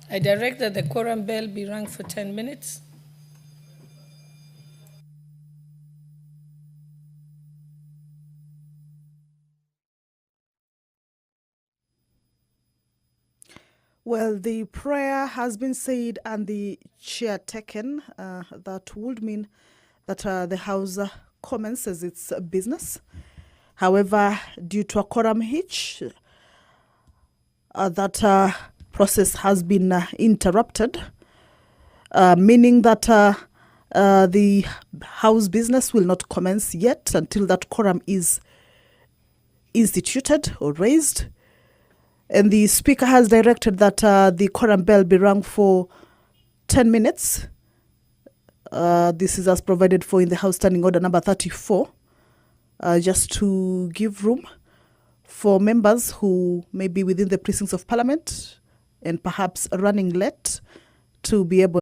I direct that the quorum bell be rung for 10 minutes. Well, the prayer has been said and the chair taken. That would mean that the House commences its business. However, due to a quorum hitch, that process has been interrupted, meaning that the House business will not commence yet until that quorum is instituted or raised. And the Speaker has directed that the quorum bell be rung for 10 minutes. This is as provided for in the House Standing Order number 34, just to give room for members who may be within the precincts of Parliament and perhaps running late to be able.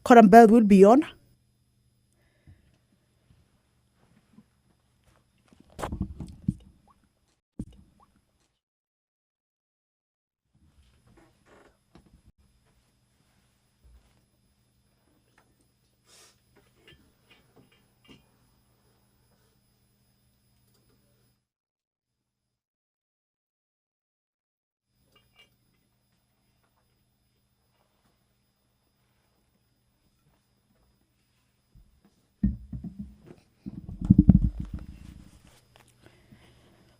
Quorum bell will be on.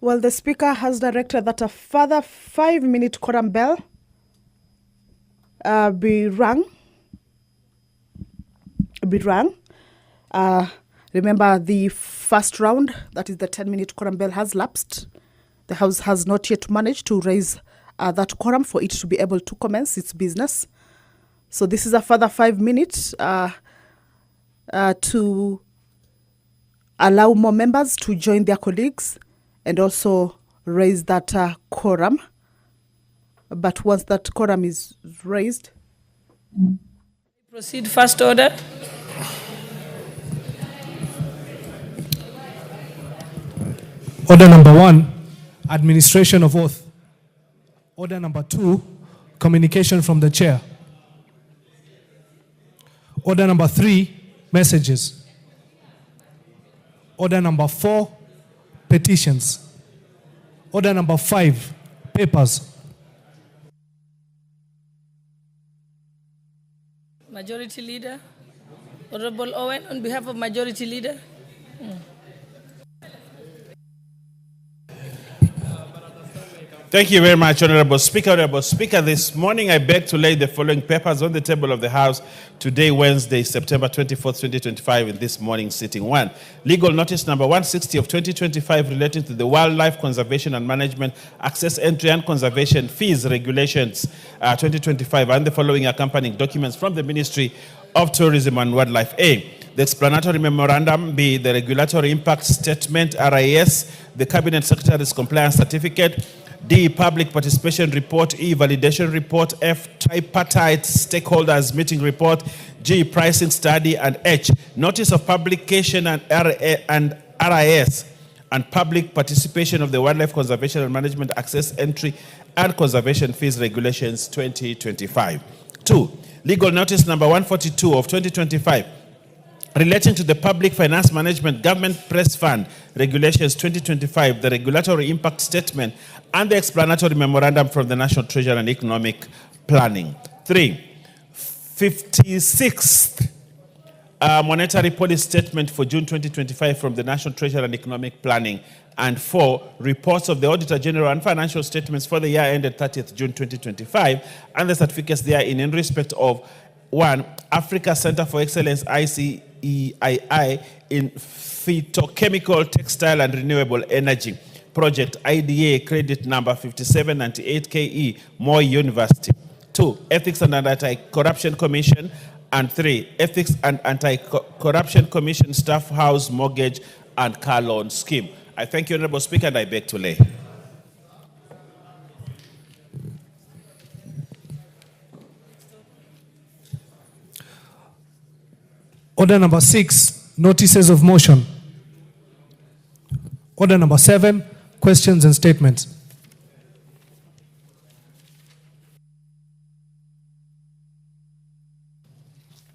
Well, the Speaker has directed that a further 5-minute quorum bell be rung. Remember, the first round, that is the 10-minute quorum bell, has lapsed. The House has not yet managed to raise that quorum for it to be able to commence its business. So this is a further 5 minutes to allow more members to join their colleagues and also raise that quorum. but once that quorum is raised. Proceed first order. Order number 1, administration of oath. Order number 2, communication from the chair. Order number 3, messages. Order number 4, petitions. Order number 5, papers. Majority Leader. Honorable Owen, on behalf of Majority Leader. Thank you very much, Honorable Speaker. Honorable Speaker, this morning I beg to lay the following papers on the table of the House today, Wednesday, September 24th, 2025, in this morning's sitting. 1. Legal notice number 160 of 2025 relating to the Wildlife Conservation and Management Access Entry and Conservation Fees Regulations 2025 and the following accompanying documents from the Ministry of Tourism and Wildlife. A. The explanatory memorandum. B. The regulatory impact statement, RIS. The Cabinet Secretary's compliance certificate. D. Public participation report. E. Validation report. F. Tripartite stakeholders meeting report. G. Pricing study. And H. Notice of publication and RIS and public participation of the Wildlife Conservation and Management Access Entry and Conservation Fees Regulations 2025. 2. Legal notice number 142 of 2025 relating to the Public Finance Management Government Press Fund Regulations 2025, the regulatory impact statement, and the explanatory memorandum from the National Treasury and Economic Planning. 3. 56th monetary policy statement for June 2025 from the National Treasury and Economic Planning. And 4. Reports of the Auditor General and financial statements for the year ended 30th June 2025 and the certificates therein in respect of 1. Africa Center for Excellence ICEII in Phytochemical, Textile and Renewable Energy Project IDA credit number 5798KE, Moi University. 2. Ethics and Anti-Corruption Commission. And 3. Ethics and Anti-Corruption Commission Staff House Mortgage and Car Loan Scheme. I thank you, Honorable Speaker, and I beg to lay. Order number 6, notices of motion. Order number 7, questions and statements.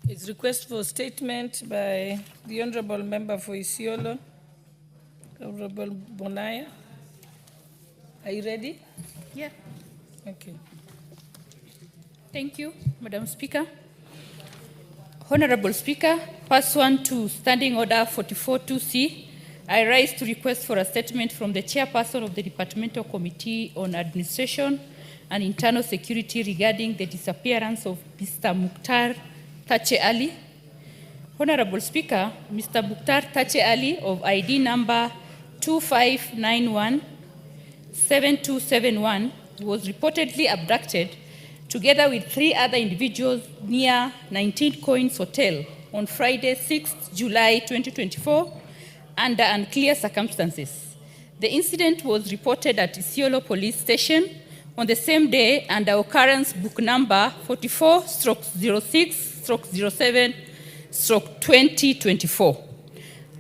It's request for statement by the Honorable Member for Isiolo, Honorable Bonaya. Are you ready? Yeah. Okay. Thank you, Madam Speaker. Honorable Speaker, pursuant to Standing Order 44.2c, I rise to request for a statement from the Chairperson of the Departmental Committee on Administration and Internal Security regarding the disappearance of Mr. Mukhtar Tache Ali. Honorable Speaker, Mr. Mukhtar Tache Ali of ID number 2591-7271 was reportedly abducted together with 3 other individuals near 19 Coins Hotel on Friday, 6th July 2024 under unclear circumstances. The incident was reported at Isiolo Police Station on the same day under occurrence book number 44/06/07/2024.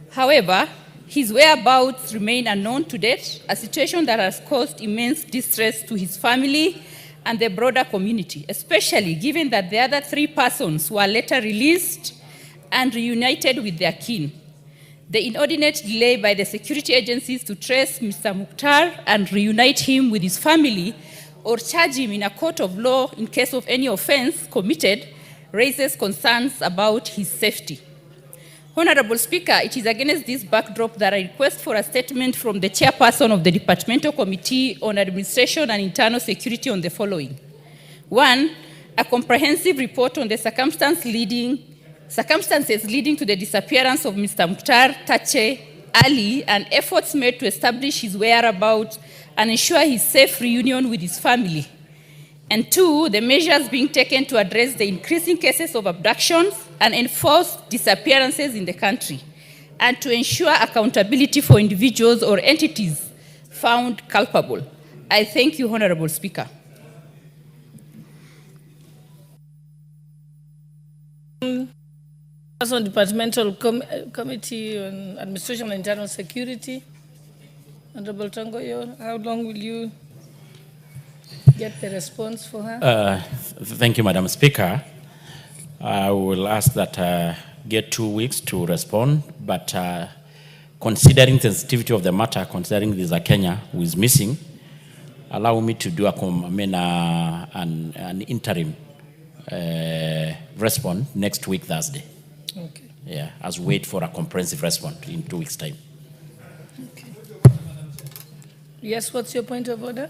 However, his whereabouts remain unknown to date, a situation that has caused immense distress to his family and the broader community, especially given that the other 3 persons were later released and reunited with their kin. The inordinate delay by the security agencies to trace Mr. Mukhtar and reunite him with his family or charge him in a court of law in case of any offense committed raises concerns about his safety. Honorable Speaker, it is against this backdrop that I request for a statement from the Chairperson of the Departmental Committee on Administration and Internal Security on the following. 1. A comprehensive report on the circumstances leading to the disappearance of Mr. Mukhtar Tache Ali and efforts made to establish his whereabouts and ensure his safe reunion with his family. And 2, the measures being taken to address the increasing cases of abductions and enforced disappearances in the country, and to ensure accountability for individuals or entities found culpable. I thank you, Honorable Speaker. Person Departmental Committee on Administration and Internal Security. Honorable Tongoyo, how long will you get the response for her? Thank you, Madam Speaker. I will ask that get 2 weeks to respond, but considering the sensitivity of the matter, considering there's a Kenya who is missing, allow me to do an interim response next week, Thursday. Okay. Yeah, as we wait for a comprehensive response in 2 weeks' time. Okay. Yes, what's your point of order?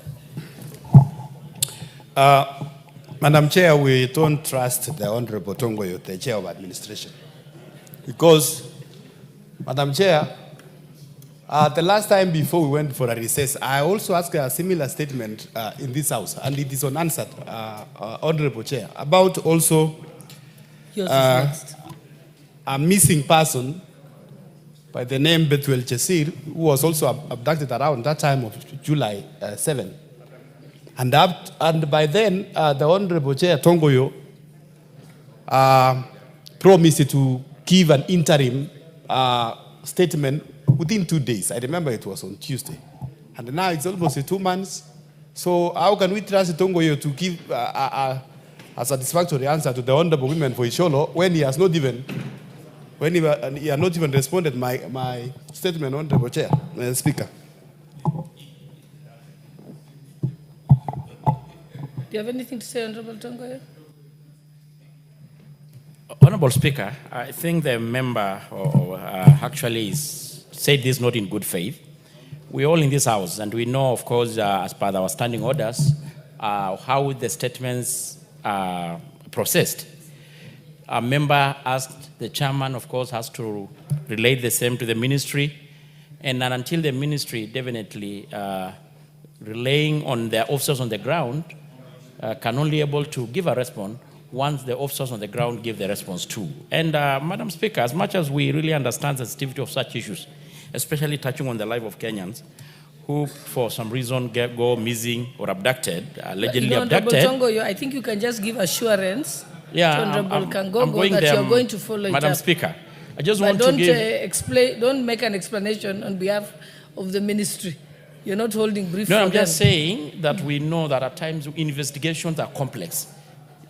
Madam Chair, we don't trust the Honorable Tongoyo, the Chair of Administration. Because, Madam Chair, the last time before we went for a recess, I also asked a similar statement in this House, and it is unanswered, Honorable Chair, about also a missing person by the name Bethuel Chesir, who was also abducted around that time of July 7. And by then, the Honorable Chair Tongoyo promised to give an interim statement within 2 days. I remember it was on Tuesday. And now it's almost 2 months. So how can we trust Tongoyo to give a satisfactory answer to the Honorable Women for Isiolo when he has not even responded my statement, Honorable Chair, Speaker? Do you have anything to say, Honorable Tongoyo? Honorable Speaker, I think the member actually said this not in good faith. We're all in this House, and we know, of course, as per our standing orders, how the statements are processed. A member asked, the chairman, of course, has to relate the same to the ministry, and then until the ministry definitely relying on their officers on the ground, can only able to give a response once the officers on the ground give the response too. And Madam Speaker, as much as we really understand the sensitivity of such issues, especially touching on the life of Kenyans who for some reason go missing or abducted, allegedly abducted. Honorable Tongoyo, I think you can just give assurance to Honorable Kangogo that there, you're going to follow Madam it up. Speaker, I just want to give... don't make an explanation on behalf of the ministry. You're not holding brief. No, I'm just saying that we know that at times investigations are complex.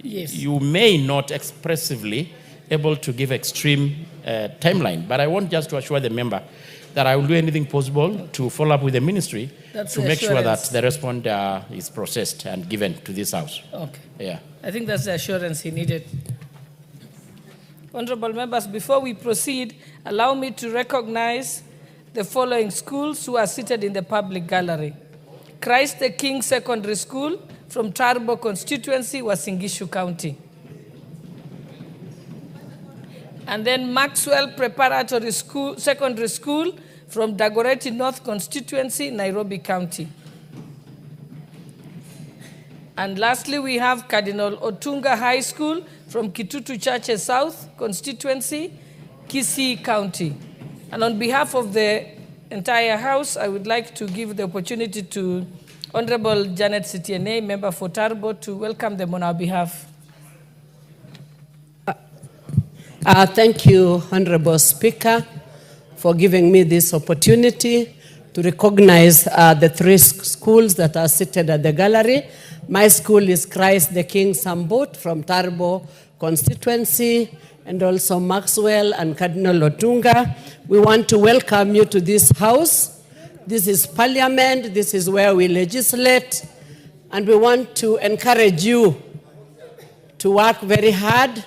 Yes. You may not expressively able to give extreme timeline, but I want just to assure the member that I will do anything possible to follow up with the ministry to make sure that the response is processed and given to this House. Okay. Yeah. I think that's the assurance he needed. Honorable members, before we proceed, allow me to recognize the following schools who are seated in the public gallery. Christ the King Secondary School from Tarbo constituency, Uasin County. And then Maxwell Preparatory School, Secondary School from Dagoretti North constituency, Nairobi County. And lastly, we have Cardinal Otunga High School from Kitutu Churches South constituency, Kisii County. And on behalf of the entire House, I would like to give the opportunity to Honorable Janet Sitiene, member for Tarbo, to welcome them on our behalf. Thank you, Honorable Speaker, for giving me this opportunity to recognize the 3 schools that are seated at the gallery. My school is Christ the King Sambut from Tarbo constituency, and also Maxwell and Cardinal Otunga. We want to welcome you to this House. This is Parliament. This is where we legislate. And we want to encourage you to work very hard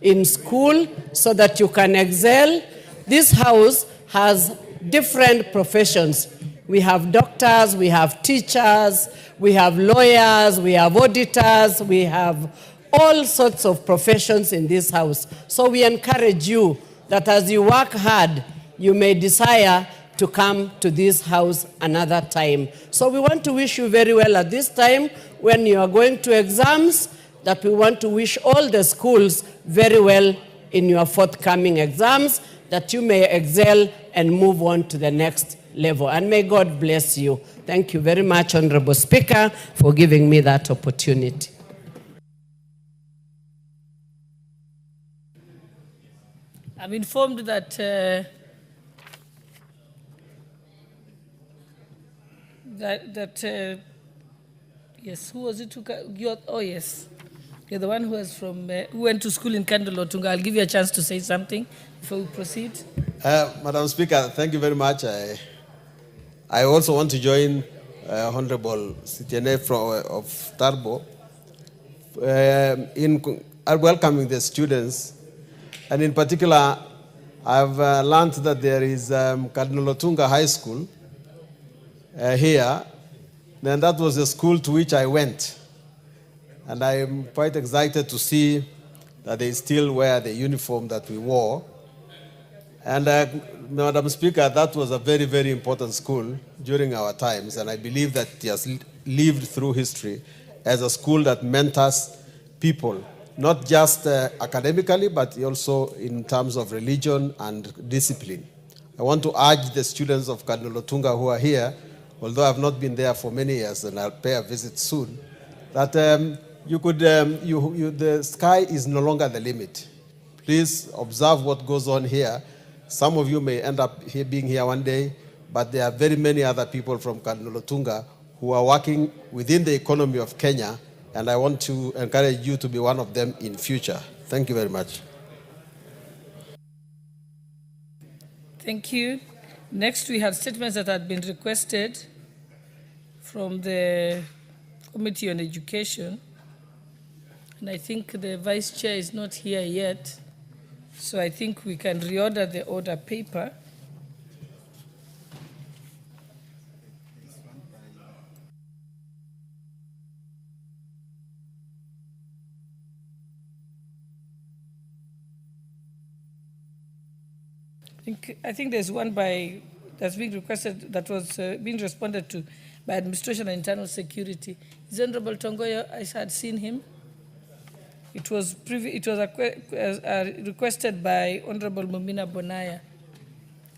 in school so that you can excel. This House has different professions. We have doctors, we have teachers, we have lawyers, we have auditors, we have all sorts of professions in this House. So we encourage you that as you work hard, you may desire to come to this House another time. So we want to wish you very well at this time when you are going to exams, that we want to wish all the schools very well in your forthcoming exams, that you may excel and move on to the next level. And may God bless you. Thank you very much, Honorable Speaker, for giving me that opportunity. I'm informed that yes, who was it? Oh yes, you're the one who was from who went to school in Odinga. I'll give you a chance to say something before we proceed. Madam Speaker, thank you very much. I also want to join Honorable CTNF of Tarbo in welcoming the students. And in particular, I've learned that there is Cardinal Otunga High School here. And that was the school to which I went. And I am quite excited to see that they still wear the uniform that we wore. And Madam Speaker, that was a very, very important school during our times. And I believe that it has lived through history as a school that mentors people, not just academically, but also in terms of religion and discipline. I want to urge the students of Cardinal Otunga who are here, although I've not been there for many years and I'll pay a visit soon, that the sky is no longer the limit. Please observe what goes on here. Some of you may end up being here one day, but there are very many other people from Cardinal Otunga who are working within the economy of Kenya, and I want to encourage you to be one of them in future. Thank you very much. Thank you. Next, we have statements that had been requested from the Committee on Education. And I think the Vice Chair is not here yet. So I think we can reorder the order paper. I think there's one that's being requested that was being responded to by Administration and Internal Security. Is Honorable Tongoyo? I had seen him. It was requested by Honorable Mumina Bonaya.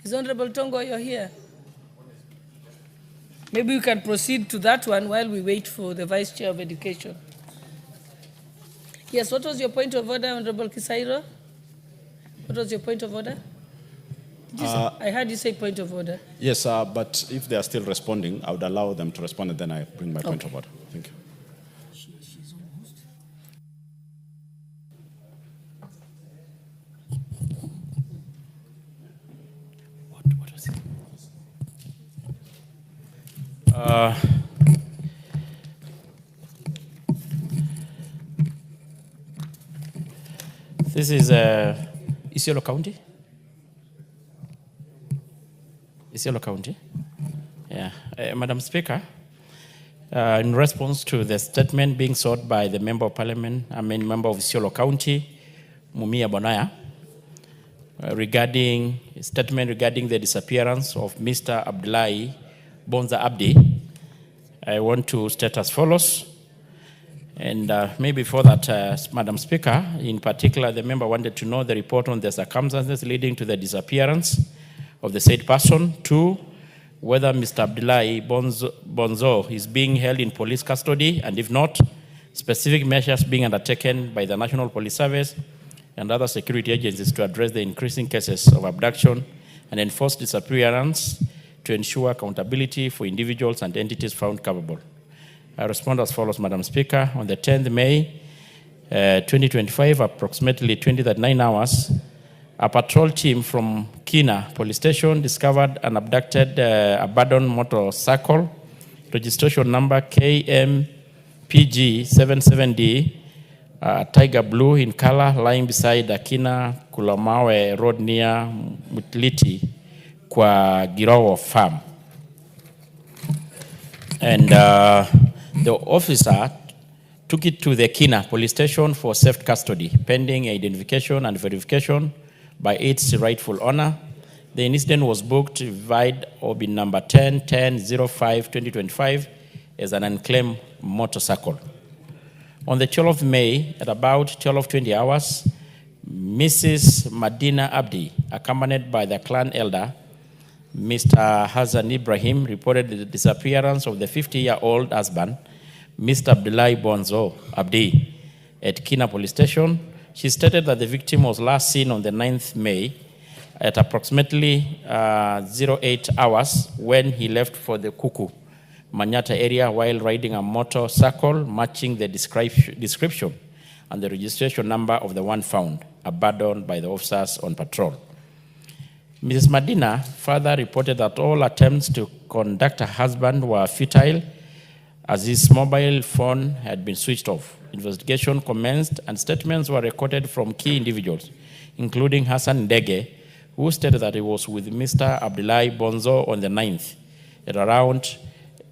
Is Honorable Tongoyo here? Maybe we can proceed to that one while we wait for the Vice Chair of Education. Yes, what was your point of order, Honorable Kisairo? What was your point of order? I heard you say point of order. Yes, but if they are still responding, I would allow them to respond and then I bring my point of order. Thank you. What was it? This is Isiolo County. Isiolo County. Yeah. Madam Speaker, in response to the statement being sought by the Member of Parliament, member of Isiolo County, Mumia Bonaya, regarding the disappearance of Mr. Abdullahi Bonza Abdi, I want to state as follows. And maybe before that, Madam Speaker, in particular, the member wanted to know the report on the circumstances leading to the disappearance of the said person. 2, whether Mr. Abdullahi Bonzo is being held in police custody, and if not, specific measures being undertaken by the National Police Service and other security agencies to address the increasing cases of abduction and enforced disappearance to ensure accountability for individuals and entities found culpable. I respond as follows, Madam Speaker. On the 10th May 2025, approximately 20:39 hours, a patrol team from Kina Police Station discovered an abducted abandoned motorcycle, registration number KMPG77D, tiger blue in color, lying beside the Kina Kulamawe Road near Mutliti, Kwa Girowo Farm. And the officer took it to the Kina Police Station for safe custody, pending identification and verification by its rightful owner. The incident was booked vide OBIN number 10-10-05-2025 as an unclaimed motorcycle. On the 12th of May, at about 12:20 hours, Mrs. Madina Abdi, accompanied by the clan elder, Mr. Hassan Ibrahim, reported the disappearance of the 50-year-old husband, Mr. Abdullahi Bonzo Abdi, at Kina Police Station, She stated that the victim was last seen on the 9th May at approximately 08 hours when he left for the Kuku, Manyata area while riding a motorcycle matching the description and the registration number of the one found, abandoned by the officers on patrol. Mrs. Madina further reported that all attempts to contact her husband were futile as his mobile phone had been switched off. Investigation commenced and statements were recorded from key individuals, including Hassan Ndege, who stated that he was with Mr. Abdullahi Bonzo on the 9th at around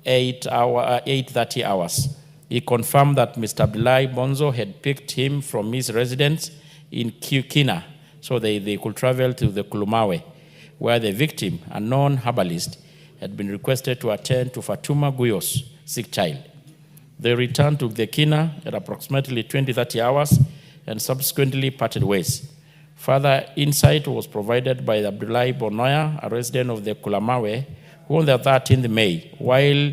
8:30 hours. He confirmed that Mr. Abdullahi Bonzo had picked him from his residence in Kina so they could travel to the Kulumawe, where the victim, a known herbalist, had been requested to attend to Fatuma Guyo's sick child. They returned to the Kina at approximately 20:30 hours and subsequently parted ways. Further insight was provided by Abdullahi Bonoya, a resident of the Kulamawe, who on the 13th May, while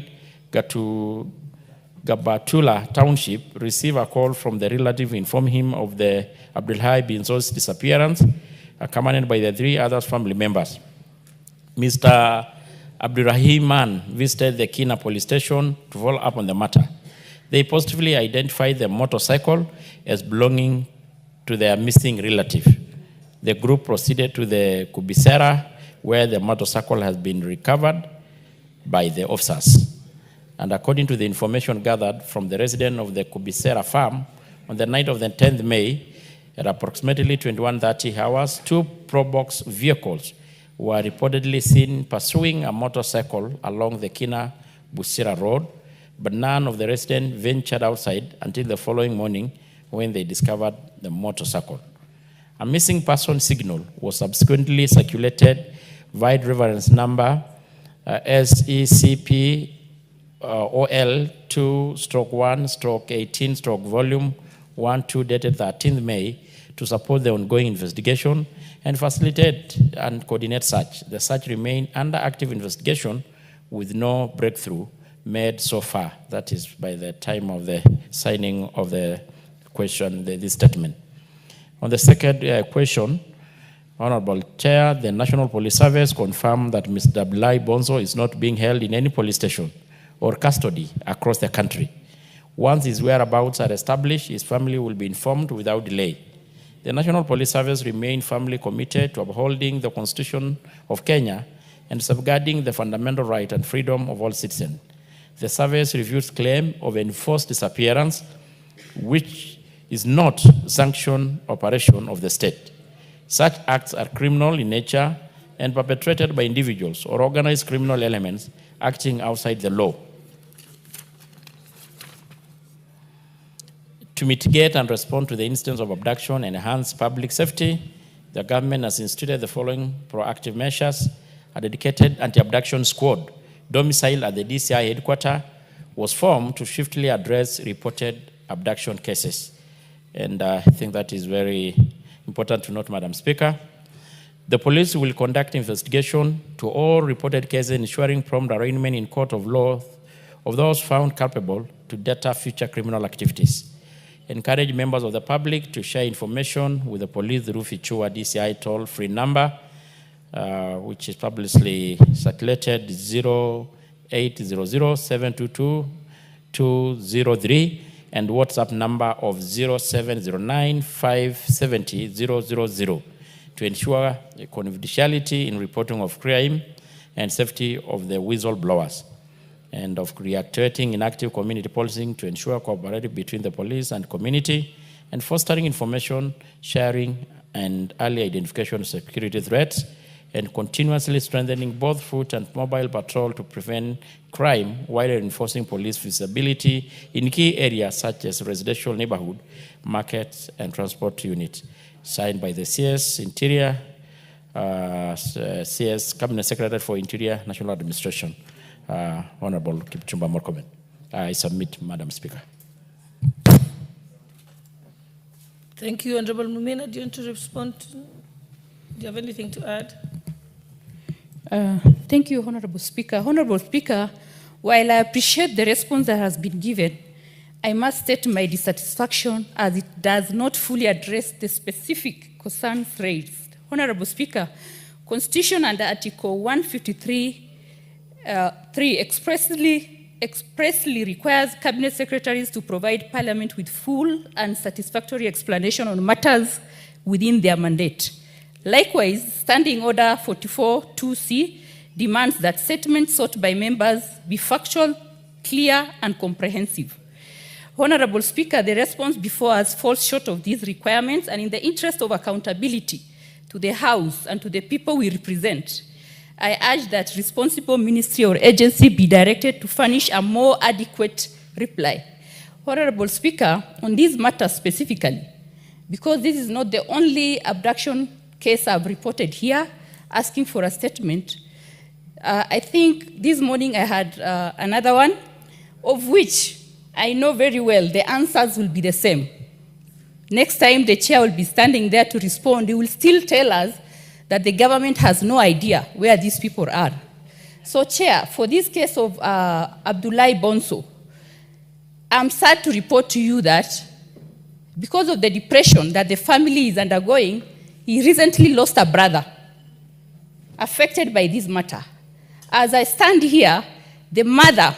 Gabatula Township received a call from the relative informing him of the Abdullahi Binzo's disappearance, accompanied by the 3 other family members. Mr. Abdurrahman visited the Kina police station to follow up on the matter. They positively identified the motorcycle as belonging to their missing relative. The group proceeded to the Kubisera, where the motorcycle has been recovered by the officers. And according to the information gathered from the resident of the Kubisera farm, on the night of the 10th May, at approximately 21:30 hours, 2 Probox vehicles were reportedly seen pursuing a motorcycle along the Kina-Busira road, but none of the residents ventured outside until the following morning when they discovered the motorcycle. A missing person signal was subsequently circulated via reference number SECP OL 2/1/18 volume 12 dated 13th May to support the ongoing investigation and facilitate and coordinate search. The search remained under active investigation with no breakthrough made so far. That is by the time of the signing of the question, this statement. On the second question, Honorable Chair, the National Police Service confirmed that Mr. Abdullahi Bonzo is not being held in any police station or custody across the country. Once his whereabouts are established, his family will be informed without delay. The National Police Service remains firmly committed to upholding the Constitution of Kenya and safeguarding the fundamental right and freedom of all citizens. The service reviews claim of enforced disappearance, which is not sanctioned operation of the state. Such acts are criminal in nature and perpetrated by individuals or organized criminal elements acting outside the law. To mitigate and respond to the instance of abduction and enhance public safety, the government has instituted the following proactive measures. A dedicated anti-abduction squad domiciled at the DCI headquarters was formed to swiftly address reported abduction cases. And I think that is very important to note, Madam Speaker. The police will conduct investigation to all reported cases, ensuring prompt arraignment in court of law of those found culpable to deter future criminal activities. Encourage members of the public to share information with the police through Fichua DCI toll-free number, which is publicly circulated 0800-722-203, and WhatsApp number of 0709-570-000 to ensure confidentiality in reporting of crime and safety of the whistleblowers, and of reactivating inactive community policing to ensure cooperation between the police and community, and fostering information sharing and early identification of security threats, and continuously strengthening both foot and mobile patrol to prevent crime while enforcing police visibility in key areas such as residential neighborhood, markets, and transport units. Signed by the CS Interior, CS Cabinet Secretary for Interior National Administration, Honorable Kipchumba Murkomen. I submit, Madam Speaker. Thank you, Honorable Mumina. Do you want to respond? Do you have anything to add? Thank you, Honorable Speaker. Honorable Speaker, while I appreciate the response that has been given, I must state my dissatisfaction as it does not fully address the specific concerns raised. Honorable Speaker, Constitution under Article 153(3) expressly requires Cabinet Secretaries to provide Parliament with full and satisfactory explanation on matters within their mandate. Likewise, Standing Order 44(2)(c) demands that statements sought by members be factual, clear, and comprehensive. Honorable Speaker, the response before us falls short of these requirements, and in the interest of accountability to the House and to the people we represent, I urge that responsible ministry or agency be directed to furnish a more adequate reply. Honorable Speaker, on this matter specifically, because this is not the only abduction case I've reported here, asking for a statement, I think this morning I had another one, of which I know very well the answers will be the same. Next time the chair will be standing there to respond, he will still tell us that the government has no idea where these people are. So, Chair, for this case of Abdullahi Bonso, I'm sad to report to you that because of the depression that the family is undergoing, he recently lost a brother affected by this matter. As I stand here, the mother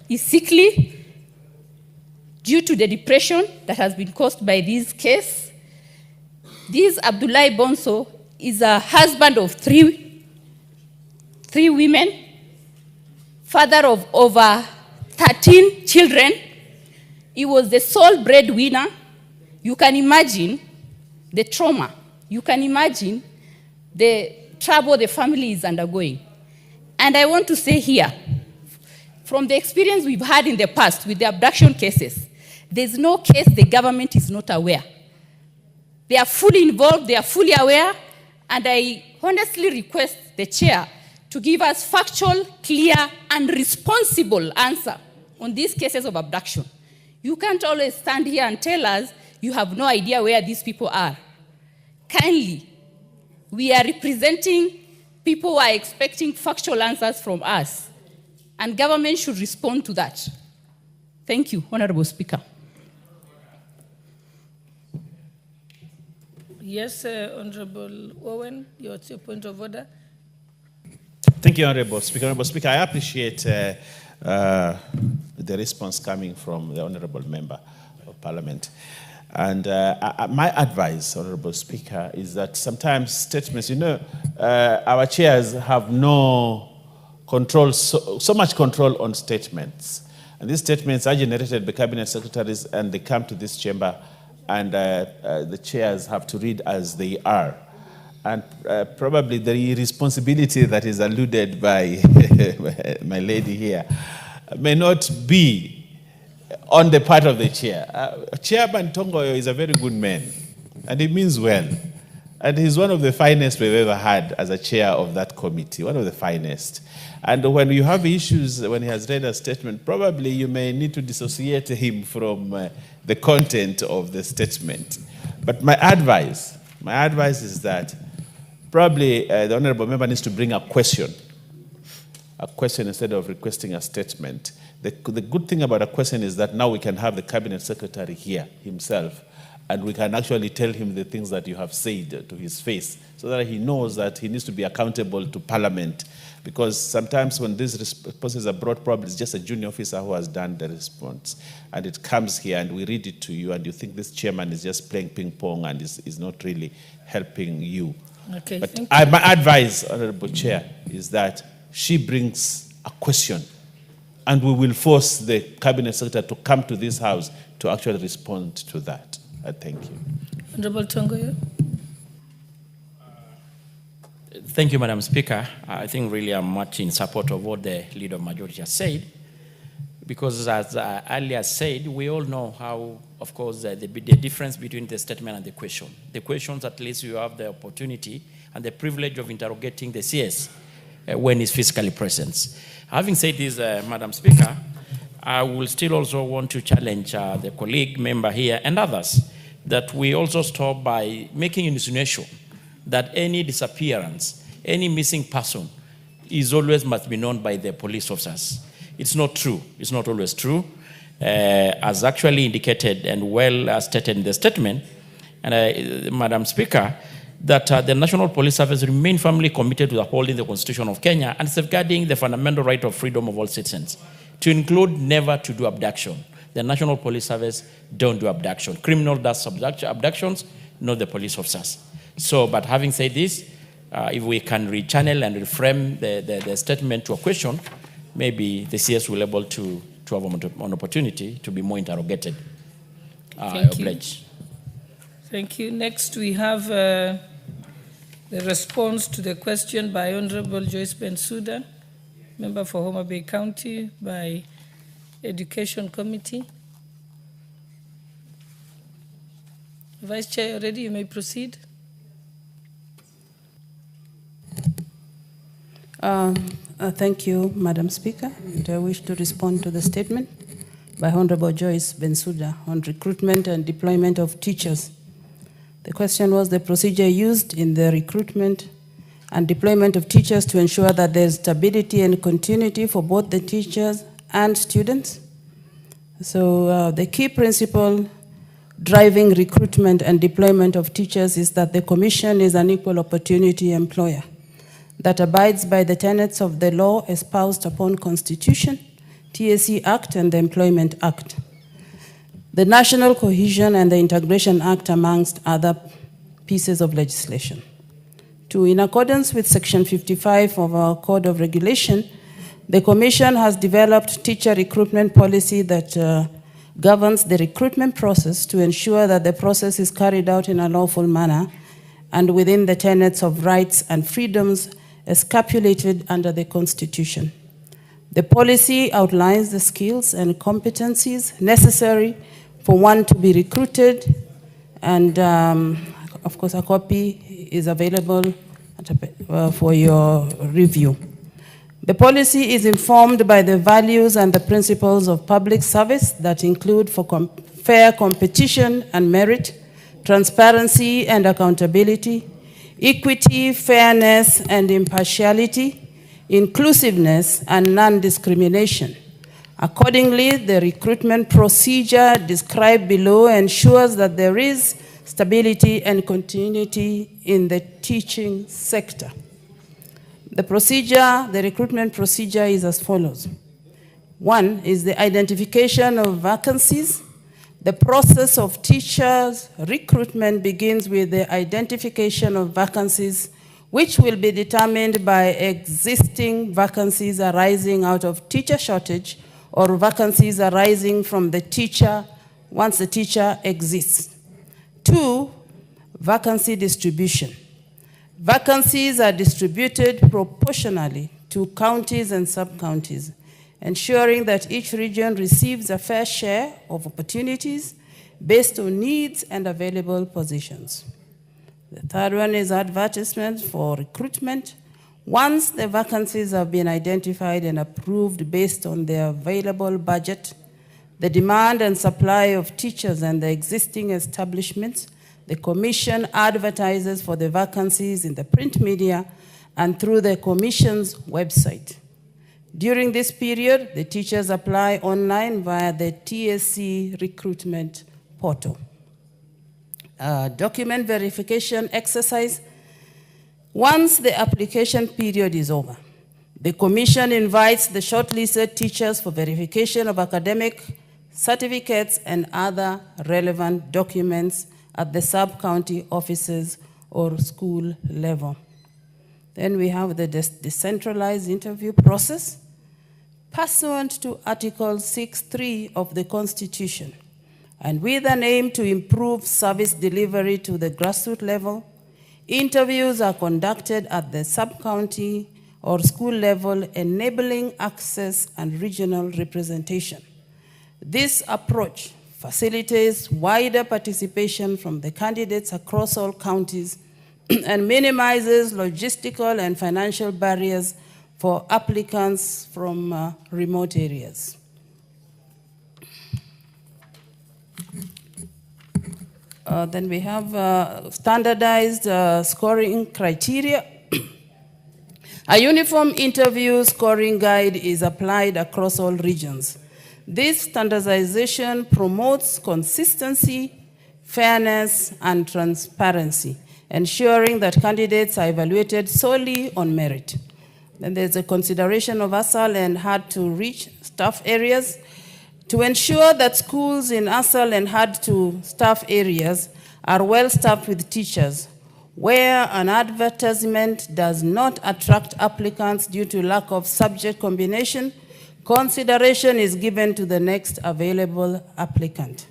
is sickly due to the depression that has been caused by this case. This Abdullahi Bonso is a husband of three women, father of over 13 children. He was the sole breadwinner. You can imagine the trauma. You can imagine the trouble the family is undergoing. And I want to say here, from the experience we've had in the past with the abduction cases, there's no case the government is not aware. They are fully involved, they are fully aware, and I honestly request the chair to give us factual, clear, and responsible answer on these cases of abduction. You can't always stand here and tell us you have no idea where these people are. Kindly, we are representing people who are expecting factual answers from us, and government should respond to that. Thank you, Honorable Speaker. Yes, Honorable Owen, your point of order. Thank you, Honorable Speaker. Honorable Speaker, I appreciate the response coming from the Honorable Member of Parliament. And my advice, Honorable Speaker, is that sometimes statements, our chairs have no control, so much control on statements. And these statements are generated by cabinet secretaries and they come to this chamber and the chairs have to read as they are. And probably the responsibility that is alluded by my lady here may not be on the part of the chair. Chairman Tongoyo is a very good man, and he means well. And he's one of the finest we've ever had as a chair of that committee, one of the finest. And when you have issues, when he has read a statement, probably you may need to dissociate him from the content of the statement. But my advice is that probably the honorable member needs to bring a question instead of requesting a statement. The good thing about a question is that now we can have the cabinet secretary here himself, and we can actually tell him the things that you have said to his face, so that he knows that he needs to be accountable to Parliament. Because sometimes when these responses are brought, probably it's just a junior officer who has done the response. And it comes here and we read it to you and you think this chairman is just playing ping pong and is not really helping you. Okay, but thank you. my advice, Honorable Chair, is that she brings a question and we will force the cabinet secretary to come to this house to actually respond to that. Thank you. Honorable Tongoyo. Thank you, Madam Speaker. I think really I'm much in support of what the Leader of Majority has said, because as I earlier said, we all know how, of course, the difference between the statement and the question. The questions, at least you have the opportunity and the privilege of interrogating the CS when he's physically present. Having said this, Madam Speaker, I will still also want to challenge the colleague member here and others that we also stop by making insinuation that any disappearance, any missing person is always must be known by the police officers. It's not true. It's not always true. as actually indicated and well stated in the statement, and Madam Speaker, that the National Police Service remain firmly committed to upholding the Constitution of Kenya and safeguarding the fundamental right of freedom of all citizens, to include never to do abduction. The National Police Service don't do abduction. Criminal does abductions, not the police officers. So, but having said this, if we can rechannel and reframe the statement to a question, maybe the CS will be able to have an opportunity to be more interrogated. Thank you. Thank you. Next, we have the response to the question by Honorable Joyce Bensouda, member for Homa Bay County by Education Committee. Vice Chair, already you may proceed. Thank you, Madam Speaker. And I wish to respond to the statement by Honorable Joyce Bensouda on recruitment and deployment of teachers. The question was the procedure used in the recruitment and deployment of teachers to ensure that there's stability and continuity for both the teachers and students. So the key principle driving recruitment and deployment of teachers is that the Commission is an equal opportunity employer that abides by the tenets of the law espoused upon Constitution, TSC Act, and the Employment Act, the National Cohesion and the Integration Act, amongst other pieces of legislation. 2, in accordance with Section 55 of our Code of Regulation, the Commission has developed teacher recruitment policy that governs the recruitment process to ensure that the process is carried out in a lawful manner and within the tenets of rights and freedoms as stipulated under the Constitution. The policy outlines the skills and competencies necessary for one to be recruited, and of course a copy is available for your review. The policy is informed by the values and the principles of public service that include fair competition and merit, transparency and accountability, equity, fairness and impartiality, inclusiveness and non-discrimination. Accordingly, the recruitment procedure described below ensures that there is stability and continuity in the teaching sector. The recruitment procedure is as follows. 1 is the identification of vacancies. The process of teachers' recruitment begins with the identification of vacancies, which will be determined by existing vacancies arising out of teacher shortage or vacancies arising from the teacher once the teacher exists. 2, vacancy distribution. Vacancies are distributed proportionally to counties and sub-counties, ensuring that each region receives a fair share of opportunities based on needs and available positions. The 3rd one is advertisements for recruitment. Once the vacancies have been identified and approved based on the available budget, the demand and supply of teachers and the existing establishments, the Commission advertises for the vacancies in the print media and through the Commission's website. During this period, the teachers apply online via the TSC recruitment portal. Document verification exercise. Once the application period is over, the Commission invites the shortlisted teachers for verification of academic certificates and other relevant documents at the sub-county offices or school level. Then we have the decentralized interview process. Pursuant to Article 6.3 of the Constitution, and with an aim to improve service delivery to the grassroots level, interviews are conducted at the sub-county or school level, enabling access and regional representation. This approach facilitates wider participation from the candidates across all counties and minimizes logistical and financial barriers for applicants from remote areas. Then we have standardized scoring criteria. A uniform interview scoring guide is applied across all regions. This standardization promotes consistency, fairness, and transparency, ensuring that candidates are evaluated solely on merit. Then there's a consideration of ASAL and hard-to-reach staff areas. To ensure that schools in ASAL and hard-to-staff areas are well-staffed with teachers, where an advertisement does not attract applicants due to lack of subject combination, consideration is given to the next available applicant.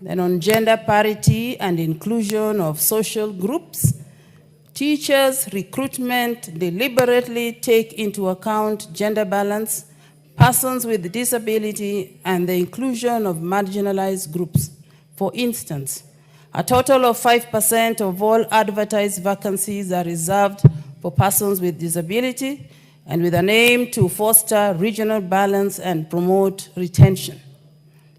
Then on gender parity and inclusion of social groups, teachers' recruitment deliberately take into account gender balance, persons with disability, and the inclusion of marginalized groups. For instance, a total of 5% of all advertised vacancies are reserved for persons with disability, and with an aim to foster regional balance and promote retention.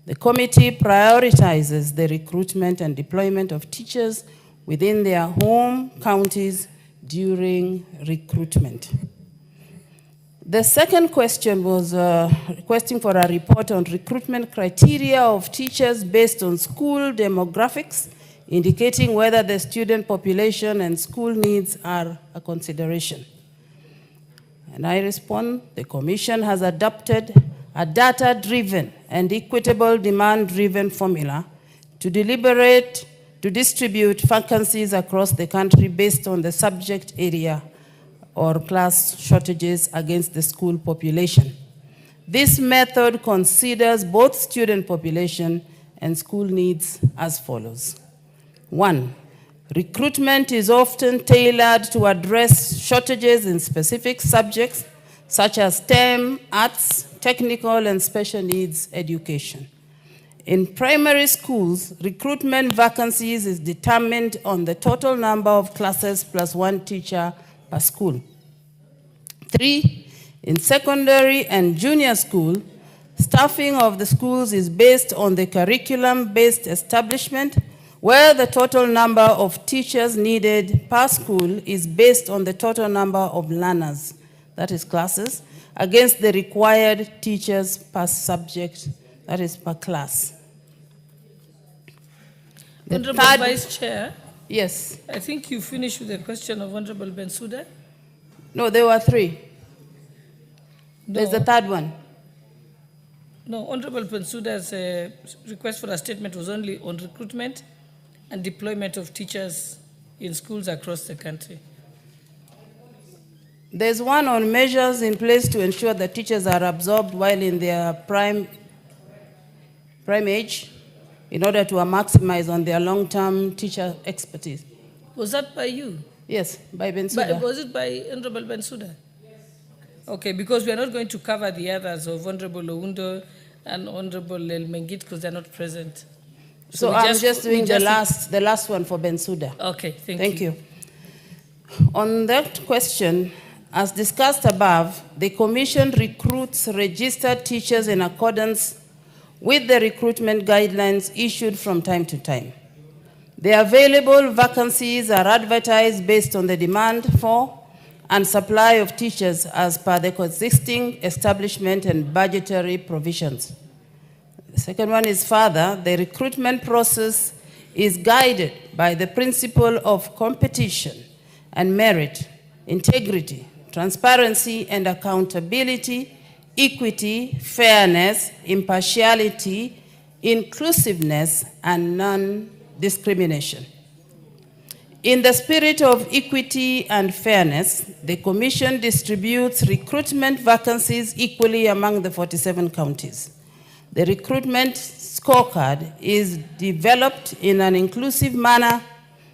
The committee prioritizes the recruitment and deployment of teachers within their home counties during recruitment. The second question was requesting for a report on recruitment criteria of teachers based on school demographics, indicating whether the student population and school needs are a consideration. And I respond, the Commission has adopted a data-driven and equitable demand-driven formula to distribute vacancies across the country based on the subject area or class shortages against the school population. This method considers both student population and school needs as follows. 1, recruitment is often tailored to address shortages in specific subjects such as STEM, arts, technical, and special needs education. In primary schools, recruitment vacancies is determined on the total number of classes plus 1 teacher per school. 3, in secondary and junior school, staffing of the schools is based on the curriculum-based establishment, where the total number of teachers needed per school is based on the total number of learners, that is classes, against the required teachers per subject, that is per class. Honorable Vice Chair. Yes. I think you finished with the question of Honorable Bensouda. No, there were 3. No. There's the third one. No, Honorable Bensouda's request for a statement was only on recruitment and deployment of teachers in schools across the country. There's one on measures in place to ensure that teachers are absorbed while in their prime age in order to maximize on their long-term teacher expertise. Was that by you? Yes, by Bensouda. Was it by Honorable Bensouda? Yes. Okay, because we are not going to cover the others of Honorable Oundo and Honorable El Mengit because they're not present. So I'm just doing the last one for Bensouda. Okay, thank you. On that question, as discussed above, the Commission recruits registered teachers in accordance with the recruitment guidelines issued from time to time. The available vacancies are advertised based on the demand for and supply of teachers as per the existing establishment and budgetary provisions. The second one is further, the recruitment process is guided by the principle of competition and merit, integrity, transparency and accountability, equity, fairness, impartiality, inclusiveness, and non-discrimination. In the spirit of equity and fairness, the Commission distributes recruitment vacancies equally among the 47 counties. The recruitment scorecard is developed in an inclusive manner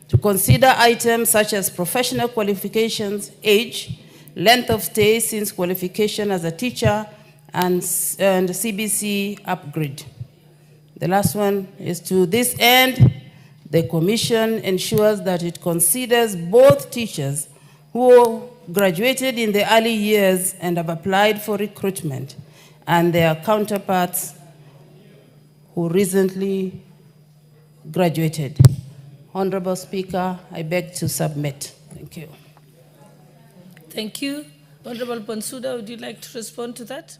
to consider items such as professional qualifications, age, length of stay since qualification as a teacher, and CBC upgrade. The last one is to this end, the Commission ensures that it considers both teachers who graduated in the early years and have applied for recruitment and their counterparts who recently graduated. Honorable Speaker, I beg to submit. Thank you. Thank you. Honorable Bensouda, would you like to respond to that?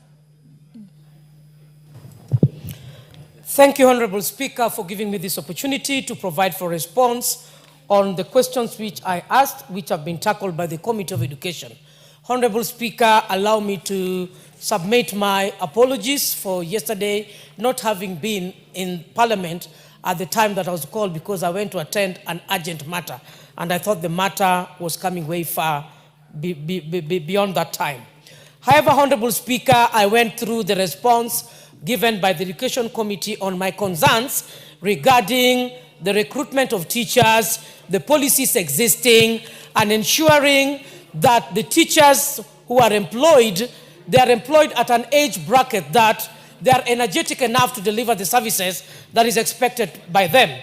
Thank you, Honorable Speaker, for giving me this opportunity to provide for response on the questions which I asked, which have been tackled by the Committee of Education. Honorable Speaker, allow me to submit my apologies for yesterday not having been in Parliament at the time that I was called, because I went to attend an urgent matter, and I thought the matter was coming way far beyond that time. However, Honorable Speaker, I went through the response given by the Education Committee on my concerns regarding the recruitment of teachers, the policies existing, and ensuring that the teachers who are employed, they are employed at an age bracket that they are energetic enough to deliver the services that is expected by them.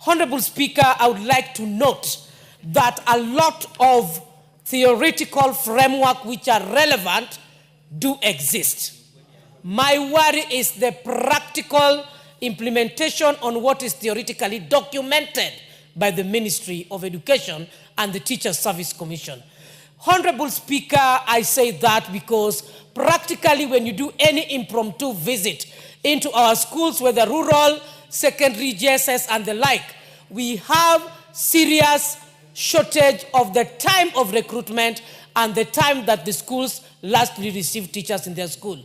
Honorable Speaker, I would like to note that a lot of theoretical framework which are relevant do exist. My worry is the practical implementation on what is theoretically documented by the Ministry of Education and the Teachers Service Commission. Honorable Speaker, I say that because practically when you do any impromptu visit into our schools, whether rural, secondary, JSS, and the like, we have serious shortage of the time of recruitment and the time that the schools lastly receive teachers in their school.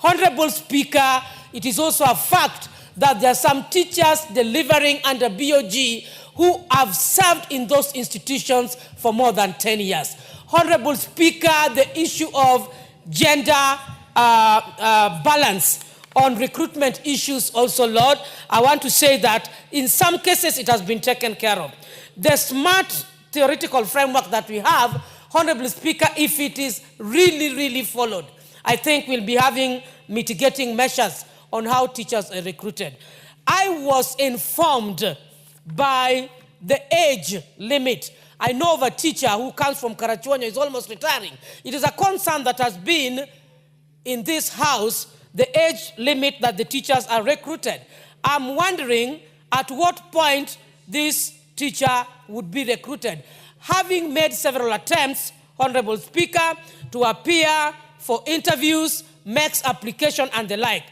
Honorable Speaker, it is also a fact that there are some teachers delivering under BOG who have served in those institutions for more than 10 years. Honorable Speaker, the issue of gender balance on recruitment issues also, Lord, I want to say that in some cases it has been taken care of. The smart theoretical framework that we have, Honorable Speaker, if it is really followed, I think we'll be having mitigating measures on how teachers are recruited. I was informed by the age limit. I know of a teacher who comes from Karachuonyo, is almost retiring. It is a concern that has been in this house, the age limit that the teachers are recruited. I'm wondering at what point this teacher would be recruited. Having made several attempts, Honorable Speaker, to appear for interviews, makes application and the like.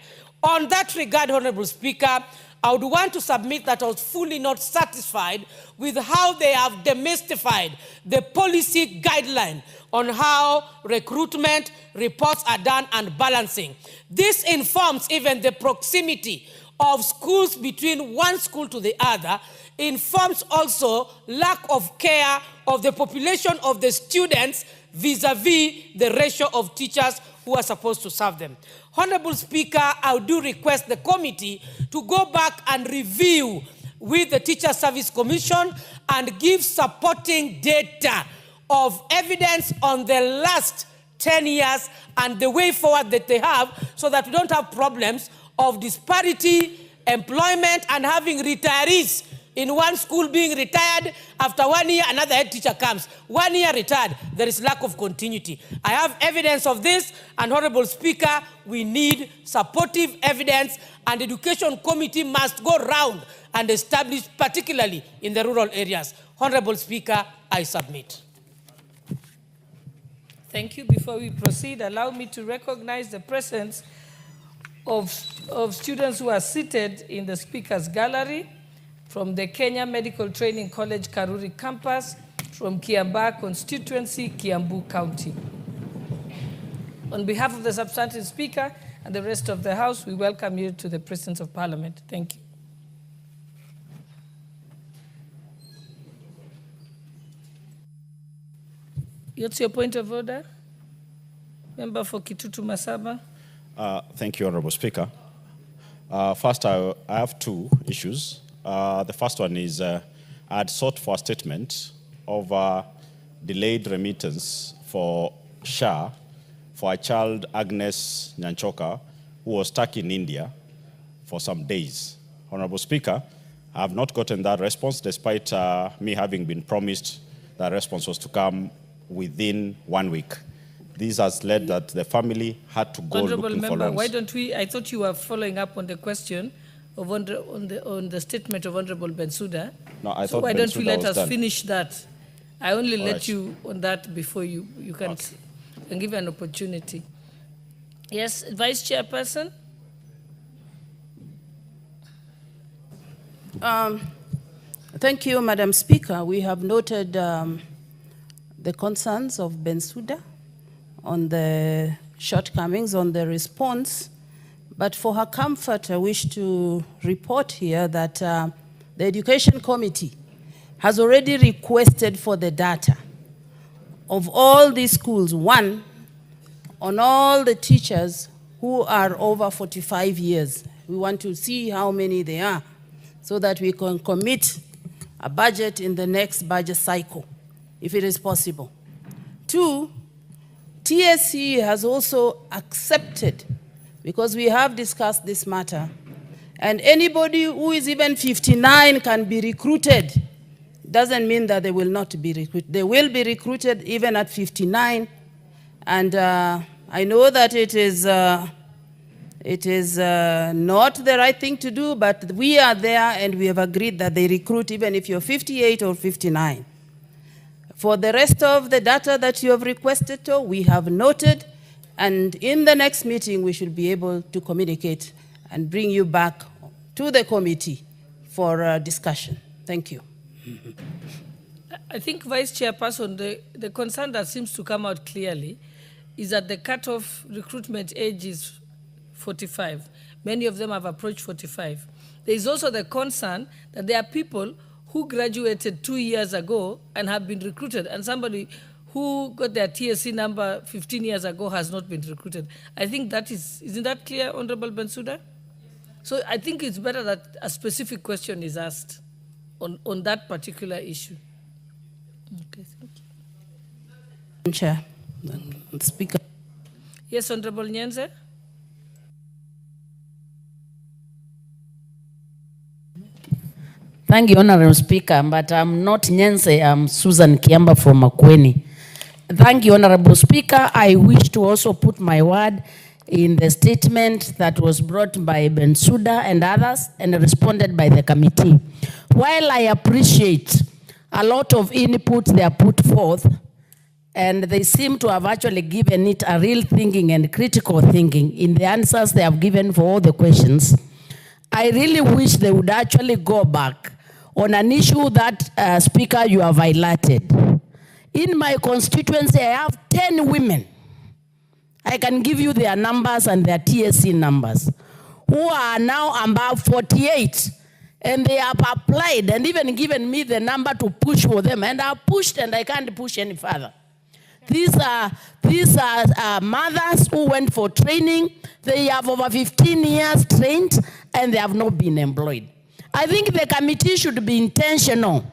On that regard, Honorable Speaker, I would want to submit that I was fully not satisfied with how they have demystified the policy guideline on how recruitment reports are done and balancing. This informs even the proximity of schools between one school to the other, informs also lack of care of the population of the students vis-a-vis the ratio of teachers who are supposed to serve them. Honorable Speaker, I do request the committee to go back and review with the Teacher Service Commission and give supporting data of evidence on the last 10 years and the way forward that they have, so that we don't have problems of disparity, employment, and having retirees in one school being retired, after 1 year, another head teacher comes. 1 year retired, there is lack of continuity. I have evidence of this, and Honorable Speaker, we need supportive evidence, and Education Committee must go round and establish, particularly in the rural areas. Honorable Speaker, I submit. Thank you. Before we proceed, allow me to recognize the presence of students who are seated in the Speaker's Gallery from the Kenya Medical Training College Karuri campus, from Kiambaa constituency, Kiambu County. On behalf of the substantive Speaker and the rest of the House, we welcome you to the presence of Parliament. Thank you. What's your point of order? Member for Kitutu Masaba. Thank you, Honorable Speaker. First, I have two issues. The first one is I had sought for a statement of delayed remittance for SHA for a child, Agnes Nyanchoka, who was stuck in India for some days. Honorable Speaker, I have not gotten that response, despite me having been promised that response was to come within 1 week. This has led that the family had to go Honorable looking member, for loans. why don't we, I thought you were following up on the question of on the statement of Honorable Bensouda. No, I so thought why don't we Bensouda let was us done. finish that? I only All let right. you on that before you can, Okay. can give an opportunity. Yes, Vice Chairperson? Thank you, Madam Speaker. We have noted the concerns of Bensouda on the shortcomings, on the response. But for her comfort, I wish to report here that the Education Committee has already requested for the data of all these schools, one, on all the teachers who are over 45 years. We want to see how many they are so that we can commit a budget in the next budget cycle, if it is possible. Two, TSC has also accepted, because we have discussed this matter, and anybody who is even 59 can be recruited. Doesn't mean that they will not be recruited. They will be recruited even at 59, and I know that it is not the right thing to do, but we are there and we have agreed that they recruit even if you're 58 or 59. For the rest of the data that you have requested, we have noted, and in the next meeting we should be able to communicate and bring you back to the committee for discussion. Thank you. I think, Vice Chairperson, the concern that seems to come out clearly is that the cutoff recruitment age is 45. Many of them have approached 45. There is also the concern that there are people who graduated 2 years ago and have been recruited, and somebody who got their TSC number 15 years ago has not been recruited. I think that isn't that clear, Honorable Bensouda? So I think it's better that a specific question is asked on that particular issue. Okay, thank you. Chair, Speaker. Yes, Honorable Nyenze. Thank you, Honorable Speaker, but I'm not Nyense, I'm Susan Kiamba from Makwiny. Thank you, Honorable Speaker. I wish to also put my word in the statement that was brought by Bensouda and others and responded by the committee. While I appreciate a lot of input they are put forth, and they seem to have actually given it a real thinking and critical thinking in the answers they have given for all the questions, I really wish they would actually go back on an issue that, Speaker, you have highlighted. In my constituency, I have 10 women. I can give you their numbers and their TSC numbers, who are now above 48. And they have applied and even given me the number to push for them. And I've pushed and I can't push any further. These are mothers who went for training. They have over 15 years trained and they have not been employed. I think the committee should be intentional.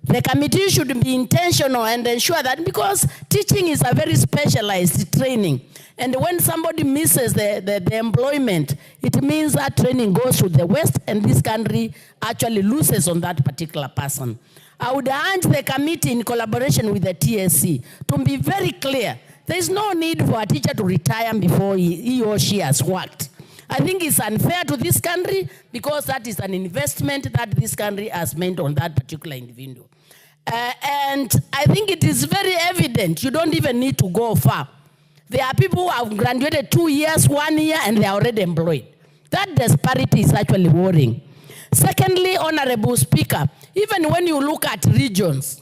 The committee should be intentional and ensure that, because teaching is a very specialized training. And when somebody misses the employment, it means that training goes to the West and this country actually loses on that particular person. I would urge the committee in collaboration with the TSC to be very clear. There is no need for a teacher to retire before he or she has worked. I think it's unfair to this country because that is an investment that this country has made on that particular individual. And I think it is very evident. You don't even need to go far. There are people who have graduated 2 years, 1 year, and they are already employed. That disparity is actually worrying. Secondly, Honorable Speaker, even when you look at regions,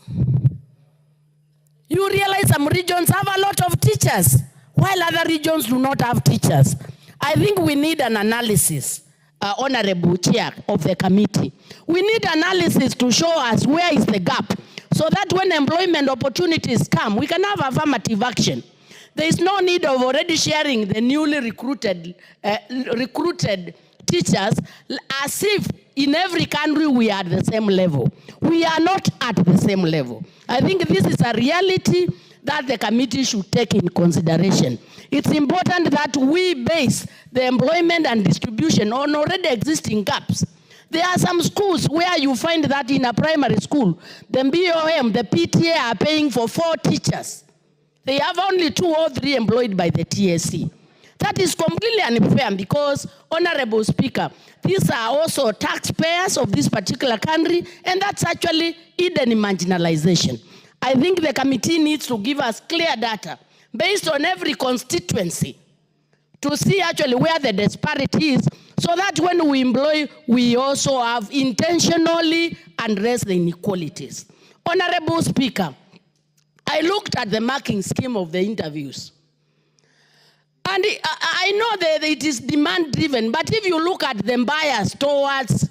you realize some regions have a lot of teachers, while other regions do not have teachers. I think we need an analysis, Honorable Chair of the committee. We need analysis to show us where is the gap, so that when employment opportunities come, we can have affirmative action. There is no need of already sharing the newly recruited teachers as if in every country we are at the same level. We are not at the same level. I think this is a reality that the committee should take in consideration. It's important that we base the employment and distribution on already existing gaps. There are some schools where you find that in a primary school, the BOM, the PTA are paying for 4 teachers. They have only 2 or 3 employed by the TSC. That is completely unfair because, Honorable Speaker, these are also taxpayers of this particular country, and that's actually hidden marginalization. I think the committee needs to give us clear data based on every constituency to see actually where the disparity is, So that when we employ, we also have intentionally addressed the inequalities. Honorable Speaker, I looked at the marking scheme of the interviews. And I know that it is demand-driven, but if you look at the bias towards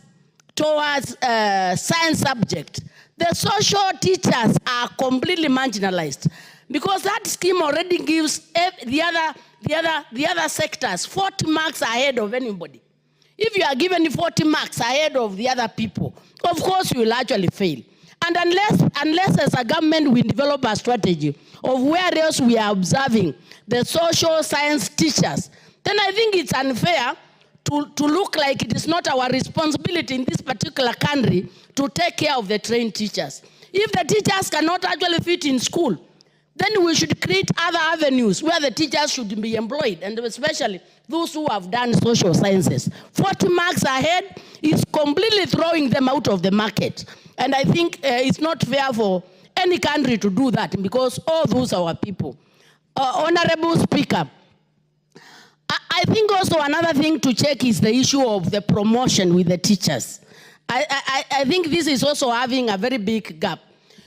science subject, the social teachers are completely marginalized because that scheme already gives the other sectors 40 marks ahead of anybody. If you are given 40 marks ahead of the other people, of course you will actually fail. And unless as a government we develop a strategy of where else we are observing the social science teachers, then I think it's unfair to look like it is not our responsibility in this particular country to take care of the trained teachers. If the teachers cannot actually fit in school, then we should create other avenues where the teachers should be employed, and especially those who have done social sciences. 40 marks ahead is completely throwing them out of the market. And I think it's not fair for any country to do that because all those are our people. Honorable Speaker, I think also another thing to check is the issue of the promotion with the teachers. I think this is also having a very big gap.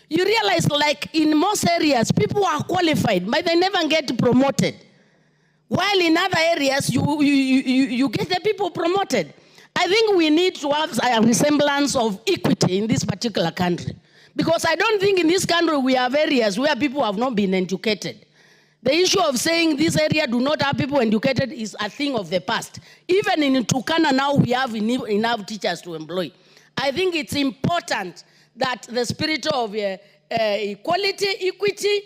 You realize like in most areas, people are qualified, but they never get promoted. While in other areas, you get the people promoted. I think we need to have a resemblance of equity in this particular country. Because I don't think in this country we have areas where people have not been educated. The issue of saying this area do not have people educated is a thing of the past. Even in Turkana now we have enough teachers to employ. I think it's important that the spirit of equity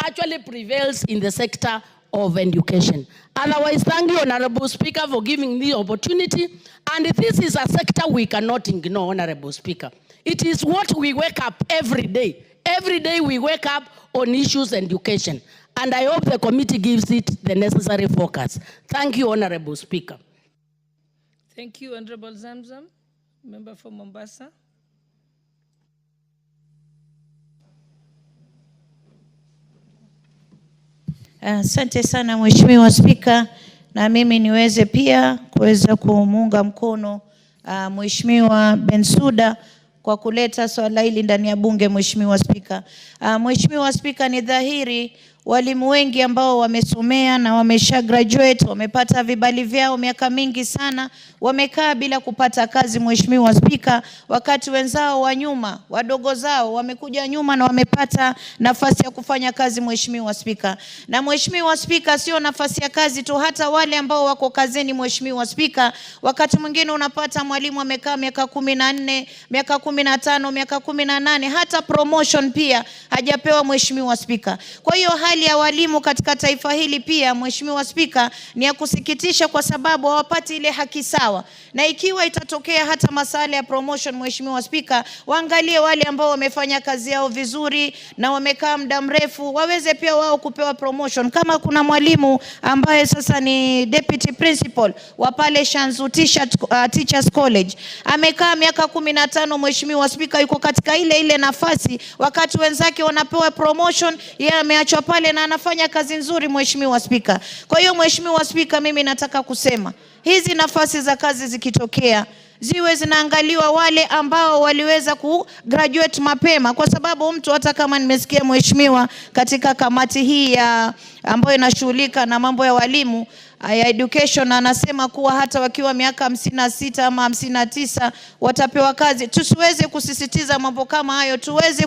actually prevails in the sector of education. Otherwise, thank you, Honorable Speaker, for giving me the opportunity. And this is a sector we cannot ignore, Honorable Speaker. It is what we wake up every day. Every day we wake up on issues and education. And I hope the committee gives it the necessary focus. Thank you, Honorable Speaker. Thank you, Honorable Zamzam. Member for Mombasa. Asante sana Mheshimiwa Spika, na mimi niweze pia kuweza kumuunga mkono Mheshimiwa Bensouda kwa kuleta swala hili ndani ya bunge. Mheshimiwa Spika, Mheshimiwa Spika, ni dhahiri walimu wengi ambao wamesomea na wamesha graduate, wamepata vibali vyao miaka mingi sana, wamekaa bila kupata kazi Mheshimiwa Spika, wakati wenzao wa nyuma, wadogo zao wamekuja nyuma na wamepata nafasi ya kufanya kazi Mheshimiwa Spika. Na Mheshimiwa Spika, sio nafasi ya kazi tu, hata wale ambao wako kazini Mheshimiwa Spika, wakati mwingine unapata mwalimu amekaa miaka 14, miaka 15, miaka 18, hata promotion pia hajapewa Mheshimiwa Spika. Kwa hiyo hali ya walimu katika taifa hili pia Mheshimiwa Spika ni ya kusikitisha, kwa sababu hawapati ile haki sawa. Na ikiwa itatokea hata masala ya promotion Mheshimiwa Spika, waangalie wale ambao wamefanya kazi yao vizuri na wamekaa muda mrefu, waweze pia wao kupewa promotion. Kama kuna mwalimu ambaye sasa ni deputy principal wa pale Shanzu Teachers College, amekaa miaka 15 Mheshimiwa Spika, yuko katika ile nafasi, wakati wenzake wanapewa promotion, yeye ameachwa pale na anafanya kazi nzuri Mheshimiwa Spika. Kwa hiyo Mheshimiwa Spika, mimi nataka kusema hizi nafasi za kazi zikitokea, ziwe zinaangaliwa wale ambao waliweza kugraduate mapema, kwa sababu mtu hata kama nimesikia Mheshimiwa katika kamati hii ambayo inashughulika na mambo ya walimu ya education, anasema kuwa hata wakiwa miaka 56 ama 59 watapewa kazi. Tusiweze kusisitiza mambo kama hayo, tuweze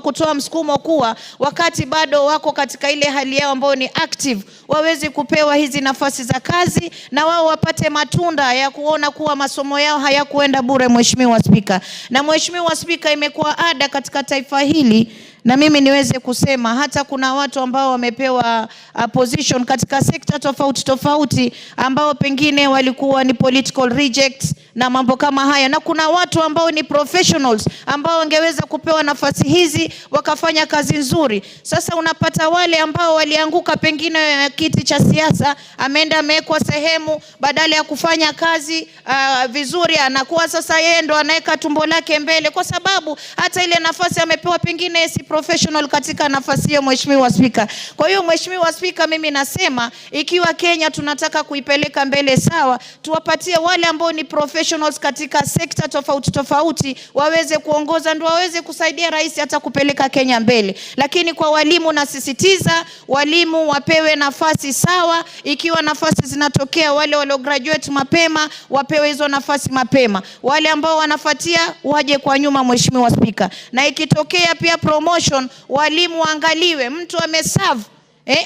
kutoa msukumo kuwa wakati bado wako katika ile hali yao ambayo ni active, waweze kupewa hizi nafasi za kazi na wao wapate matunda ya kuona kuwa masomo yao hayakuenda bure Mheshimiwa Spika. Na Mheshimiwa Spika, imekuwa ada katika taifa hili, na mimi niweze kusema hata kuna watu ambao wamepewa position katika sekta tofauti ambao pengine walikuwa ni political rejects na mambo kama haya, na kuna watu ambao ni professionals ambao wangeweza kupewa nafasi hizi wakafanya kazi nzuri. Sasa unapata wale ambao walianguka pengine kiti cha siasa, ameenda amewekwa sehemu, badala ya kufanya kazi vizuri anakuwa sasa yeye ndo anaweka tumbo lake mbele, kwa sababu hata ile nafasi amepewa pengine si professional katika nafasi hiyo, Mheshimiwa Spika. Kwa hiyo Mheshimiwa Spika, mimi nasema ikiwa Kenya tunataka kuipeleka mbele sawa, tuwapatie wale ambao ni professionals katika sekta tofauti tofauti waweze kuongoza, ndio waweze kusaidia rais hata kupeleka Kenya mbele. Lakini kwa walimu nasisitiza walimu wapewe nafasi sawa. Ikiwa nafasi zinatokea, wale walio graduate mapema wapewe hizo nafasi mapema, wale ambao wanafuatia waje kwa nyuma, Mheshimiwa Spika. Na ikitokea pia promotion, walimu waangaliwe, mtu ameserve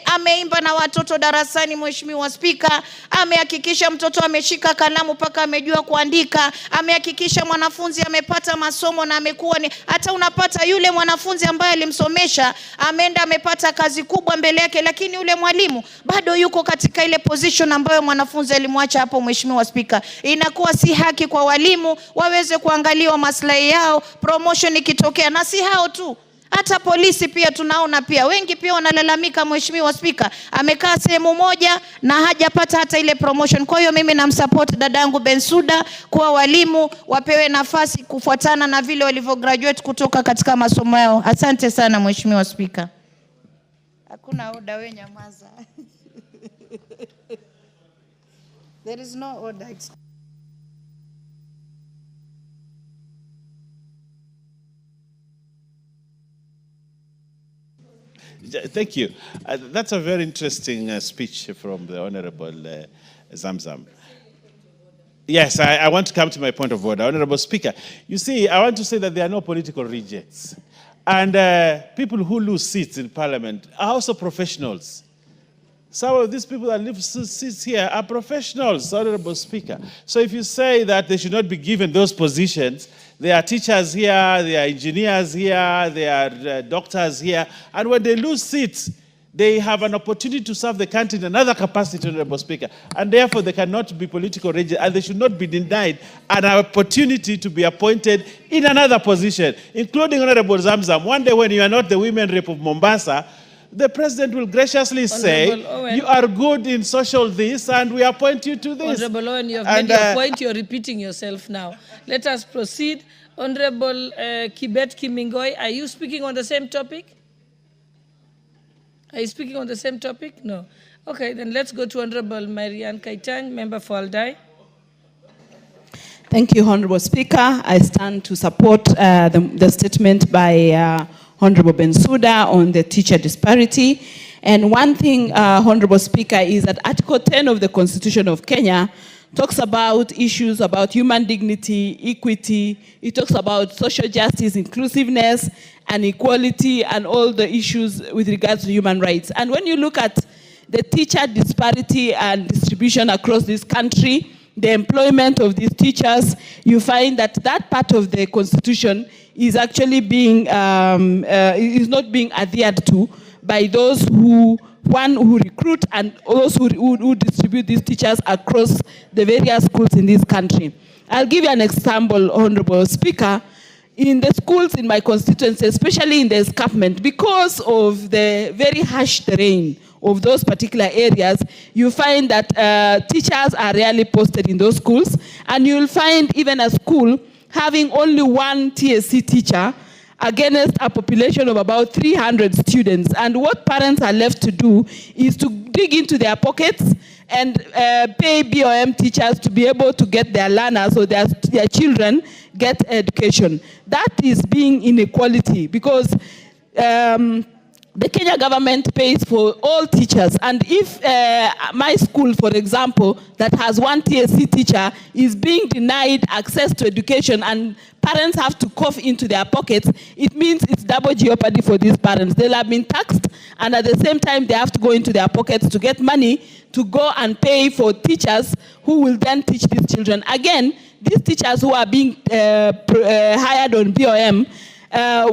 ameimba na watoto darasani, Mheshimiwa Spika, amehakikisha mtoto ameshika kalamu paka amejua kuandika, amehakikisha mwanafunzi amepata masomo na amekuwa ni hata unapata yule mwanafunzi ambaye alimsomesha ameenda amepata kazi kubwa mbele yake, lakini yule mwalimu bado yuko katika ile position ambayo mwanafunzi alimwacha hapo, Mheshimiwa Spika. Inakuwa si haki kwa walimu waweze kuangaliwa maslahi yao promotion ikitokea. Na si hao tu, hata polisi pia tunaona pia wengi pia wanalalamika, Mheshimiwa Spika, amekaa sehemu moja na hajapata hata ile promotion. Kwa hiyo mimi namsupport dadangu Bensouda kwa walimu wapewe nafasi kufuatana na vile walivyo graduate kutoka katika masomo yao. Asante sana Mheshimiwa Spika. Hakuna order, wewe nyamaza. There is no order. Thank you. That's a very interesting speech from the Honorable Zamzam. Yes, I want to come to my point of order. Honorable Speaker, you see, I want to say that there are no political rejects. And people who lose seats in Parliament are also professionals. Some of these people that leave seats here are professionals, Honorable Speaker. So if you say that they should not be given those positions, there are teachers here, there are engineers here, there are doctors here, and when they lose seats, they have an opportunity to serve the country in another capacity, Honorable Speaker, and therefore they cannot be political rejects, and they should not be denied an opportunity to be appointed in another position, including Honorable Zamzam. One day when you are not the women rep of Mombasa, the president will graciously say, you are good in social this, and we appoint you to this. Honorable Owen, you have made your point. You're repeating yourself now. Let us proceed. Honorable Kibet Kimingoi, are you speaking on the same topic? Are you speaking on the same topic? No. Okay, then let's go to Honorable Marianne Kaitang, member for Aldai. Thank you, Honorable Speaker. I stand to support the statement by Honorable Bensouda on the teacher disparity. And one thing, Honorable Speaker, is that Article 10 of the Constitution of Kenya talks about issues about human dignity, equity. It talks about social justice, inclusiveness, and equality, and all the issues with regards to human rights. And when you look at the teacher disparity and distribution across this country, the employment of these teachers, you find that that part of the Constitution is actually being, is not being adhered to by those who recruit and those who distribute these teachers across the various schools in this country. I'll give you an example, Honorable Speaker. In the schools in my constituency, especially in the escarpment, because of the very harsh terrain of those particular areas, you find that teachers are rarely posted in those schools, and you'll find even a school having only one TSC teacher against a population of about 300 students. And what parents are left to do is to dig into their pockets and pay BOM teachers to be able to get their learners or their children get education. That is being inequality, because the Kenya government pays for all teachers, and if my school, for example, that has one TSC teacher is being denied access to education and parents have to cough into their pockets, it means it's double jeopardy for these parents. They'll have been taxed, and at the same time they have to go into their pockets to get money to go and pay for teachers who will then teach these children. Again, these teachers who are being hired on BOM,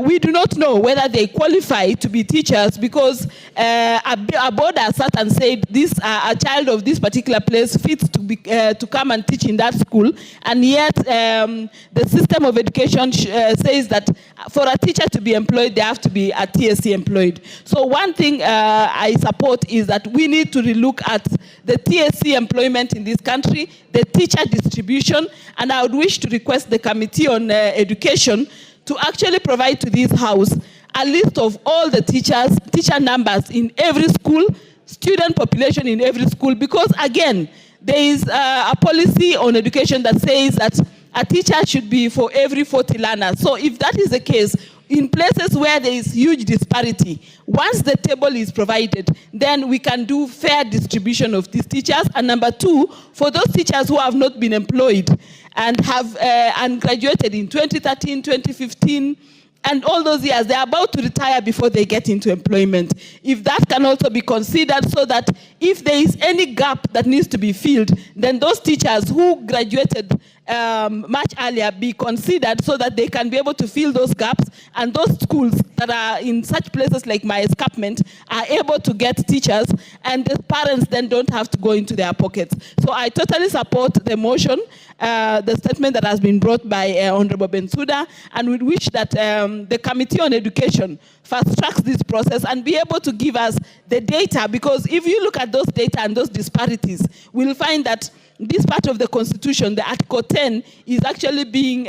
we do not know whether they qualify to be teachers, because a board has sat and said this a child of this particular place fits to come and teach in that school, and yet the system of education says that for a teacher to be employed, they have to be a TSC employed. So one thing I support is that we need to relook at the TSC employment in this country, the teacher distribution, and I would wish to request the Committee on Education to actually provide to this House a list of all the teacher numbers in every school, student population in every school, because again, there is a policy on education that says that a teacher should be for every 40 learners. So if that is the case, in places where there is huge disparity, once the table is provided, then we can do fair distribution of these teachers. And number two, for those teachers who have not been employed and have and graduated in 2013, 2015, and all those years, they're about to retire before they get into employment. If that can also be considered, so that if there is any gap that needs to be filled, then those teachers who graduated much earlier be considered, so that they can be able to fill those gaps, and those schools that are in such places like my escarpment are able to get teachers, and the parents then don't have to go into their pockets. So I totally support the motion, the statement that has been brought by Honorable Bensouda, and we wish that the Committee on Education fast-tracks this process and be able to give us the data, because if you look at those data and those disparities, we'll find that this part of the Constitution, the Article 10, is actually being,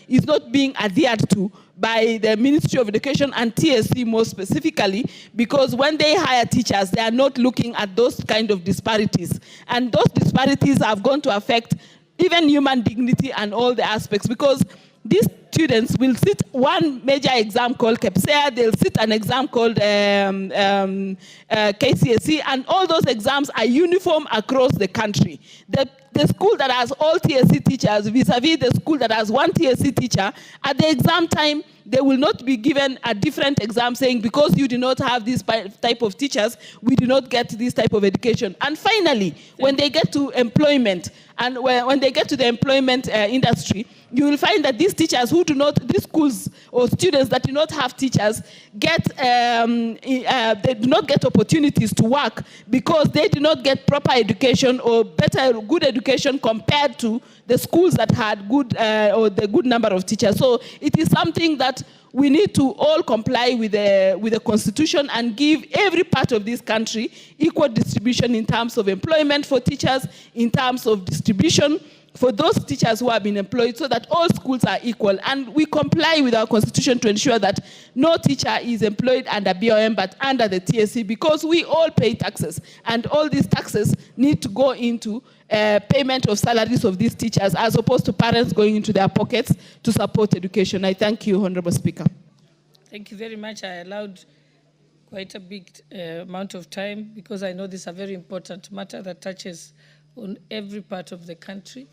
is not being adhered to by the Ministry of Education and TSC more specifically, because when they hire teachers, they are not looking at those kind of disparities. And those disparities have gone to affect even human dignity and all the aspects, because these students will sit one major exam called KPSEA, they'll sit an exam called KCSE, and all those exams are uniform across the country. The school that has all TSC teachers vis-a-vis the school that has one TSC teacher, at the exam time, they will not be given a different exam saying, because you do not have this type of teachers, we do not get this type of education. And finally, when they get to employment, and when they get to the employment industry, you will find that these teachers who do not, these schools or students that do not have teachers, they do not get opportunities to work, because they do not get proper education or good education compared to the schools that had good or the good number of teachers. So it is something that we need to all comply with the Constitution and give every part of this country equal distribution in terms of employment for teachers, in terms of distribution for those teachers who have been employed, so that all schools are equal. And we comply with our Constitution to ensure that no teacher is employed under BOM but under the TSC, because we all pay taxes, and all these taxes need to go into payment of salaries of these teachers, as opposed to parents going into their pockets to support education. I thank you, Honorable Speaker. Thank you very much. I allowed quite a big amount of time, because I know this is a very important matter that touches on every part of the country.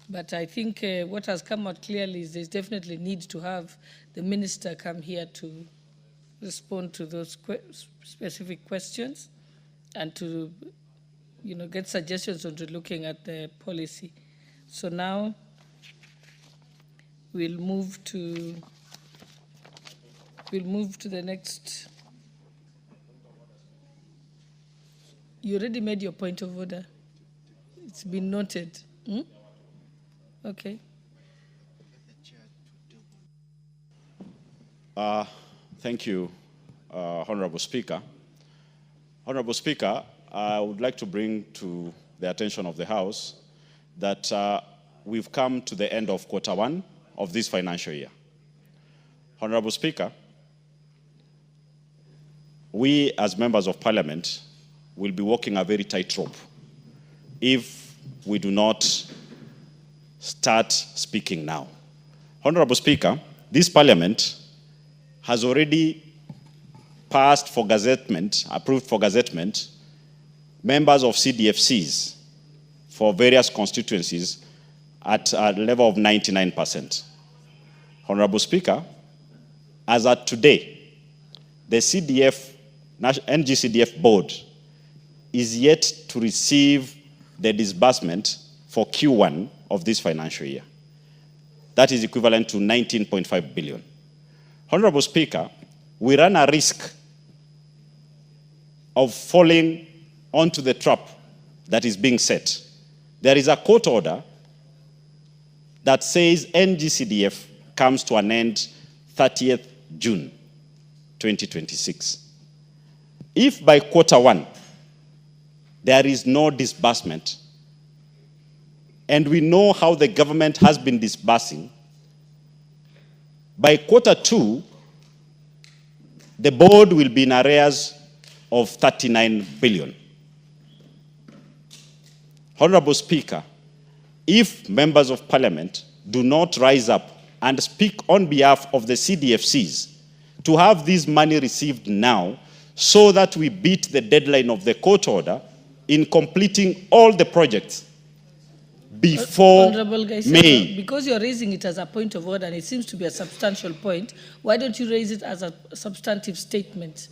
But I think what has come out clearly is there's definitely need to have the minister come here to respond to those specific questions, and to get suggestions on looking at the policy. So now we'll move to the next. You already made your point of order. It's been noted. Okay. Thank you, Honorable Speaker. Honorable Speaker, I would like to bring to the attention of the House that we've come to the end of quarter one of this financial year. Honorable Speaker, we as members of Parliament will be walking a very tightrope if we do not start speaking now. Honorable Speaker, this Parliament has already passed for gazettement, approved for gazettement, members of CDFCs for various constituencies at a level of 99%. Honorable Speaker, as at today, the NGCDF board is yet to receive the disbursement for Q1 of this financial year. That is equivalent to 19.5 billion. Honorable Speaker, we run a risk of falling onto the trap that is being set. There is a court order that says NGCDF comes to an end 30th June 2026. If by quarter one there is no disbursement, and we know how the government has been disbursing, by quarter two, the board will be in arrears of 39 billion. Honorable Speaker, if members of parliament do not rise up and speak on behalf of the CDFCs to have this money received now so that we beat the deadline of the court order in completing all the projects before Honorable Gaisero, May. because you're raising it as a point of order and it seems to be a substantial point, why don't you raise it as a substantive statement?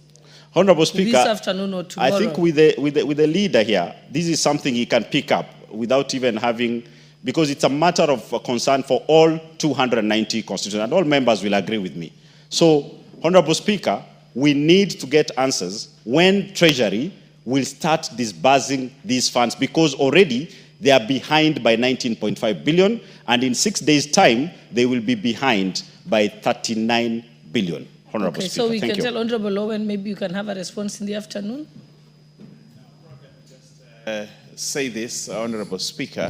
Honorable Speaker, This afternoon or tomorrow. I think with the leader here, this is something he can pick up without even having, because it's a matter of concern for all 290 constituents, and all members will agree with me. So, Honorable Speaker, we need to get answers when Treasury will start disbursing these funds, because already they are behind by 19.5 billion, and in 6 days' time, they will be behind by 39 billion. Honorable Okay, Speaker, so we thank can you. tell Honorable Owen, maybe you can have a response in the afternoon. Say this, Honorable Speaker.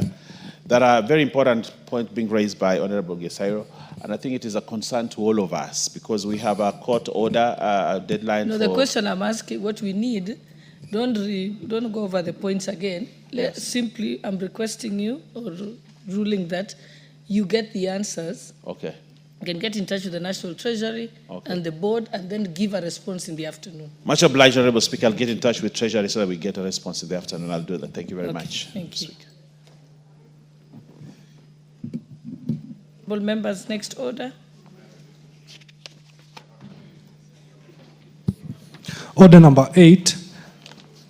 There are very important points being raised by Honorable Gaisero, and I think it is a concern to all of us because we have a court order, a deadline. No, the question I'm asking, what we need, don't go over the points again. Yes. Simply, I'm requesting you or ruling that you get the answers. Okay. You can get in touch with the National Treasury and the board and then give a response in the afternoon. Much obliged, Honorable Speaker. I'll get in touch with Treasury so that we get a response in the afternoon. I'll do that. Thank you very much. Thank you. Members, next order. Order number 8,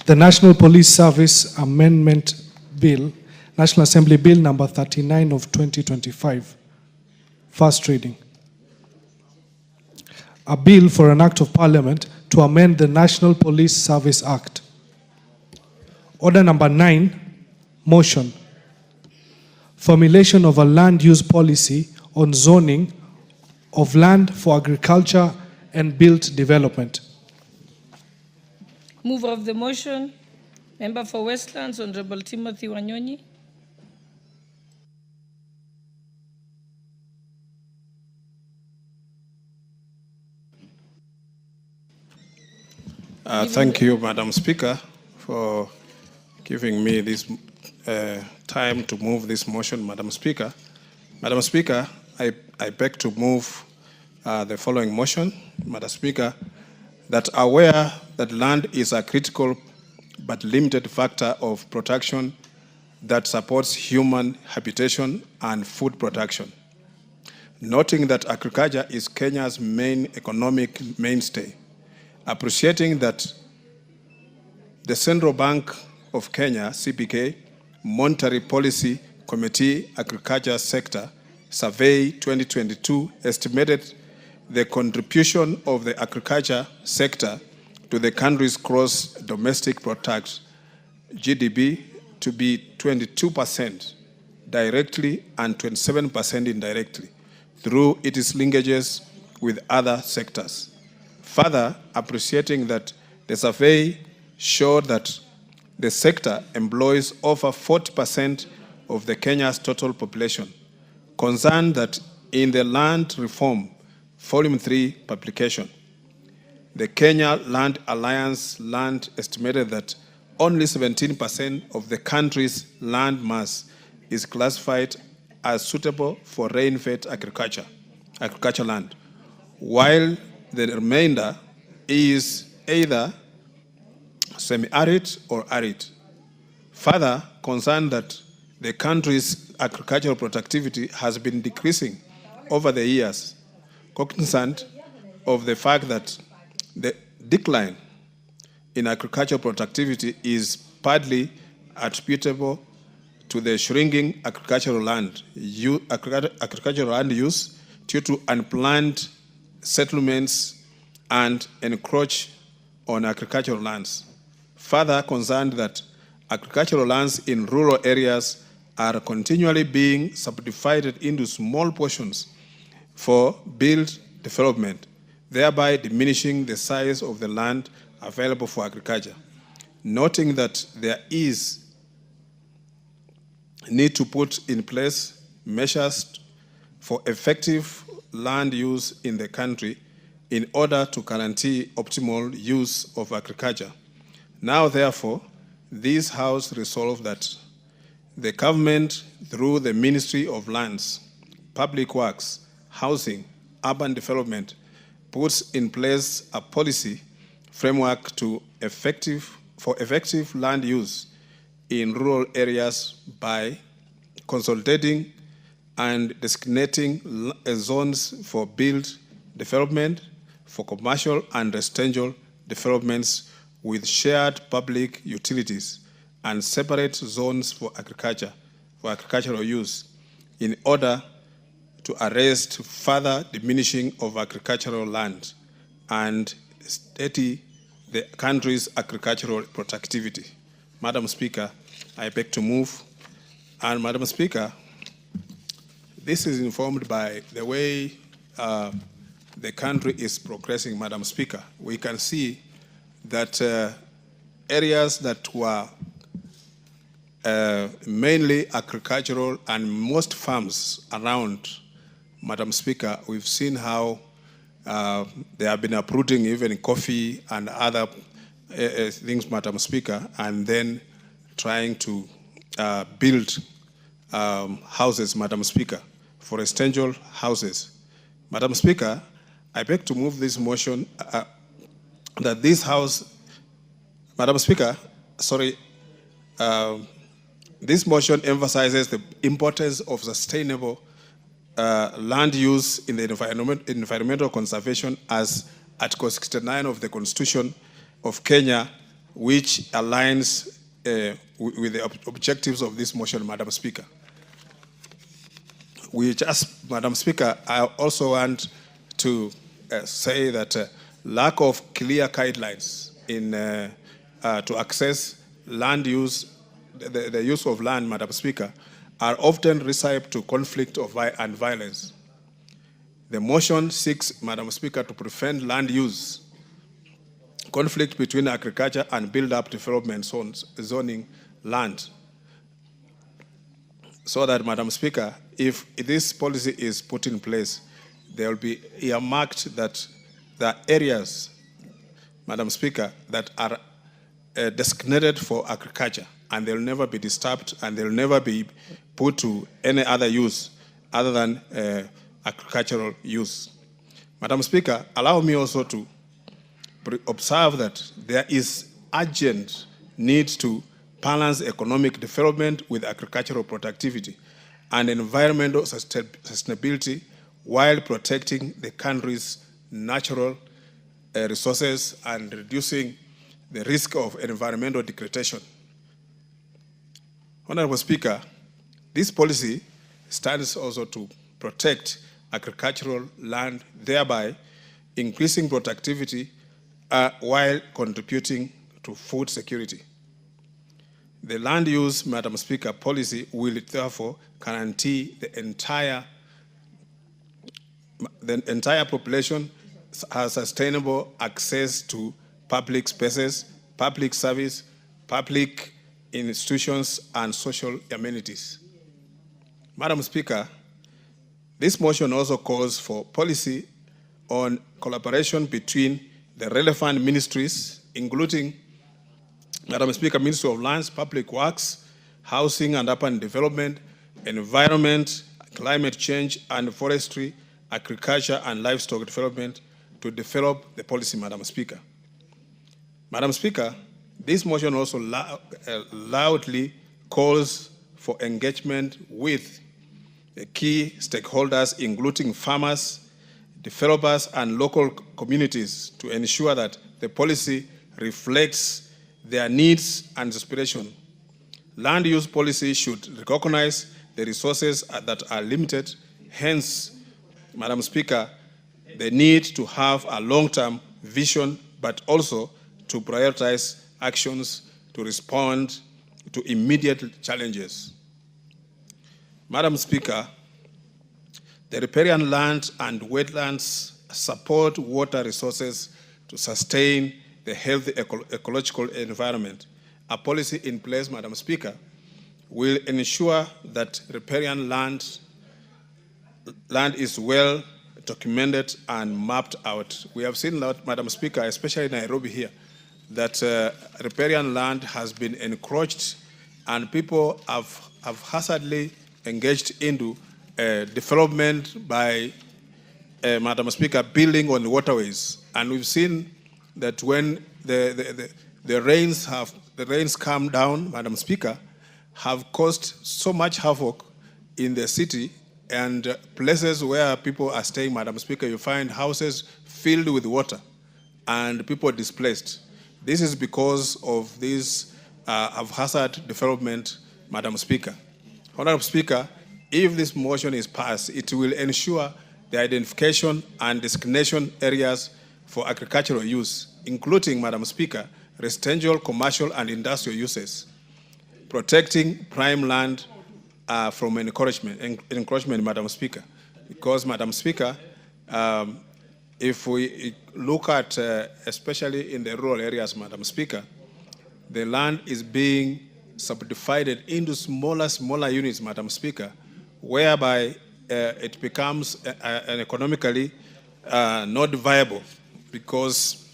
the National Police Service Amendment Bill, National Assembly Bill number 39 of 2025. First reading. A bill for an act of parliament to amend the National Police Service Act. Order number 9, motion. Formulation of a land use policy on zoning of land for agriculture and built development. Mover of the motion, Member for Westlands, Honorable Timothy Wanyonyi. Thank you, Madam Speaker, for giving me this time to move this motion, Madam Speaker. Madam Speaker, I beg to move the following motion, Madam Speaker, that aware that land is a critical but limited factor of protection that supports human habitation and food production. Noting that agriculture is Kenya's main economic mainstay, appreciating that the Central Bank of Kenya, CBK, Monetary Policy Committee Agriculture Sector Survey 2022 estimated the contribution of the agriculture sector to the country's gross domestic product, GDP, to be 22% directly and 27% indirectly through its linkages with other sectors. Further, appreciating that the survey showed that the sector employs over 40% of the Kenya's total population, concerned that in the Land Reform Volume 3 publication, the Kenya Land Alliance Land estimated that only 17% of the country's land mass is classified as suitable for rain-fed agriculture land, while the remainder is either semi-arid or arid. Further, concerned that the country's agricultural productivity has been decreasing over the years, cognizant of the fact that the decline in agricultural productivity is partly attributable to the shrinking agricultural land use due to unplanned settlements and encroach on agricultural lands. Further, concerned that agricultural lands in rural areas are continually being subdivided into small portions for built development, thereby diminishing the size of the land available for agriculture. Noting that there is need to put in place measures for effective land use in the country, in order to guarantee optimal use of agriculture. Now, therefore, this House resolved that the government, through the Ministry of Lands, Public Works, Housing, Urban Development, puts in place a policy framework for effective land use in rural areas by consolidating and designating zones for build development, for commercial and residential developments with shared public utilities, and separate zones for agricultural use, in order to arrest further diminishing of agricultural land and steady the country's agricultural productivity. Madam Speaker, I beg to move. And Madam Speaker, this is informed by the way the country is progressing, Madam Speaker. We can see that areas that were mainly agricultural and most farms around, Madam Speaker, we've seen how they have been uprooting even coffee and other things, Madam Speaker, and then trying to build houses, Madam Speaker, for residential houses. Madam Speaker, I beg to move this motion that this House, Madam Speaker, sorry, this motion emphasizes the importance of sustainable land use in the environmental conservation as Article 69 of the Constitution of Kenya, which aligns with the objectives of this motion, Madam Speaker. Madam Speaker, I also want to say that lack of clear guidelines in to access land use, the use of land, Madam Speaker, are often recipe to conflict and violence. The motion seeks, Madam Speaker, to prevent land use conflict between agriculture and build-up development zoning land. So that, Madam Speaker, if this policy is put in place, there will be earmarked that the areas, Madam Speaker, that are designated for agriculture, and they'll never be disturbed, and they'll never be put to any other use other than agricultural use. Madam Speaker, allow me also to observe that there is urgent need to balance economic development with agricultural productivity and environmental sustainability while protecting the country's natural resources and reducing the risk of environmental degradation. Honorable Speaker, this policy stands also to protect agricultural land, thereby increasing productivity while contributing to food security. The land use, Madam Speaker, policy will therefore guarantee the entire population has sustainable access to public spaces, public service, public institutions, and social amenities. Madam Speaker, this motion also calls for policy on collaboration between the relevant ministries, including, Madam Speaker, Ministry of Lands, Public Works, Housing and Urban Development, Environment, Climate Change and Forestry, Agriculture and Livestock Development to develop the policy, Madam Speaker. Madam Speaker, this motion also loudly calls for engagement with the key stakeholders, including farmers, developers, and local communities to ensure that the policy reflects their needs and aspirations. Land use policy should recognize the resources that are limited. Hence, Madam Speaker, the need to have a long-term vision, but also to prioritize actions to respond to immediate challenges. Madam Speaker, the riparian land and wetlands support water resources to sustain the healthy ecological environment. A policy in place, Madam Speaker, will ensure that riparian land is well documented and mapped out. We have seen, Madam Speaker, especially in Nairobi here, that riparian land has been encroached and people have haphazardly engaged into development by, Madam Speaker, building on the waterways. And we've seen that when the rains come down, Madam Speaker, have caused so much havoc in the city and places where people are staying, Madam Speaker, you find houses filled with water and people displaced. This is because of this haphazard development, Madam Speaker. Honorable Speaker, if this motion is passed, it will ensure the identification and designation areas for agricultural use, including, Madam Speaker, residential, commercial, and industrial uses, protecting prime land from encroachment, Madam Speaker. Because, Madam Speaker, if we look at, especially in the rural areas, Madam Speaker, the land is being subdivided into smaller units, Madam Speaker, whereby it becomes economically not viable. Because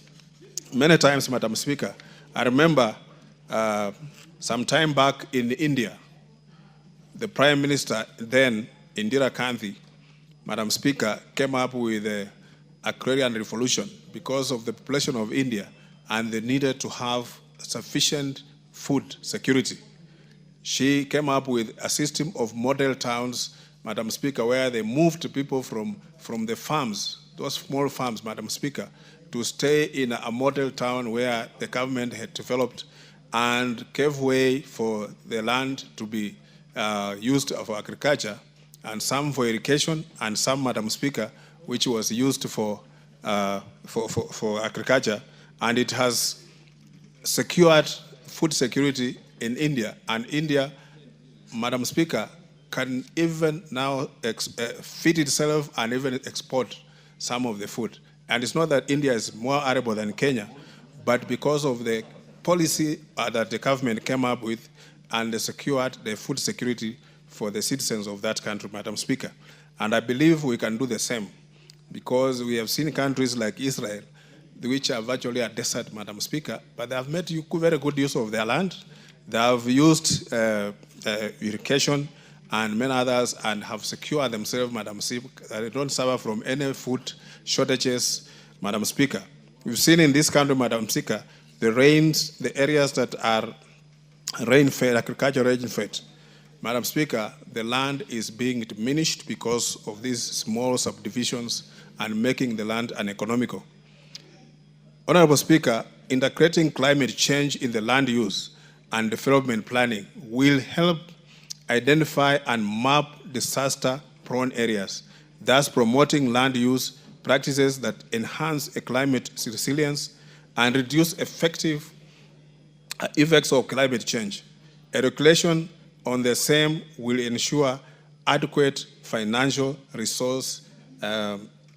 many times, Madam Speaker, I remember some time back in India, the Prime Minister then, Indira Gandhi, Madam Speaker, came up with the agrarian revolution because of the population of India, and they needed to have sufficient food security. She came up with a system of model towns, Madam Speaker, where they moved people from the farms, those small farms, Madam Speaker, to stay in a model town where the government had developed and gave way for the land to be used for agriculture, and some for irrigation, and some, Madam Speaker, which was used for agriculture, and it has secured food security in India. And India, Madam Speaker, can even now feed itself and even export some of the food. And it's not that India is more arable than Kenya, but because of the policy that the government came up with, and they secured the food security for the citizens of that country, Madam Speaker. And I believe we can do the same, because we have seen countries like Israel, which are virtually a desert, Madam Speaker, but they have made very good use of their land. They have used irrigation and many others, and have secured themselves, Madam Speaker, that they don't suffer from any food shortages, Madam Speaker. We've seen in this country, Madam Speaker, the areas that are rain-fed, agriculture rain-fed. Madam Speaker, the land is being diminished because of these small subdivisions and making the land uneconomical. Honorable Speaker, integrating climate change in the land use and development planning will help identify and map disaster-prone areas, thus promoting land use practices that enhance climate resilience and reduce effective effects of climate change. A regulation on the same will ensure adequate financial resource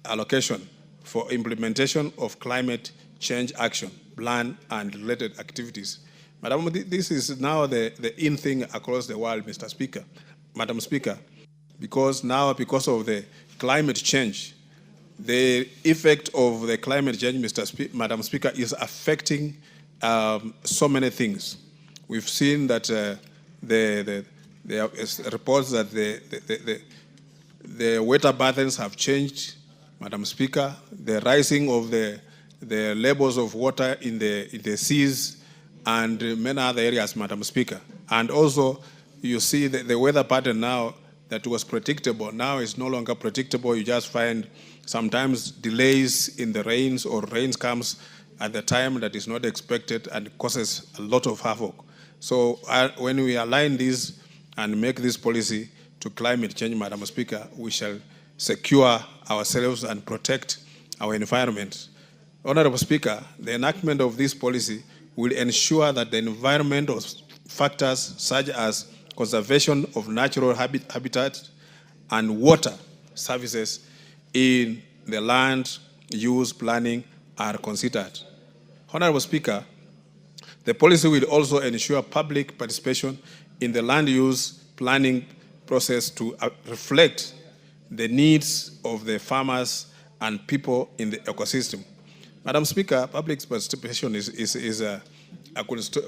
allocation for implementation of climate change action plan and related activities. Madam, this is now the in thing across the world, Mr. Speaker, Madam Speaker, because now, because of the climate change, the effect of the climate change, Madam Speaker, is affecting so many things. We've seen that there are reports that the weather patterns have changed, Madam Speaker. The rising of the levels of water in the seas and many other areas, Madam Speaker. And also, you see the weather pattern now that was predictable now is no longer predictable. You just find sometimes delays in the rains, or rains comes at the time that is not expected and causes a lot of havoc. So when we align this and make this policy to climate change, Madam Speaker, we shall secure ourselves and protect our environment. Honorable Speaker, the enactment of this policy will ensure that the environmental factors such as conservation of natural habitat and water services in the land use planning are considered. Honorable Speaker, the policy will also ensure public participation in the land use planning process to reflect the needs of the farmers and people in the ecosystem. Madam Speaker, public participation is a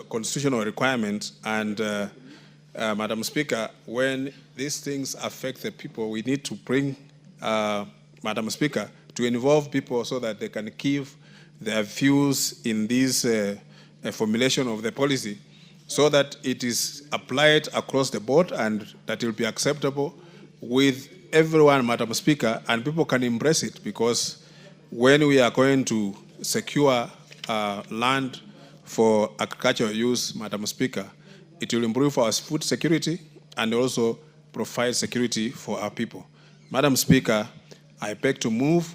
constitutional requirement, and Madam Speaker, when these things affect the people, we need to bring, Madam Speaker, to involve people so that they can give their views in this formulation of the policy, so that it is applied across the board and that it will be acceptable with everyone, Madam Speaker, and people can embrace it, because when we are going to secure land for agricultural use, Madam Speaker, it will improve our food security and also provide security for our people. Madam Speaker, I beg to move,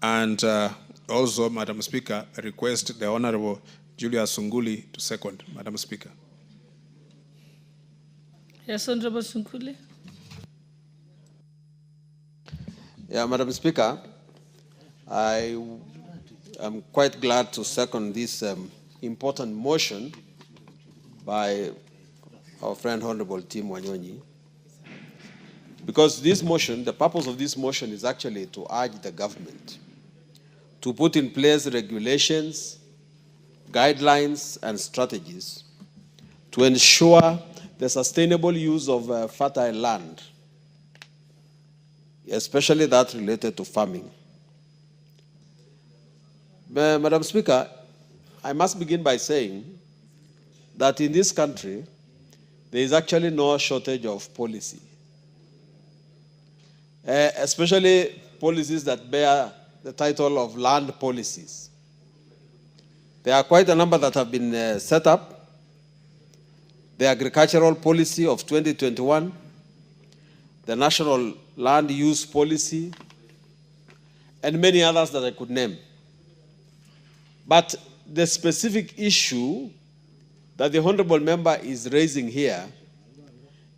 and also, Madam Speaker, request the Honorable Julius Sunguli to second. Madam Speaker. Yes, Honorable Sunguli. Yeah, Madam Speaker, I am quite glad to second this important motion by our friend Honorable Tim Wanyonyi, because this motion, the purpose of this motion is actually to urge the government to put in place regulations, guidelines, and strategies to ensure the sustainable use of fertile land, especially that related to farming. Madam Speaker, I must begin by saying that in this country, there is actually no shortage of policy, especially policies that bear the title of land policies. There are quite a number that have been set up. The agricultural policy of 2021, the national land use policy, and many others that I could name. But the specific issue that the honorable member is raising here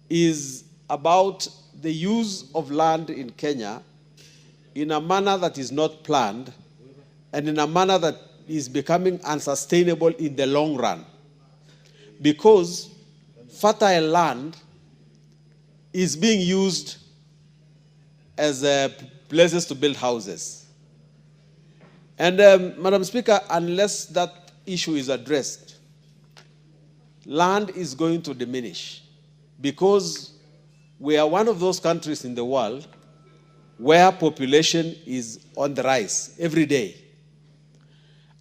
is about the use of land in Kenya in a manner that is not planned and in a manner that is becoming unsustainable in the long run, because fertile land is being used as places to build houses. And Madam Speaker, unless that issue is addressed, land is going to diminish, because we are one of those countries in the world where population is on the rise every day.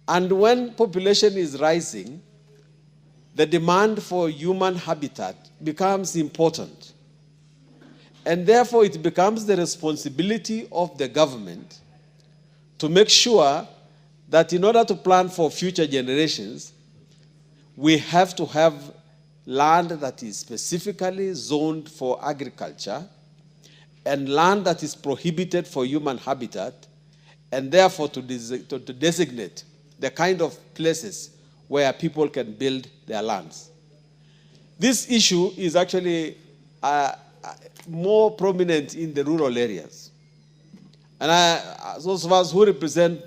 And when population is rising, the demand for human habitat becomes important. And therefore, it becomes the responsibility of the government to make sure that in order to plan for future generations, we have to have land that is specifically zoned for agriculture and land that is prohibited for human habitat, and therefore to designate the kind of places where people can build their lands. This issue is actually more prominent in the rural areas. And those of us who represent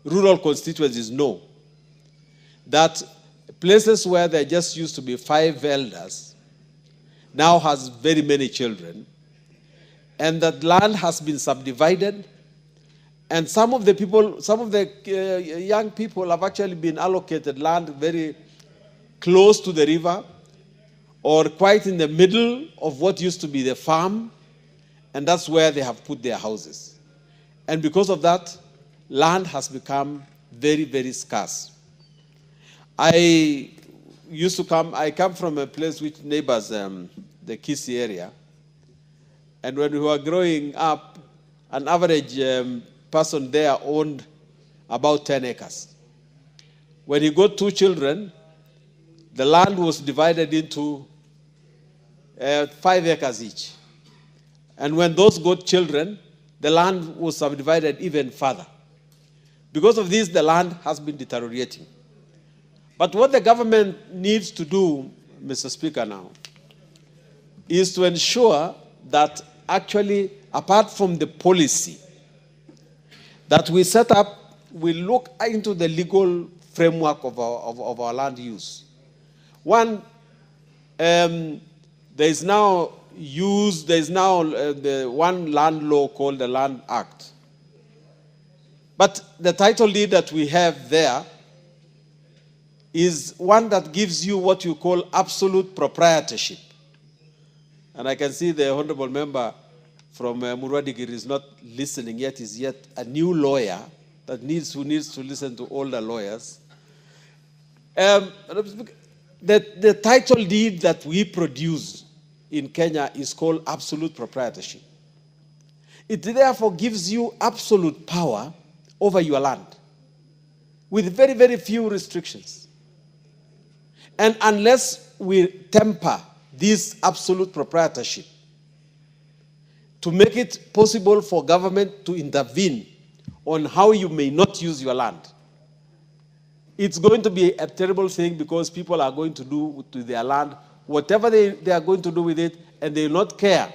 rural constituencies know that places where there just used to be 5 elders now has very many children, and that land has been subdivided, and some of the young people have actually been allocated land very close to the river or quite in the middle of what used to be the farm, and that's where they have put their houses. And because of that, land has become very, very scarce. I come from a place which neighbors the Kisii area. And when we were growing up, an average person there owned about 10 acres. When he got 2 children, the land was divided into 5 acres each. And when those got children, the land was subdivided even further. Because of this, the land has been deteriorating. But what the government needs to do, Mr. Speaker, now, is to ensure that actually, apart from the policy that we set up, we look into the legal framework of our land use. One, there is now there is now the one land law called the Land Act. But the title deed that we have there is one that gives you what you call absolute proprietorship. And I can see the honorable member from Murwadigiri is not listening yet, is yet a new lawyer who needs to listen to older lawyers. The title deed that we produce in Kenya is called absolute proprietorship. It therefore gives you absolute power over your land with very, very few restrictions. And unless we temper this absolute proprietorship to make it possible for government to intervene on how you may not use your land, it's going to be a terrible thing, because people are going to do to their land whatever they are going to do with it, and they will not care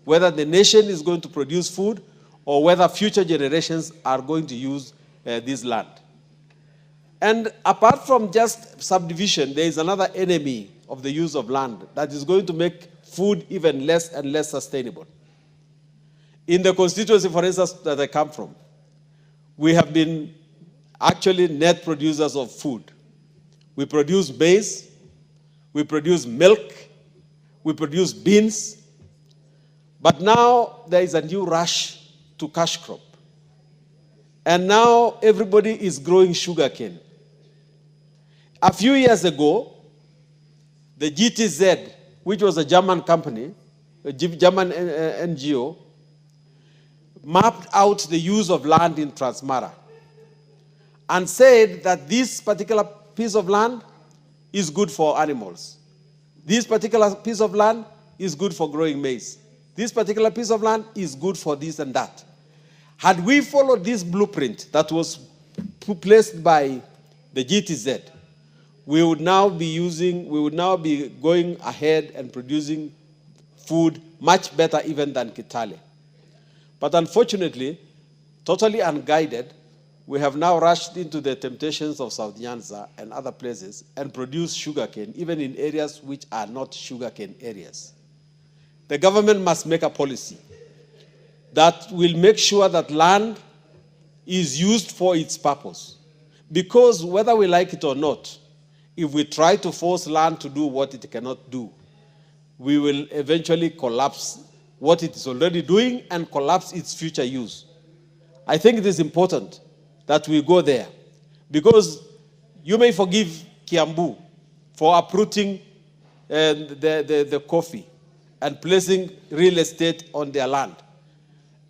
whether the nation is going to produce food or whether future generations are going to use this land. And apart from just subdivision, there is another enemy of the use of land that is going to make food even less and less sustainable. In the constituency, for instance, that I come from, we have been actually net producers of food. We produce maize, we produce milk, we produce beans, but now there is a new rush to cash crop. And now everybody is growing sugarcane. A few years ago, the GTZ, which was a German company, a German NGO, mapped out the use of land in Transmara and said that this particular piece of land is good for animals. This particular piece of land is good for growing maize. This particular piece of land is good for this and that. Had we followed this blueprint that was placed by the GTZ, we would now be going ahead and producing food much better even than Kitale. But unfortunately, totally unguided, we have now rushed into the temptations of South Nyanza and other places and produce sugarcane, even in areas which are not sugarcane areas. The government must make a policy that will make sure that land is used for its purpose. Because whether we like it or not, if we try to force land to do what it cannot do, we will eventually collapse what it is already doing and collapse its future use. I think it is important that we go there, because you may forgive Kiambu for uprooting the coffee and placing real estate on their land.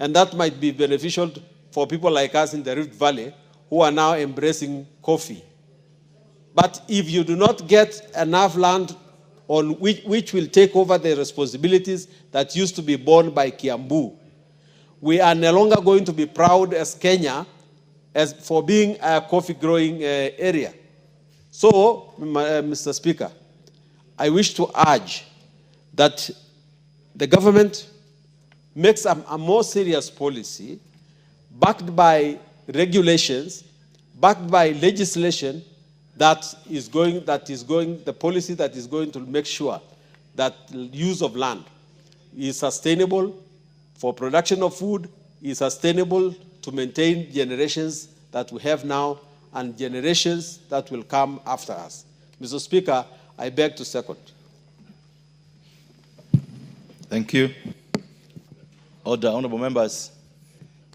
And that might be beneficial for people like us in the Rift Valley who are now embracing coffee. But if you do not get enough land on which will take over the responsibilities that used to be borne by Kiambu, we are no longer going to be proud as Kenya for being a coffee growing area. So, Mr. Speaker, I wish to urge that the government makes a more serious policy backed by regulations, backed by legislation the policy that is going to make sure that use of land is sustainable for production of food, is sustainable to maintain generations that we have now and generations that will come after us. Mr. Speaker, I beg to second. Thank you. Order, honorable members,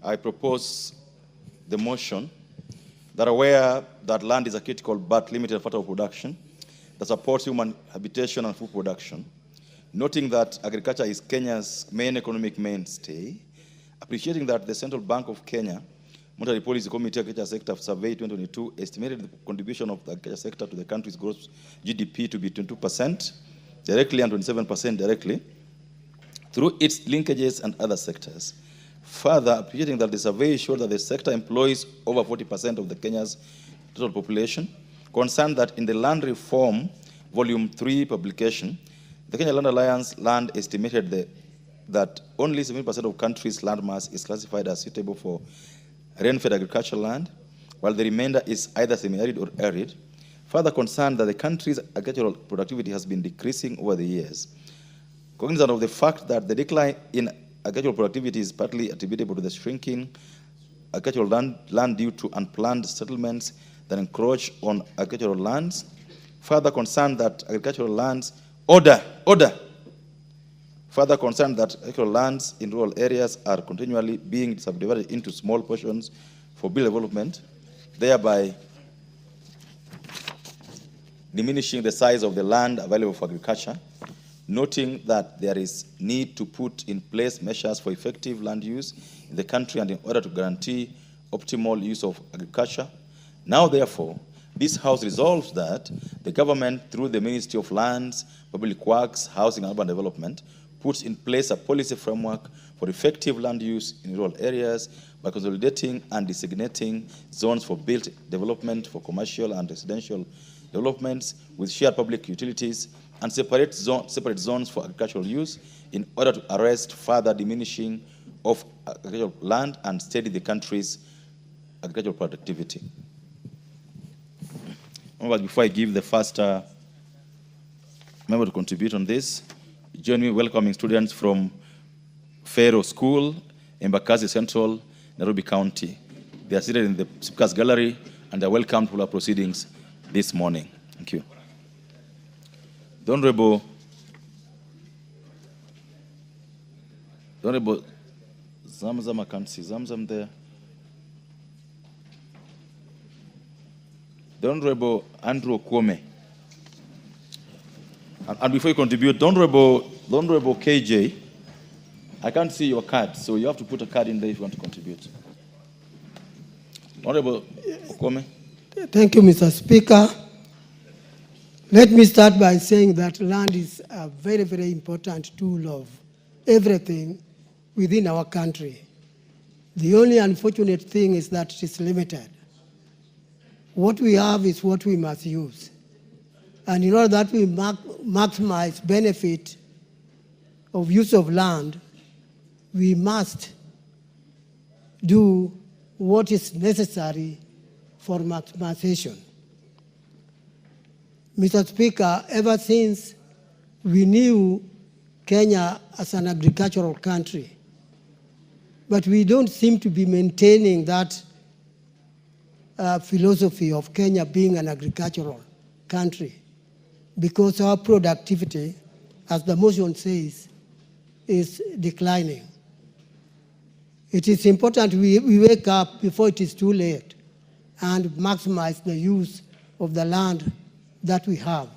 I propose the motion that aware that land is a critical but limited factor of production that supports human habitation and food production, noting that agriculture is Kenya's main economic mainstay, appreciating that the Central Bank of Kenya Monetary Policy Committee Agriculture Sector Survey 2022 estimated the contribution of the agriculture sector to the country's gross GDP to be 22% directly and 27% directly through its linkages and other sectors. Further, appreciating that the survey showed that the sector employs over 40% of the Kenya's total population, concerned that in the Land Reform Volume 3 publication, the Kenya Land Alliance land estimated that only 70% of country's land mass is classified as suitable for rain-fed agricultural land, while the remainder is either semi-arid or arid. Further concerned that the country's agricultural productivity has been decreasing over the years. Cognizant of the fact that the decline in agricultural productivity is partly attributable to the shrinking agricultural land due to unplanned settlements that encroach on agricultural lands. Further concerned that agricultural lands, Further concerned that agricultural lands in rural areas are continually being subdivided into small portions for build development, thereby diminishing the size of the land available for agriculture, noting that there is need to put in place measures for effective land use in the country and in order to guarantee optimal use of agriculture. Now, therefore, this House resolves that the government, through the Ministry of Lands, Public Works, Housing and Urban Development, puts in place a policy framework for effective land use in rural areas by consolidating and designating zones for built development for commercial and residential developments with shared public utilities and separate zones for agricultural use in order to arrest further diminishing of agricultural land and steady the country's agricultural productivity. Before I give the first member to contribute on this, join me welcoming students from Fero School, Embakasi Central, Nairobi County. They are seated in the Speaker's Gallery and are welcome to our proceedings this morning. Thank you. The Honorable Zamzam, I can't see Zamzam there. The Honorable Andrew Kwome. And before you contribute, the Honorable KJ, I can't see your card, so you have to put a card in there if you want to contribute. Honorable Kwome. Thank you, Mr. Speaker. Let me start by saying that land is a very, very important tool of everything within our country. The only unfortunate thing is that it is limited. What we have is what we must use. And in order that we maximize benefit of use of land, we must do what is necessary for maximization. Mr. Speaker, ever since we knew Kenya as an agricultural country, but we don't seem to be maintaining that philosophy of Kenya being an agricultural country, because our productivity, as the motion says, is declining. It is important we wake up before it is too late and maximize the use of the land that we have.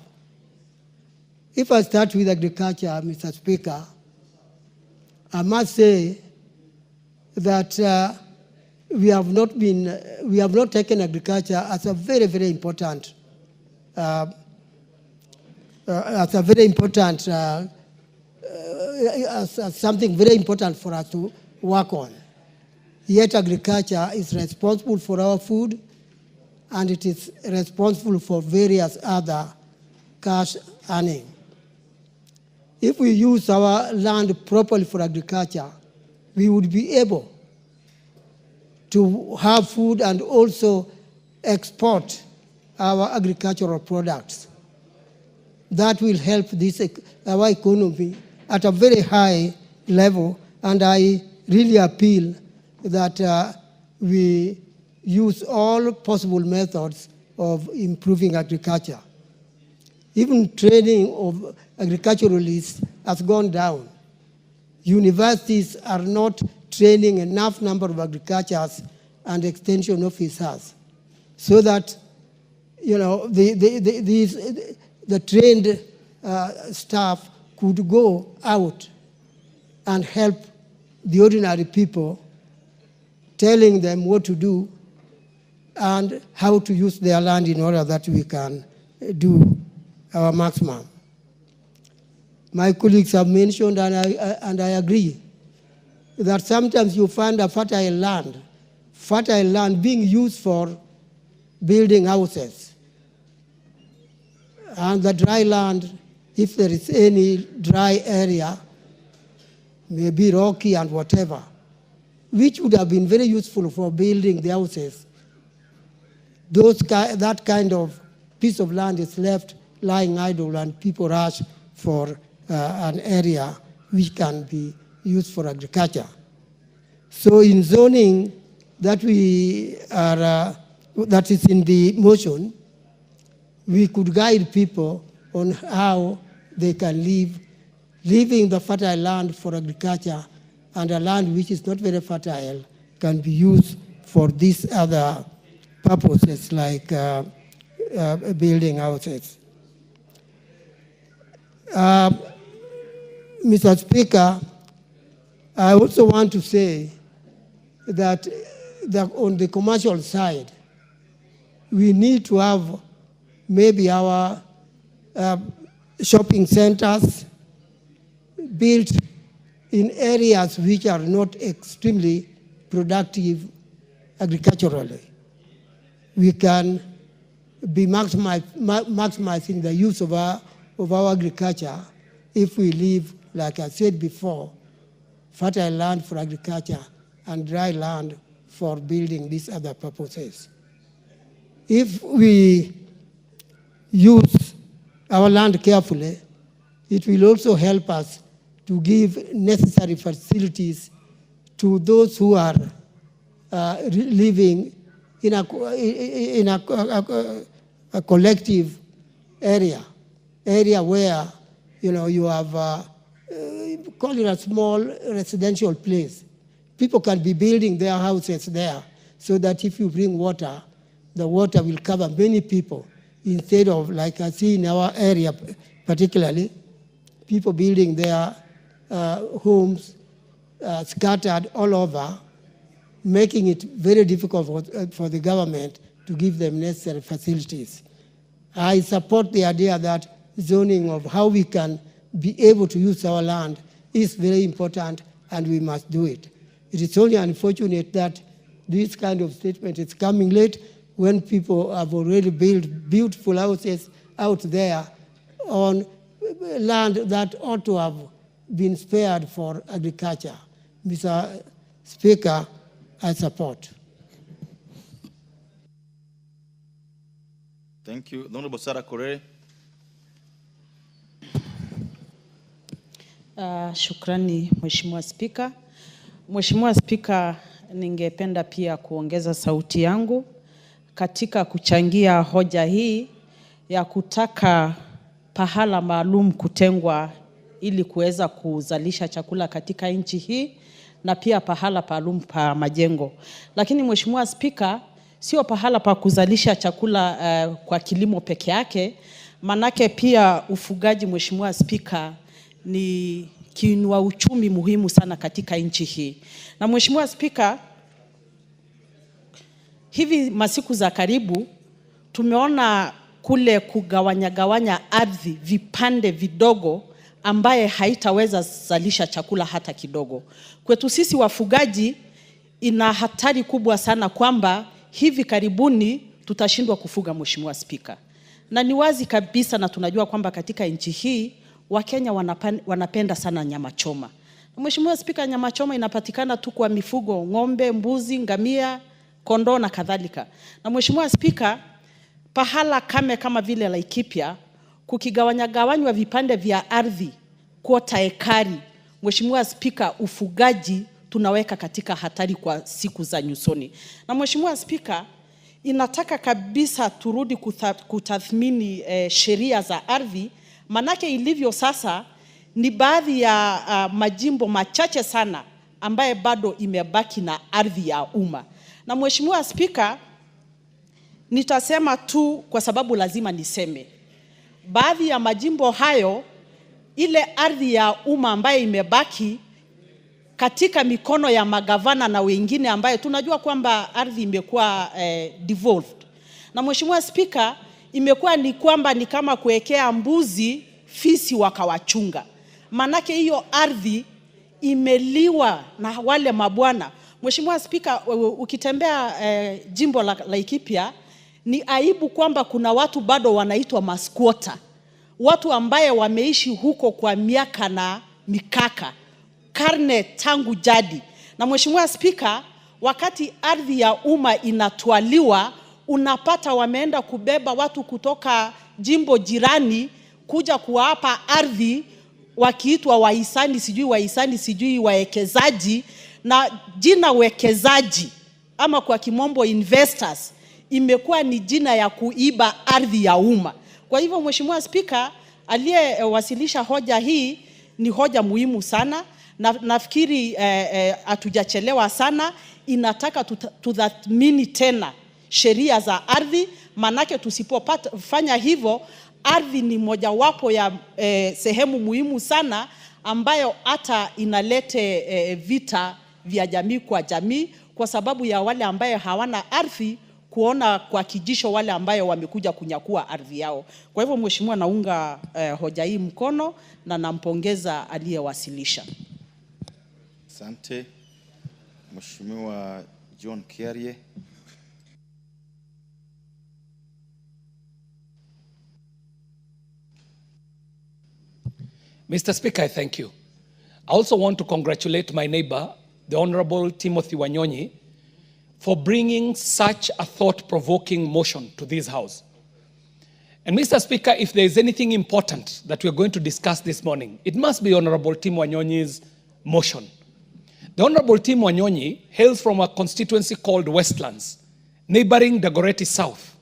If I start with agriculture, Mr. Speaker, I must say that we have not taken agriculture as a very, very important as something very important for us to work on. Yet agriculture is responsible for our food, and it is responsible for various other cash earning. If we use our land properly for agriculture, we would be able to have food and also export our agricultural products. That will help our economy at a very high level, and I really appeal that we use all possible methods of improving agriculture. Even training of agriculturalists has gone down. Universities are not training enough number of agriculturists and extension officers, so that the trained staff could go out and help the ordinary people, telling them what to do and how to use their land in order that we can do our maximum. My colleagues have mentioned, and I agree, that sometimes you find a fertile land being used for building houses. And the dry land, if there is any dry area, maybe rocky and whatever, which would have been very useful for building the houses, that kind of piece of land is left lying idle and people rush for an area which can be used for agriculture. So in zoning that we are, that is in the motion, we could guide people on how they can live, leaving the fertile land for agriculture, and a land which is not very fertile can be used for these other purposes like building houses. Mr. Speaker, I also want to say that on the commercial side, we need to have maybe our shopping centers built in areas which are not extremely productive agriculturally. We can be maximizing the use of our agriculture if we leave, like I said before, fertile land for agriculture and dry land for building these other purposes. If we use our land carefully, it will also help us to give necessary facilities to those who are living in a collective area where you have call it a small residential place. People can be building their houses there so that if you bring water, the water will cover many people instead of, like I see in our area particularly, people building their homes scattered all over, making it very difficult for the government to give them necessary facilities. I support the idea that zoning of how we can be able to use our land is very important, and we must do it. It is only unfortunate that this kind of statement is coming late when people have already built beautiful houses out there on land that ought to have been spared for agriculture. Mr. Speaker, I support. Thank you. The Honorable Sarah Korere. Shukrani Mheshimiwa Spika. Mheshimiwa Spika, ningependa pia kuongeza sauti yangu katika kuchangia hoja hii ya kutaka pahala maalum kutengwa ili kuweza kuzalisha chakula katika nchi hii na pia pahala maalum pa majengo. Lakini Mheshimiwa Spika, sio pahala pa kuzalisha chakula kwa kilimo peke yake, manake pia ufugaji Mheshimiwa Spika ni kiinua uchumi muhimu sana katika nchi hii. Na Mheshimiwa Spika, hivi masiku za karibu tumeona kule kugawanya ardhi vipande vidogo ambaye haitaweza zalisha chakula hata kidogo. Kwetu sisi wafugaji ina hatari kubwa sana kwamba hivi karibuni tutashindwa kufuga Mheshimiwa Spika. Na ni wazi kabisa na tunajua kwamba katika nchi hii Wakenya wanapenda sana nyama choma. Mheshimiwa Spika, nyama choma inapatikana tu kwa mifugo, ng'ombe, mbuzi, ngamia, kondoo na kadhalika. Na Mheshimiwa Spika, pahala kama vile Laikipia kukigawanywa vipande vya ardhi kwota ekari, Mheshimiwa Spika, ufugaji tunaweka katika hatari kwa siku za nyusoni. Na Mheshimiwa Spika, inataka kabisa turudi kutathmini sheria za ardhi, manake ilivyo sasa ni baadhi ya majimbo machache sana ambaye bado imebaki na ardhi ya umma. Na Mheshimiwa Spika, nitasema tu kwa sababu lazima niseme. Baadhi ya majimbo hayo, ile ardhi ya umma ambaye imebaki katika mikono ya magavana na wengine ambaye tunajua kwamba ardhi imekuwa devolved. Na Mheshimiwa Spika, imekuwa ni kwamba ni kama kuwekea mbuzi fisi wakawachunga. Manake hiyo ardhi imeliwa na wale mabwana. Mheshimiwa Spika, ukitembea jimbo la Laikipia, ni aibu kwamba kuna watu bado wanaitwa masquatter. Watu ambaye wameishi huko kwa miaka na mikaka, karne tangu jadi. Na Mheshimiwa Spika, wakati ardhi ya umma inatwaliwa, unapata wameenda kubeba watu kutoka jimbo jirani kuja kuwapa ardhi wakiitwa wahisani sijui wawekezaji, na jina wekezaji ama kwa kimombo investors imekuwa ni jina ya kuiba ardhi ya umma. Kwa hivyo Mheshimiwa Spika, aliyewasilisha hoja hii ni hoja muhimu sana, na nafikiri hatujachelewa sana. Inataka tudhamini tena sheria za ardhi, manake tusipofanya hivyo, ardhi ni mojawapo ya sehemu muhimu sana ambayo hata inalete vita vya jamii kwa jamii, kwa sababu ya wale ambaye hawana ardhi kuona kwa kijisho wale ambayo wamekuja kunyakua ardhi yao. Kwa hivyo Mheshimiwa, naunga hoja hii mkono na nampongeza aliyewasilisha. Asante. Mheshimiwa John Kiarie. Mr. Speaker, I thank you. I also want to congratulate my neighbor, the Honorable Timothy Wanyonyi, for bringing such a thought-provoking motion to this House. And Mr. Speaker, if there is anything important that we are going to discuss this morning, it must be Honorable Tim Wanyonyi's motion. The Honorable Tim Wanyonyi hails from a constituency called Westlands, neighboring Dagoretti South.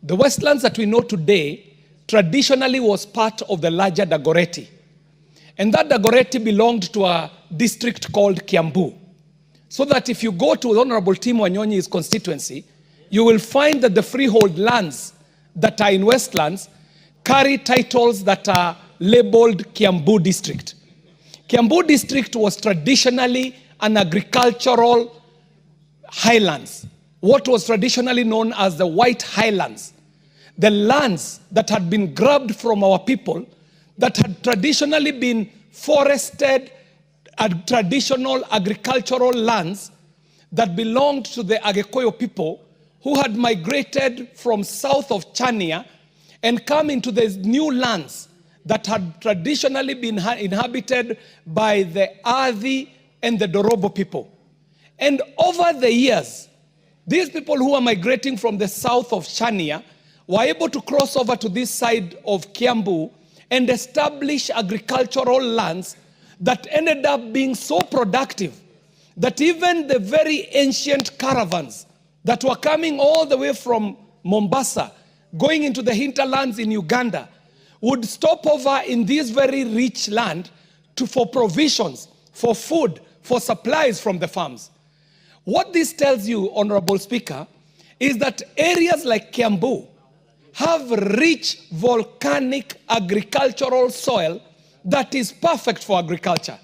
The Westlands that we know today traditionally was part of the larger Dagoretti. And that Dagoretti belonged to a district called Kiambu. So that if you go to Honorable Tim Wanyonyi's constituency, you will find that the freehold lands that are in Westlands carry titles that are labeled Kiambu district. Kiambu district was traditionally an agricultural highlands, what was traditionally known as the White Highlands. The lands that had been grabbed from our people, that had traditionally been forested, traditional agricultural lands that belonged to the Agikuyu people who had migrated from south of Chania and come into these new lands that had traditionally been inhabited by the Adi and the Dorobo people. And over the years, these people who are migrating from the south of Chania were able to cross over to this side of Kiambu and establish agricultural lands that ended up being so productive that even the very ancient caravans that were coming all the way from Mombasa, going into the hinterlands in Uganda, would stop over in this very rich land for provisions, for food, for supplies from the farms. What this tells you, Honorable Speaker, is that areas like Kiambu have rich volcanic agricultural soil that is perfect for agriculture.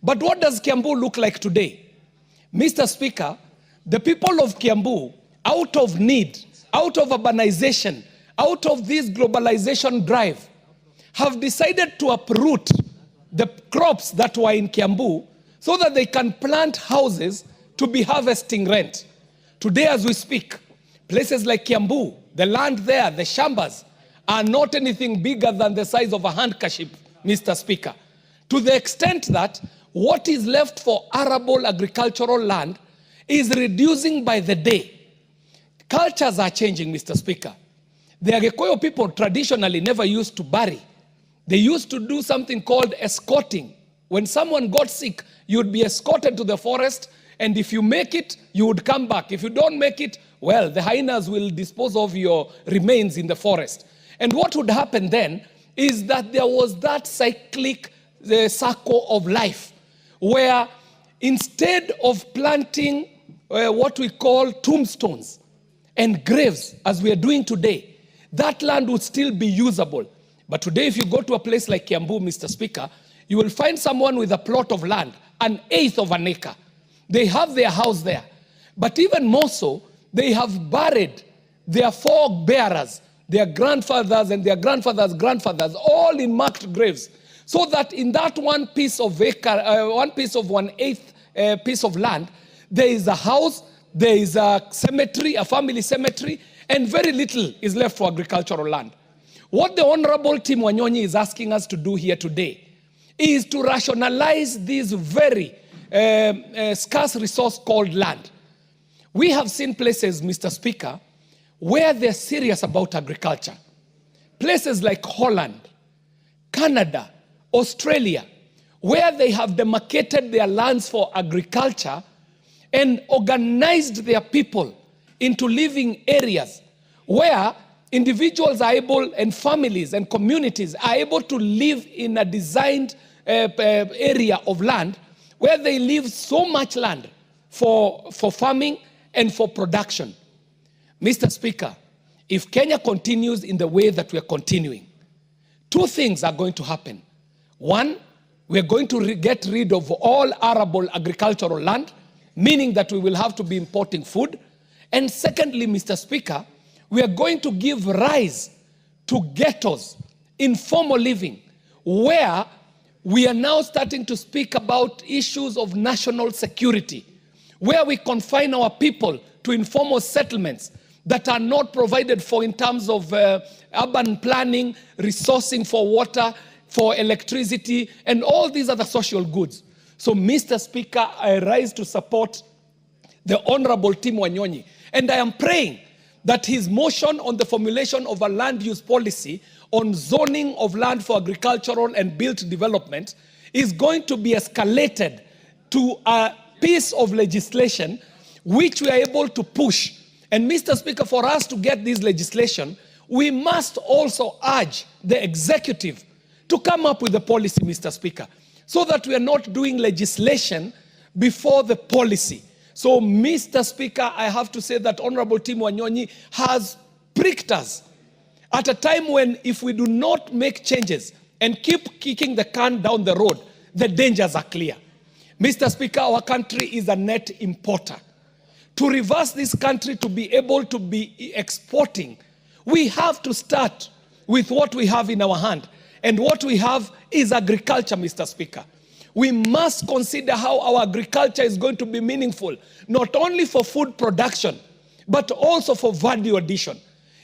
But what does Kiambu look like today? Mr. Speaker, the people of Kiambu, out of need, out of urbanization, out of this globalization drive, have decided to uproot the crops that were in Kiambu so that they can plant houses to be harvesting rent. Today as we speak, places like Kiambu, the land there, the shambas, are not anything bigger than the size of a handkerchief, Mr. Speaker. To the extent that what is left for arable agricultural land is reducing by the day. Cultures are changing, Mr. Speaker. The Agikuyu people traditionally never used to bury. They used to do something called escorting. When someone got sick, you would be escorted to the forest, and if you make it, you would come back. If you don't make it, well, the hyenas will dispose of your remains in the forest. And what would happen then is that there was that cyclic circle of life where instead of planting what we call tombstones and graves, as we are doing today, that land would still be usable. But today, if you go to a place like Kiambu, Mr. Speaker, you will find someone with a plot of land, 1/8 of an acre. They have their house there. But even more so, they have buried their forebearers, their grandfathers and their grandfathers' grandfathers, all in marked graves. So that in that one piece of acre, 1/8 piece of land, there is a house, there is a cemetery, a family cemetery, and very little is left for agricultural land. What the Honorable Tim Wanyonyi is asking us to do here today is to rationalize this very scarce resource called land. We have seen places, Mr. Speaker, where they're serious about agriculture. Places like Holland, Canada, Australia, where they have demarcated their lands for agriculture and organized their people into living areas where individuals are able, and families and communities are able to live in a designed area of land where they leave so much land for farming and for production. Mr. Speaker, if Kenya continues in the way that we are continuing, two things are going to happen. One, we are going to get rid of all arable agricultural land, meaning that we will have to be importing food. And secondly, Mr. Speaker, we are going to give rise to ghettos, informal living, where we are now starting to speak about issues of national security, where we confine our people to informal settlements that are not provided for in terms of urban planning, resourcing for water, for electricity, and all these other social goods. So, Mr. Speaker, I rise to support the Honorable Tim Wanyonyi, and I am praying that his motion on the formulation of a land use policy on zoning of land for agricultural and built development is going to be escalated to a piece of legislation which we are able to push. And Mr. Speaker, for us to get this legislation, we must also urge the executive to come up with a policy, Mr. Speaker, so that we are not doing legislation before the policy. So, Mr. Speaker, I have to say that Honorable Tim Wanyonyi has pricked us at a time when, if we do not make changes and keep kicking the can down the road, the dangers are clear. Mr. Speaker, our country is a net importer. To reverse this country to be able to be exporting, we have to start with what we have in our hand. And what we have is agriculture, Mr. Speaker. We must consider how our agriculture is going to be meaningful, not only for food production, but also for value addition.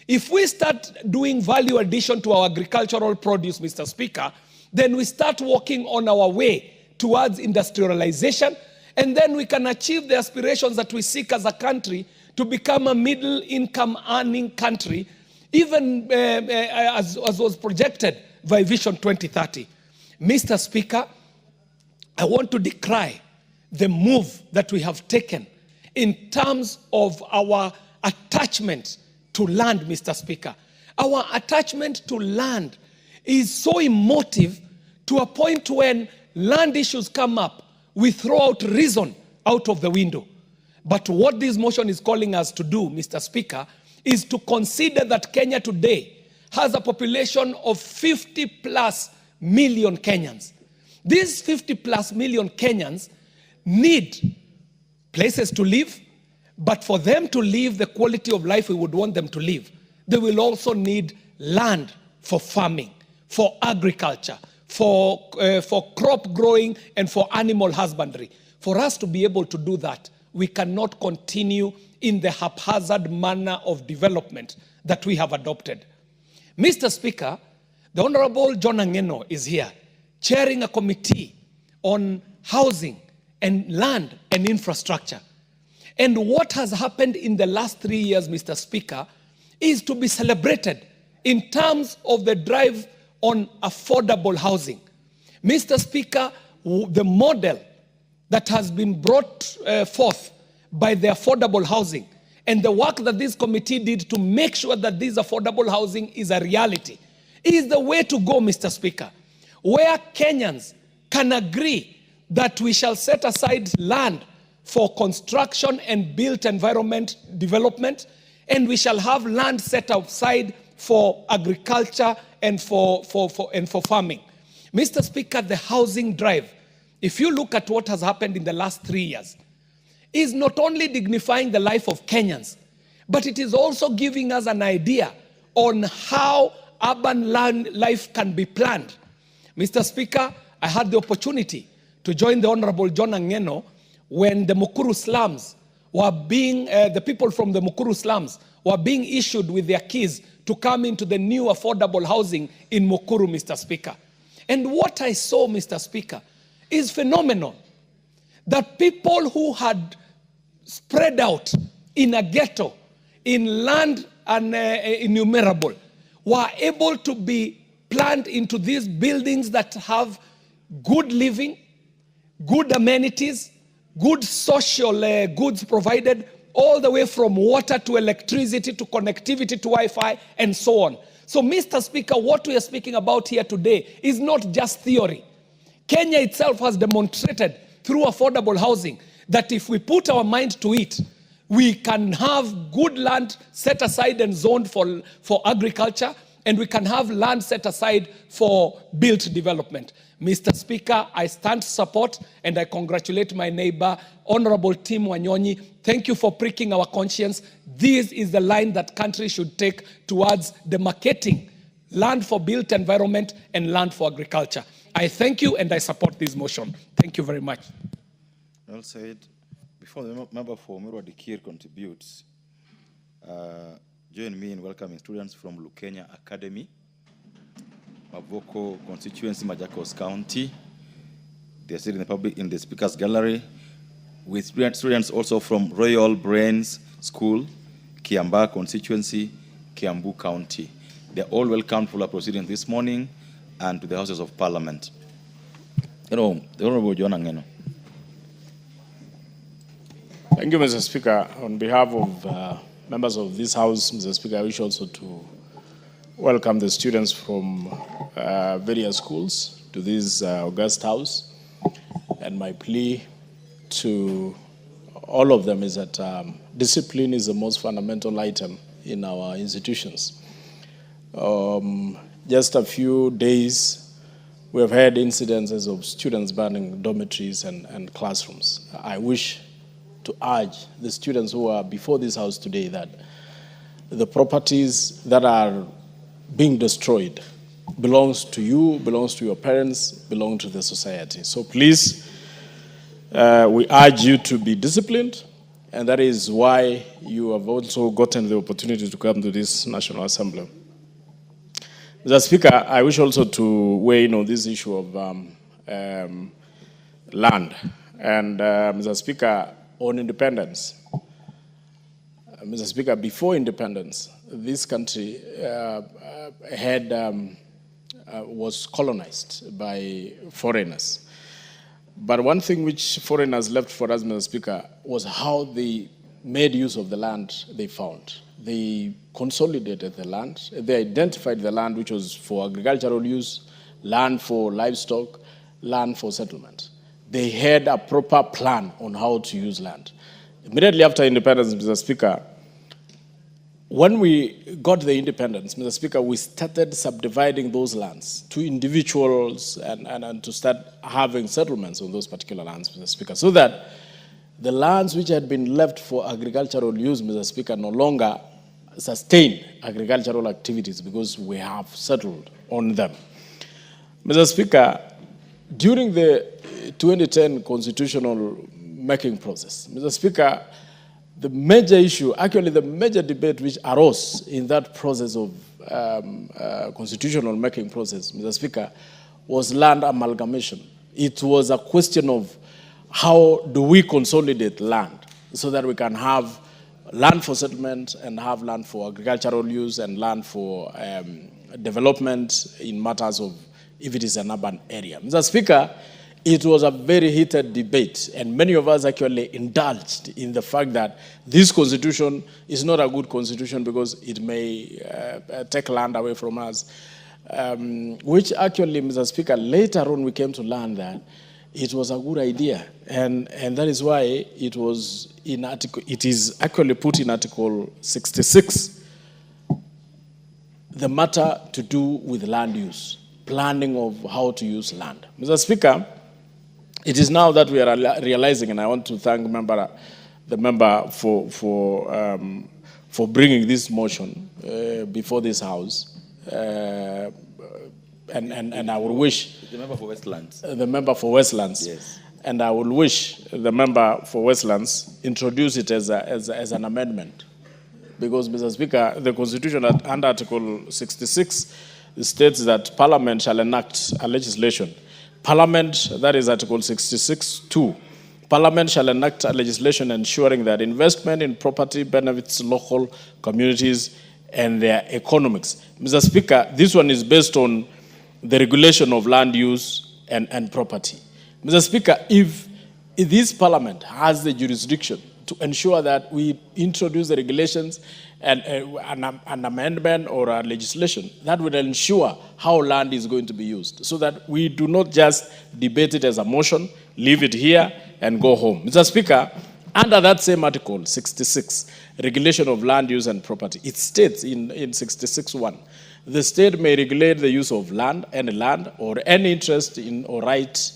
If we start doing value addition to our agricultural produce, Mr. Speaker, then we start walking on our way towards industrialization, and then we can achieve the aspirations that we seek as a country to become a middle-income earning country, even as was projected by Vision 2030. Mr. Speaker, I want to decry the move that we have taken in terms of our attachment to land, Mr. Speaker. Our attachment to land is so emotive to a point when land issues come up, we throw out reason out of the window. But what this motion is calling us to do, Mr. Speaker, is to consider that Kenya today has a population of 50 plus million Kenyans. These 50 plus million Kenyans need places to live, but for them to live the quality of life we would want them to live, they will also need land for farming, for agriculture, for crop growing, and for animal husbandry. For us to be able to do that, we cannot continue in the haphazard manner of development that we have adopted. Mr. Speaker, the Honorable John Angeno is here, chairing a committee on housing and land and infrastructure. And what has happened in the last 3 years, Mr. Speaker, is to be celebrated in terms of the drive on affordable housing. Mr. Speaker, the model that has been brought forth by the affordable housing and the work that this committee did to make sure that this affordable housing is a reality is the way to go, Mr. Speaker, where Kenyans can agree that we shall set aside land for construction and built environment development, and we shall have land set aside for agriculture and for farming. Mr. Speaker, the housing drive, if you look at what has happened in the last 3 years, is not only dignifying the life of Kenyans, but it is also giving us an idea on how urban land life can be planned. Mr. Speaker, I had the opportunity to join the Honorable John Angeno when the Mukuru slums were being, the people from the Mukuru slums were being issued with their keys to come into the new affordable housing in Mukuru, Mr. Speaker. And what I saw, Mr. Speaker, is phenomenal. That people who had spread out in a ghetto, in land innumerable, were able to be planned into these buildings that have good living, good amenities, good social goods provided, all the way from water to electricity to connectivity to Wi-Fi and so on. So, Mr. Speaker, what we are speaking about here today is not just theory. Kenya itself has demonstrated through affordable housing that if we put our mind to it, we can have good land set aside and zoned for agriculture, and we can have land set aside for built development. Mr. Speaker, I stand to support and I congratulate my neighbor, Honorable Tim Wanyonyi. Thank you for pricking our conscience. This is the line that countries should take towards demarcating land for built environment and land for agriculture. I thank you and I support this motion. Thank you very much. Well said. Before the member for Murwa Dikir contributes, join me in welcoming students from Lukenya Academy, Mavoko constituency, Machakos County. They are sitting in the speakers gallery with students also from Royal Brains School, Kiambaa constituency, Kiambu County. They are all welcome for our proceedings this morning and to the Houses of Parliament. The Honorable John Angeno. Thank you, Mr. Speaker. On behalf of members of this House, Mr. Speaker, I wish also to welcome the students from various schools to this august House. And my plea to all of them is that discipline is the most fundamental item in our institutions. Just a few days, we have had incidences of students burning dormitories and classrooms. I wish to urge the students who are before this House today that the properties that are being destroyed belongs to you, belongs to your parents, belong to the society. So please, we urge you to be disciplined, and that is why you have also gotten the opportunity to come to this National Assembly. Mr. Speaker, I wish also to weigh in on this issue of land. And Mr. Speaker, on independence. Mr. Speaker, before independence, this country was colonized by foreigners. But one thing which foreigners left for us, Mr. Speaker, was how they made use of the land they found. They consolidated the land. They identified the land which was for agricultural use, land for livestock, land for settlement. They had a proper plan on how to use land. Immediately after independence, Mr. Speaker, when we got the independence, Mr. Speaker, we started subdividing those lands to individuals and to start having settlements on those particular lands, Mr. Speaker, so that the lands which had been left for agricultural use, Mr. Speaker, no longer sustain agricultural activities because we have settled on them. Mr. Speaker, during the 2010 constitutional making process, Mr. Speaker, the major issue, actually the major debate which arose in that process of constitutional making process, Mr. Speaker, was land amalgamation. It was a question of how do we consolidate land so that we can have land for settlement and have land for agricultural use and land for development in matters of if it is an urban area. Mr. Speaker, it was a very heated debate, and many of us actually indulged in the fact that this constitution is not a good constitution because it may take land away from us, which actually, Mr. Speaker, later on we came to learn that it was a good idea, and that is why it was in article. It is actually put in Article 66, the matter to do with land use, planning of how to use land. Mr. Speaker, it is now that we are realizing, and I want to thank the member for bringing this motion before this House, and I would wish the member for Westlands. The member for Westlands, yes, and I would wish the member for Westlands introduce it as an amendment, because, Mr. Speaker, the Constitution under Article 66 states that Parliament shall enact a legislation. Parliament, that is Article 66(2). Parliament shall enact a legislation ensuring that investment in property benefits local communities and their economics. Mr. Speaker, this one is based on the regulation of land use and property. Mr. Speaker, if this parliament has the jurisdiction to ensure that we introduce the regulations and an amendment or a legislation that will ensure how land is going to be used, so that we do not just debate it as a motion, leave it here and go home. Mr. Speaker, under that same article, 66, regulation of land use and property, it states in 66.1, the state may regulate the use of land, any land, or any interest in or right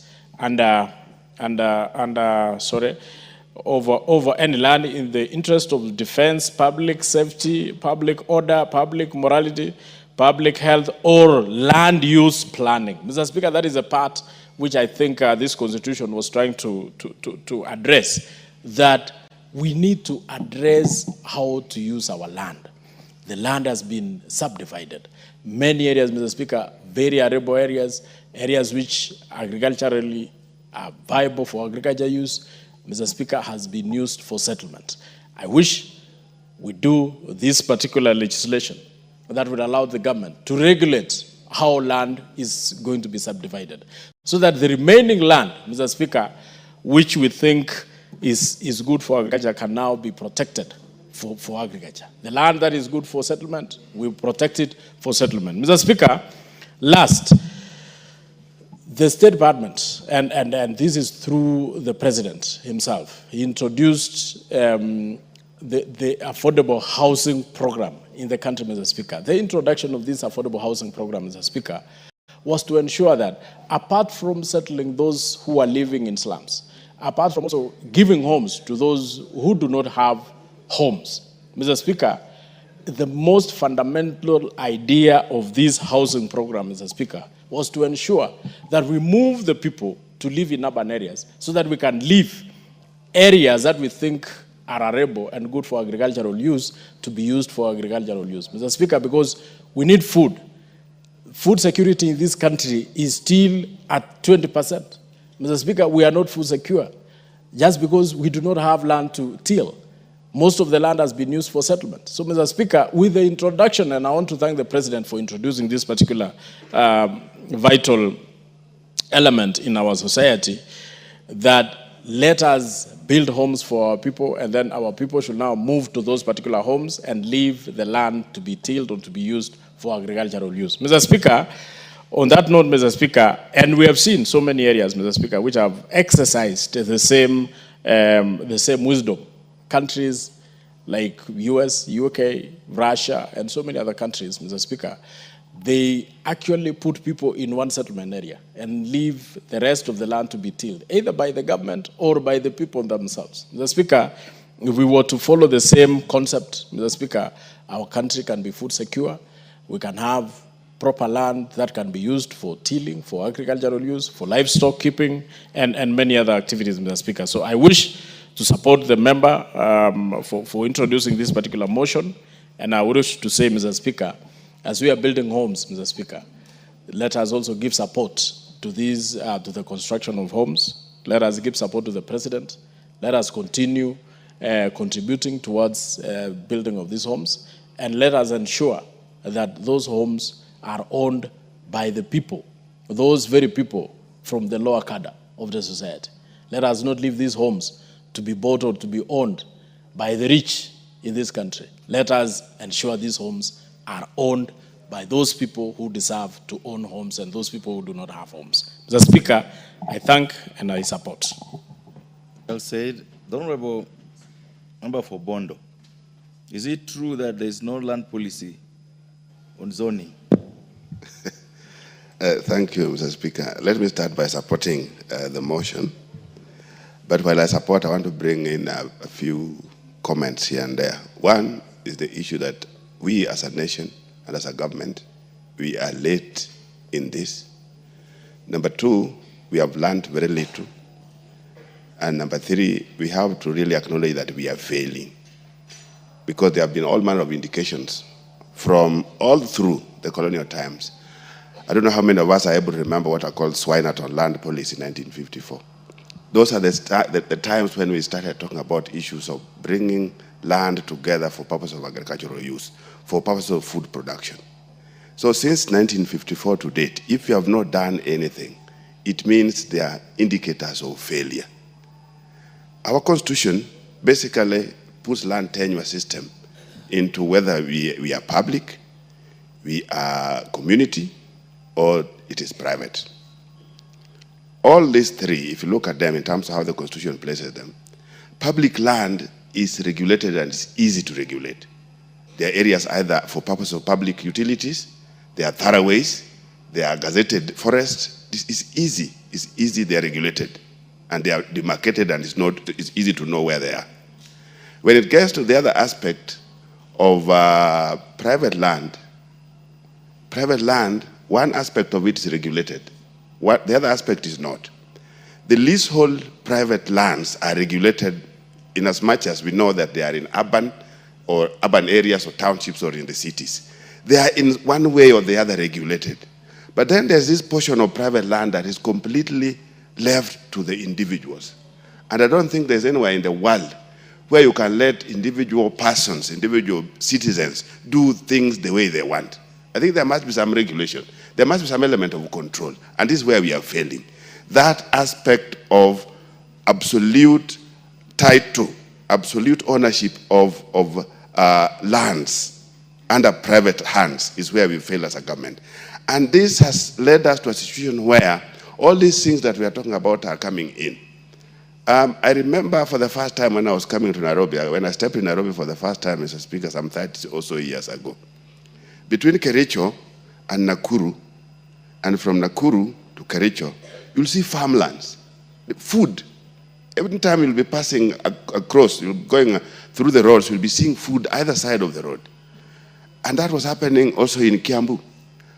over any land in the interest of defense, public safety, public order, public morality, public health, or land use planning. Mr. Speaker, that is a part which I think this constitution was trying to address, that we need to address how to use our land. The land has been subdivided. Many areas, Mr. Speaker, very arable areas, areas which agriculturally are viable for agriculture use, Mr. Speaker, has been used for settlement. I wish we do this particular legislation that would allow the government to regulate how land is going to be subdivided, so that the remaining land, Mr. Speaker, which we think is good for agriculture, can now be protected for agriculture. The land that is good for settlement, we protect it for settlement. Mr. Speaker, last, the State Department, and this is through the President himself, he introduced the affordable housing program in the country, Mr. Speaker. The introduction of this affordable housing program, Mr. Speaker, was to ensure that apart from settling those who are living in slums, apart from also giving homes to those who do not have homes, Mr. Speaker, the most fundamental idea of this housing program, Mr. Speaker, was to ensure that we move the people to live in urban areas so that we can leave areas that we think are arable and good for agricultural use to be used for agricultural use. Mr. Speaker, because we need food. Food security in this country is still at 20%. Mr. Speaker, we are not food secure just because we do not have land to till. Most of the land has been used for settlement. So, Mr. Speaker, with the introduction, and I want to thank the President for introducing this particular vital element in our society, that let us build homes for our people, and then our people should now move to those particular homes and leave the land to be tilled or to be used for agricultural use. Mr. Speaker, on that note, Mr. Speaker, and we have seen so many areas, Mr. Speaker, which have exercised the same wisdom. Countries like US, UK, Russia, and so many other countries, Mr. Speaker, they actually put people in one settlement area and leave the rest of the land to be tilled, either by the government or by the people themselves. Mr. Speaker, if we were to follow the same concept, Mr. Speaker, our country can be food secure. We can have proper land that can be used for tilling, for agricultural use, for livestock keeping, and many other activities, Mr. Speaker. So I wish to support the member for introducing this particular motion. And I wish to say, Mr. Speaker, as we are building homes, Mr. Speaker, let us also give support to these, to the construction of homes. Let us give support to the President. Let us continue contributing towards building of these homes. And let us ensure that those homes are owned by the people, those very people from the lower cadre of the society. Let us not leave these homes to be bought or to be owned by the rich in this country. Let us ensure these homes are owned by those people who deserve to own homes and those people who do not have homes. Mr. Speaker, I thank and I support. Well said. The Honorable Member for Bondo, is it true that there is no land policy on zoning? Thank you, Mr. Speaker. Let me start by supporting the motion. But while I support, I want to bring in a few comments here and there. One is the issue that we as a nation and as a government, we are late in this. Number two, we have learned very little. And number three, we have to really acknowledge that we are failing, because there have been all manner of indications from all through the colonial times. I don't know how many of us are able to remember what are called Swinehart on land policy in 1954. Those are the times when we started talking about issues of bringing land together for purpose of agricultural use, for purpose of food production. So since 1954 to date, if you have not done anything, it means there are indicators of failure. Our constitution basically puts land tenure system into whether we are public, we are community, or it is private. All these three, if you look at them in terms of how the constitution places them, public land is regulated and it's easy to regulate. There are areas either for purpose of public utilities, there are thoroughways, there are gazetted forests. This is easy. It's easy, they are regulated. And they are demarcated and it's easy to know where they are. When it gets to the other aspect of private land, one aspect of it is regulated. The other aspect is not. The leasehold private lands are regulated in as much as we know that they are in urban areas or townships or in the cities. They are in one way or the other regulated. But then there's this portion of private land that is completely left to the individuals. And I don't think there's anywhere in the world where you can let individual persons, individual citizens do things the way they want. I think there must be some regulation. There must be some element of control. And this is where we are failing. That aspect of absolute title, absolute ownership of lands under private hands is where we fail as a government. And this has led us to a situation where all these things that we are talking about are coming in. I remember for the first time when I was coming to Nairobi, when I stepped in Nairobi for the first time, Mr. Speaker, some 30 or so years ago, between Kericho and Nakuru, and from Nakuru to Kericho, you'll see farmlands, food. Every time you'll be passing across, you're going through the roads, you'll be seeing food either side of the road. And that was happening also in Kiambu.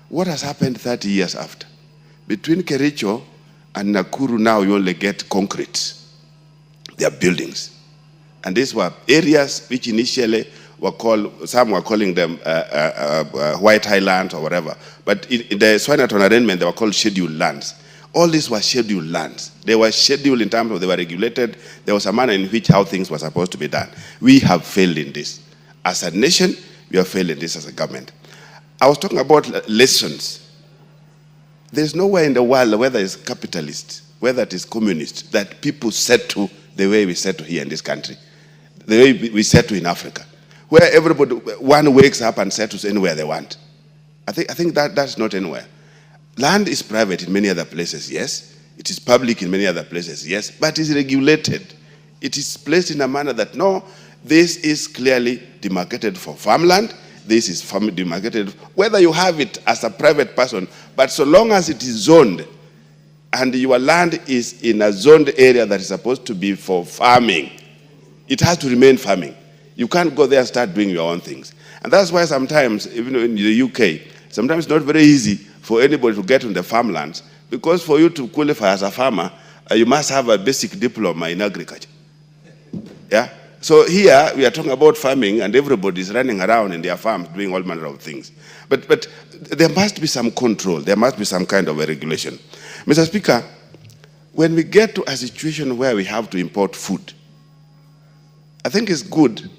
What has happened 30 years after? Between Kericho and Nakuru now you only get concrete. They are buildings. And these were areas which initially were called, some were calling them White Highlands or whatever. But in the Swinnerton arrangement, they were called scheduled lands. All these were scheduled lands. They were scheduled in terms of they were regulated. There was a manner in which how things were supposed to be done. We have failed in this. As a nation, we have failed in this as a government. I was talking about lessons. There's nowhere in the world, whether it's capitalist, whether it is communist, that people settle the way we settle here in this country, the way we settle in Africa, where everybody, one wakes up and settles anywhere they want. I think that's not anywhere. Land is private in many other places, yes. It is public in many other places, yes. But it's regulated. It is placed in a manner that, no, this is clearly demarcated for farmland. This is demarcated, whether you have it as a private person, but so long as it is zoned, and your land is in a zoned area that is supposed to be for farming, it has to remain farming. You can't go there and start doing your own things. And that's why sometimes, even in the UK, sometimes it's not very easy for anybody to get on the farmlands, because for you to qualify as a farmer, you must have a basic diploma in agriculture. Yeah? So here, we are talking about farming, and everybody is running around in their farms doing all manner of things. But there must be some control. There must be some kind of a regulation. Mr. Speaker, when we get to a situation where we have to import food, I think it's good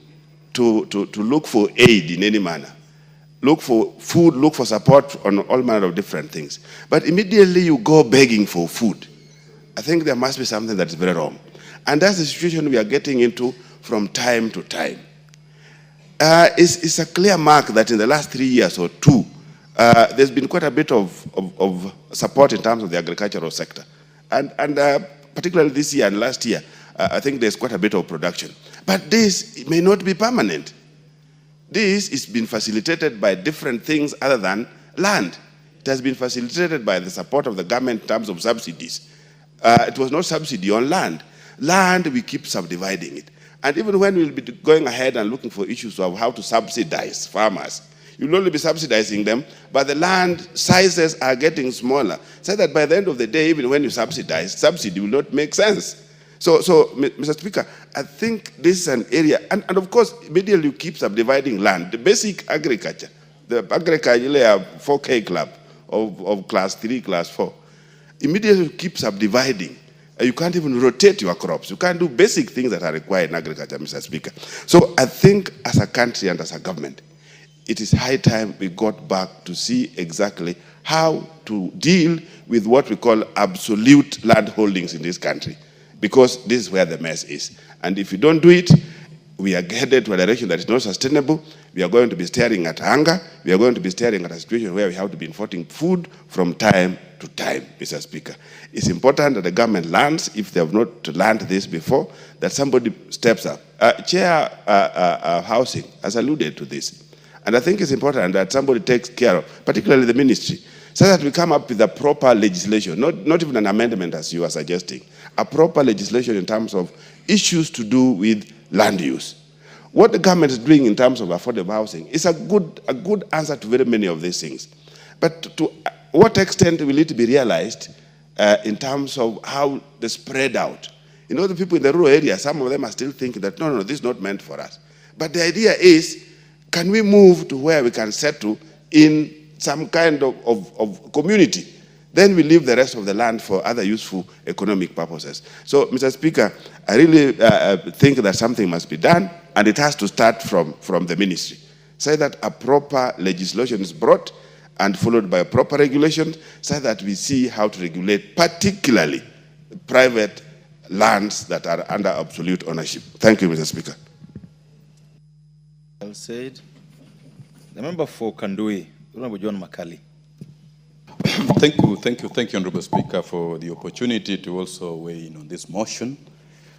to look for aid in any manner. Look for food, look for support on all manner of different things. But immediately you go begging for food, I think there must be something that is very wrong. And that's the situation we are getting into from time to time. It's a clear mark that in the last 3 years or 2, there's been quite a bit of support in terms of the agricultural sector. And particularly this year and last year, I think there's quite a bit of production. But this may not be permanent. This is being facilitated by different things other than land. It has been facilitated by the support of the government in terms of subsidies. It was not subsidy on land. Land, we keep subdividing it. And even when we'll be going ahead and looking for issues of how to subsidize farmers, you'll only be subsidizing them, but the land sizes are getting smaller. So that by the end of the day, even when you subsidize, subsidy will not make sense. So Mr. Speaker, I think this is an area, and of course, immediately you keep subdividing land. The basic agriculture, the agriculture 4K club of class 3, class 4, immediately you keep subdividing. You can't even rotate your crops. You can't do basic things that are required in agriculture, Mr. Speaker. So I think as a country and as a government, it is high time we got back to see exactly how to deal with what we call absolute land holdings in this country, because this is where the mess is. And if you don't do it, we are headed to a direction that is not sustainable. We are going to be staring at hunger. We are going to be staring at a situation where we have to be importing food from time to time, Mr. Speaker. It's important that the government learns, if they have not learned this before, that somebody steps up. Chair Housing has alluded to this. And I think it's important that somebody takes care of, particularly the ministry, so that we come up with a proper legislation, not even an amendment as you are suggesting, a proper legislation in terms of issues to do with land use. What the government is doing in terms of affordable housing is a good answer to very many of these things. But to what extent will it be realized in terms of how they spread out? You know, the people in the rural area, some of them are still thinking that, no, this is not meant for us. But the idea is, can we move to where we can settle in some kind of community? Then we leave the rest of the land for other useful economic purposes. So, Mr. Speaker, I really think that something must be done, and it has to start from the ministry. Say that a proper legislation is brought and followed by a proper regulation, so that we see how to regulate particularly private lands that are under absolute ownership. Thank you, Mr. Speaker. Well said. The member for Kandui, Honorable John Makali. Thank you, Honorable Speaker, for the opportunity to also weigh in on this motion.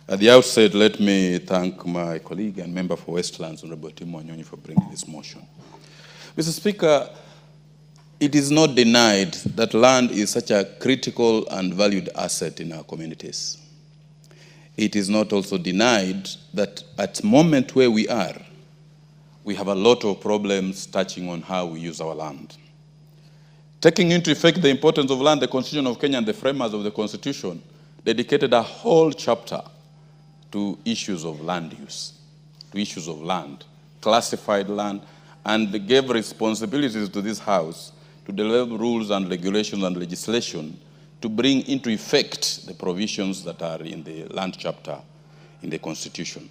At the outset, let me thank my colleague and member for Westlands, Honorable Manyora, for bringing this motion. Mr. Speaker, it is not denied that land is such a critical and valued asset in our communities. It is not also denied that at the moment where we are, we have a lot of problems touching on how we use our land. Taking into effect the importance of land, the Constitution of Kenya and the framers of the Constitution dedicated a whole chapter to issues of land use, to issues of land, classified land, and they gave responsibilities to this House to develop rules and regulations and legislation to bring into effect the provisions that are in the land chapter in the Constitution.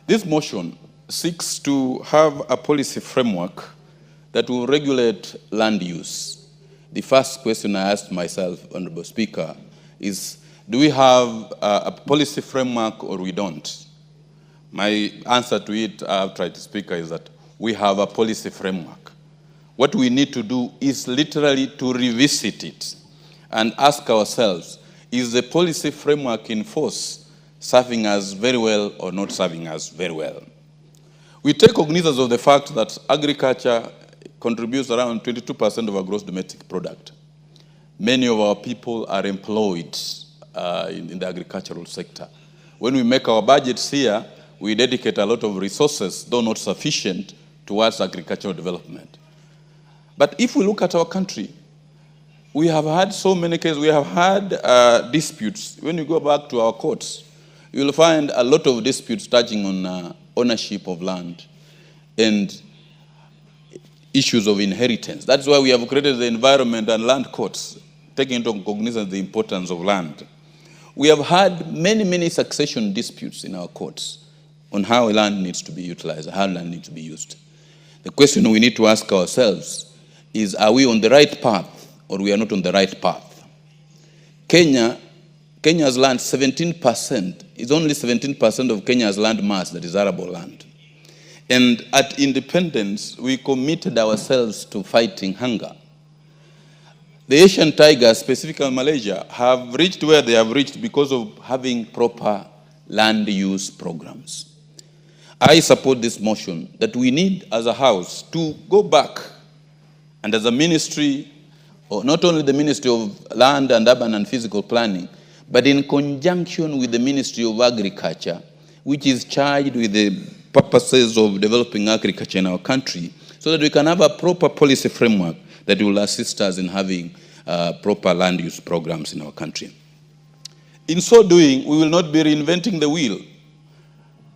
This motion seeks to have a policy framework that will regulate land use. The first question I asked myself, Honorable Speaker, is do we have a policy framework or we don't? My answer to it, I've tried to speak, is that we have a policy framework. What we need to do is literally to revisit it and ask ourselves, is the policy framework in force serving us very well or not serving us very well? We take cognizance of the fact that agriculture contributes around 22% of our gross domestic product. Many of our people are employed in the agricultural sector. When we make our budgets here, we dedicate a lot of resources, though not sufficient, towards agricultural development. But if we look at our country, we have had so many cases, we have had disputes. When you go back to our courts, you will find a lot of disputes touching on ownership of land and issues of inheritance. That's why we have created the environment and land courts, taking into cognizance the importance of land. We have had many succession disputes in our courts on how land needs to be utilized, how land needs to be used. The question we need to ask ourselves is, are we on the right path or we are not on the right path? Kenya's land, 17%, is only 17% of Kenya's land mass that is arable land. And at independence, we committed ourselves to fighting hunger. The Asian tigers, specifically Malaysia, have reached where they have reached because of having proper land use programs. I support this motion that we need as a House to go back and as a ministry, or not only the Ministry of Land and Urban and Physical Planning, but in conjunction with the Ministry of Agriculture, which is charged with the purposes of developing agriculture in our country, so that we can have a proper policy framework that will assist us in having proper land use programs in our country. In so doing, we will not be reinventing the wheel.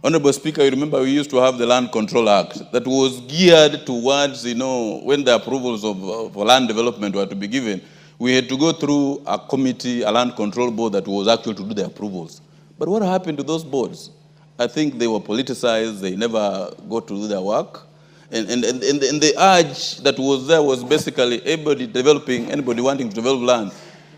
Honorable Speaker, you remember we used to have the Land Control Act that was geared towards, when the approvals of land development were to be given, we had to go through a committee, a land control board that was actually to do the approvals. But what happened to those boards? I think they were politicized, they never got to do their work. And the urge that was there was basically anybody wanting to develop land,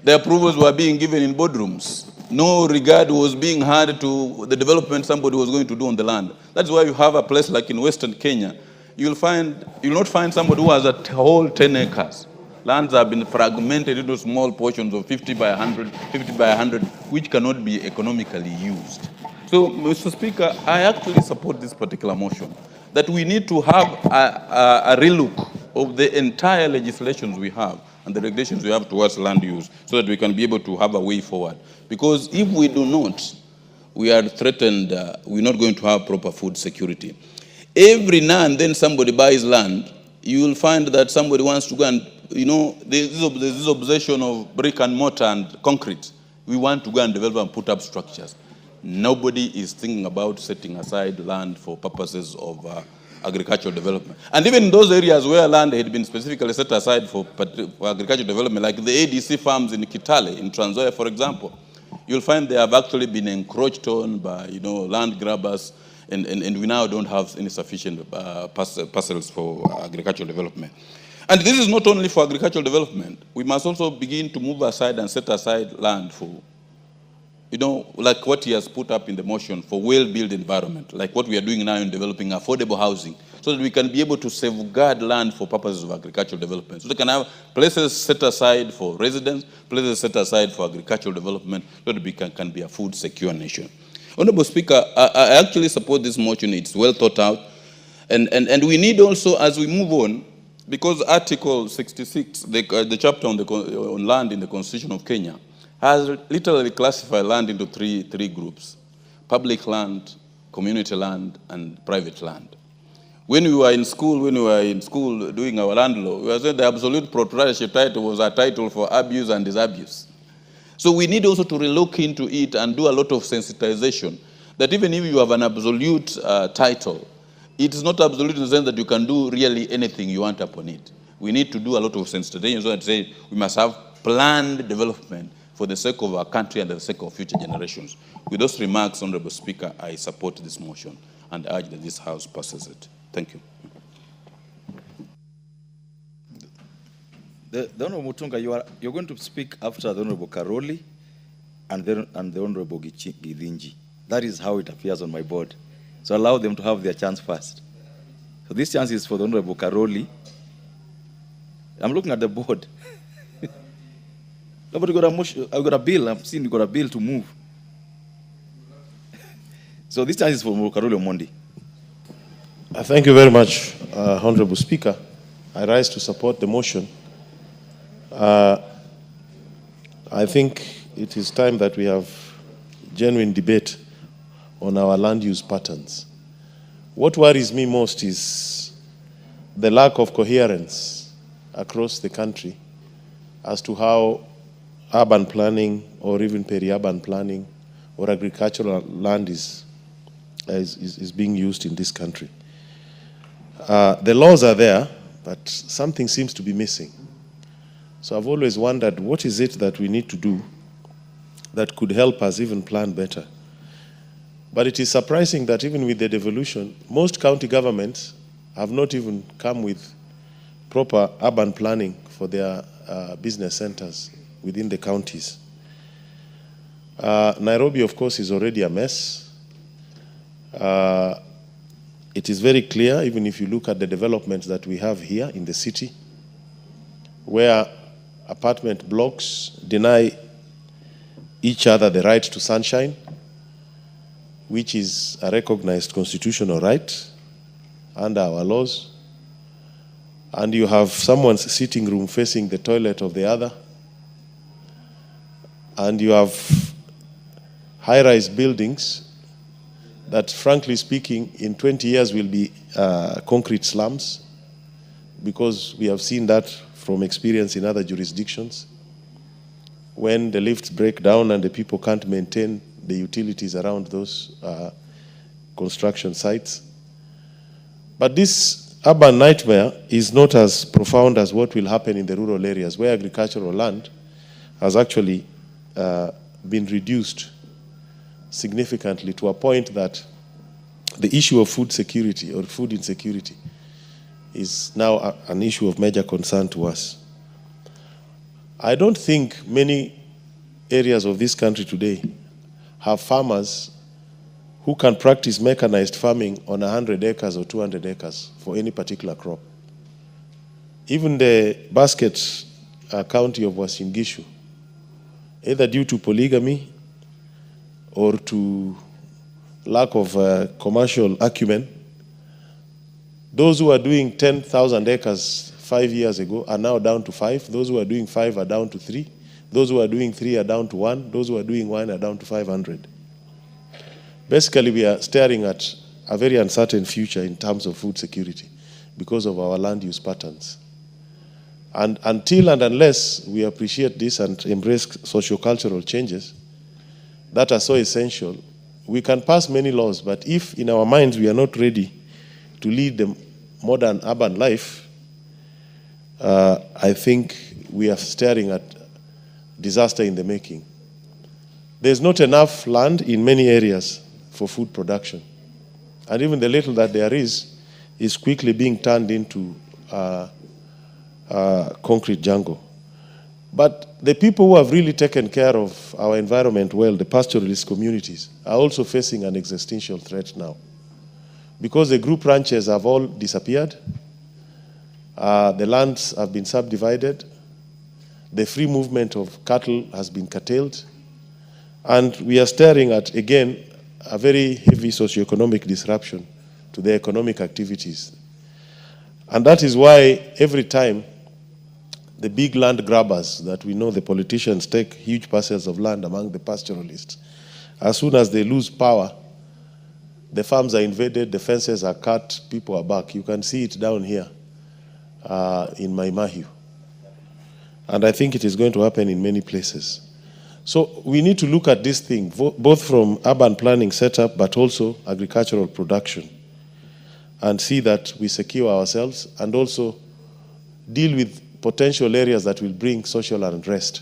the approvals were being given in boardrooms. No regard was being had to the development somebody was going to do on the land. That's why you have a place like in Western Kenya, you'll not find somebody who has a whole 10 acres. Lands have been fragmented into small portions of 50 by 100, which cannot be economically used. So, Mr. Speaker, I actually support this particular motion, that we need to have a relook of the entire legislations we have and the regulations we have towards land use so that we can be able to have a way forward. Because if we do not, we are threatened, we're not going to have proper food security. Every now and then somebody buys land, you will find that somebody wants to go and, there's this obsession of brick and mortar and concrete. We want to go and develop and put up structures. Nobody is thinking about setting aside land for purposes of agricultural development. And even in those areas where land had been specifically set aside for agricultural development, like the ADC farms in Kitale, in Trans Nzoia, for example, you'll find they have actually been encroached on by, land grabbers, and we now don't have any sufficient parcels for agricultural development. And this is not only for agricultural development. We must also begin to move aside and set aside land for, like what he has put up in the motion for well-built environment, like what we are doing now in developing affordable housing, so that we can be able to safeguard land for purposes of agricultural development. So they can have places set aside for residents, places set aside for agricultural development, so that we can be a food secure nation. Honorable Speaker, I actually support this motion. It's well thought out. And we need also, as we move on, because Article 66, the chapter on land in the Constitution of Kenya, has literally classified land into three groups: public land, community land, and private land. When we were in school doing our land law, we were saying the absolute proprietorship title was a title for abuse and disabuse. So we need also to relook into it and do a lot of sensitization, that even if you have an absolute title, it is not absolute in the sense that you can do really anything you want upon it. We need to do a lot of sensitization so that say we must have planned development for the sake of our country and the sake of future generations. With those remarks, Honorable Speaker, I support this motion and urge that this House passes it. Thank you. The Honorable Mutunga, you're going to speak after the Honorable Karoli and the Honorable Githinji. That is how it appears on my board. So allow them to have their chance first. So this chance is for the Honorable Karoli. I'm looking at the board. Nobody got a motion. I've got a bill. I've seen you got a bill to move. So this chance is for Karoli Omondi. Thank you very much, Honorable Speaker. I rise to support the motion. I think it is time that we have genuine debate on our land use patterns. What worries me most is the lack of coherence across the country as to how urban planning or even peri-urban planning or agricultural land is being used in this country. The laws are there, but something seems to be missing. So I've always wondered, what is it that we need to do that could help us even plan better? But it is surprising that even with the devolution, most county governments have not even come with proper urban planning for their business centers within the counties. Nairobi, of course, is already a mess. It is very clear, even if you look at the developments that we have here in the city, where apartment blocks deny each other the right to sunshine, which is a recognized constitutional right under our laws. And you have someone's sitting room facing the toilet of the other. And you have high-rise buildings that, frankly speaking, in 20 years will be concrete slums, because we have seen that from experience in other jurisdictions. When the lifts break down and the people can't maintain the utilities around those construction sites. But this urban nightmare is not as profound as what will happen in the rural areas, where agricultural land has actually been reduced significantly to a point that the issue of food security or food insecurity is now an issue of major concern to us. I don't think many areas of this country today have farmers who can practice mechanized farming on 100 acres or 200 acres for any particular crop. Even the basket county of Uasin Gishu, either due to polygamy or to lack of commercial acumen, those who are doing 10,000 acres 5 years ago are now down to 5. Those who are doing 5 are down to 3. Those who are doing 3 are down to 1. Those who are doing 1 are down to 500. Basically, we are staring at a very uncertain future in terms of food security because of our land use patterns. And until and unless we appreciate this and embrace socio-cultural changes that are so essential, we can pass many laws, but if in our minds we are not ready to lead the modern urban life, I think we are staring at disaster in the making. There's not enough land in many areas for food production. And even the little that there is quickly being turned into concrete jungle. But the people who have really taken care of our environment well, the pastoralist communities, are also facing an existential threat now. Because the group ranches have all disappeared, the lands have been subdivided, the free movement of cattle has been curtailed, and we are staring at, again, a very heavy socioeconomic disruption to the economic activities. And that is why every time the big land grabbers that we know, the politicians, take huge parcels of land among the pastoralists, as soon as they lose power, the farms are invaded, the fences are cut, people are back. You can see it down here in Maimahiu. And I think it is going to happen in many places. So we need to look at this thing, both from urban planning setup, but also agricultural production, and see that we secure ourselves and also deal with potential areas that will bring social unrest,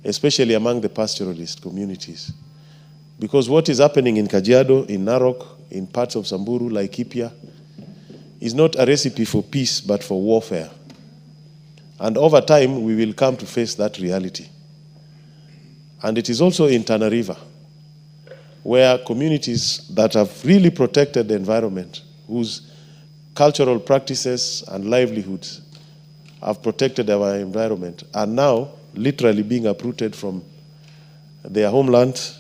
especially among the pastoralist communities. Because what is happening in Kajiado, in Narok, in parts of Samburu, Laikipia, is not a recipe for peace, but for warfare. And over time, we will come to face that reality. And it is also in Tana River, where communities that have really protected the environment, whose cultural practices and livelihoods have protected our environment, are now literally being uprooted from their homeland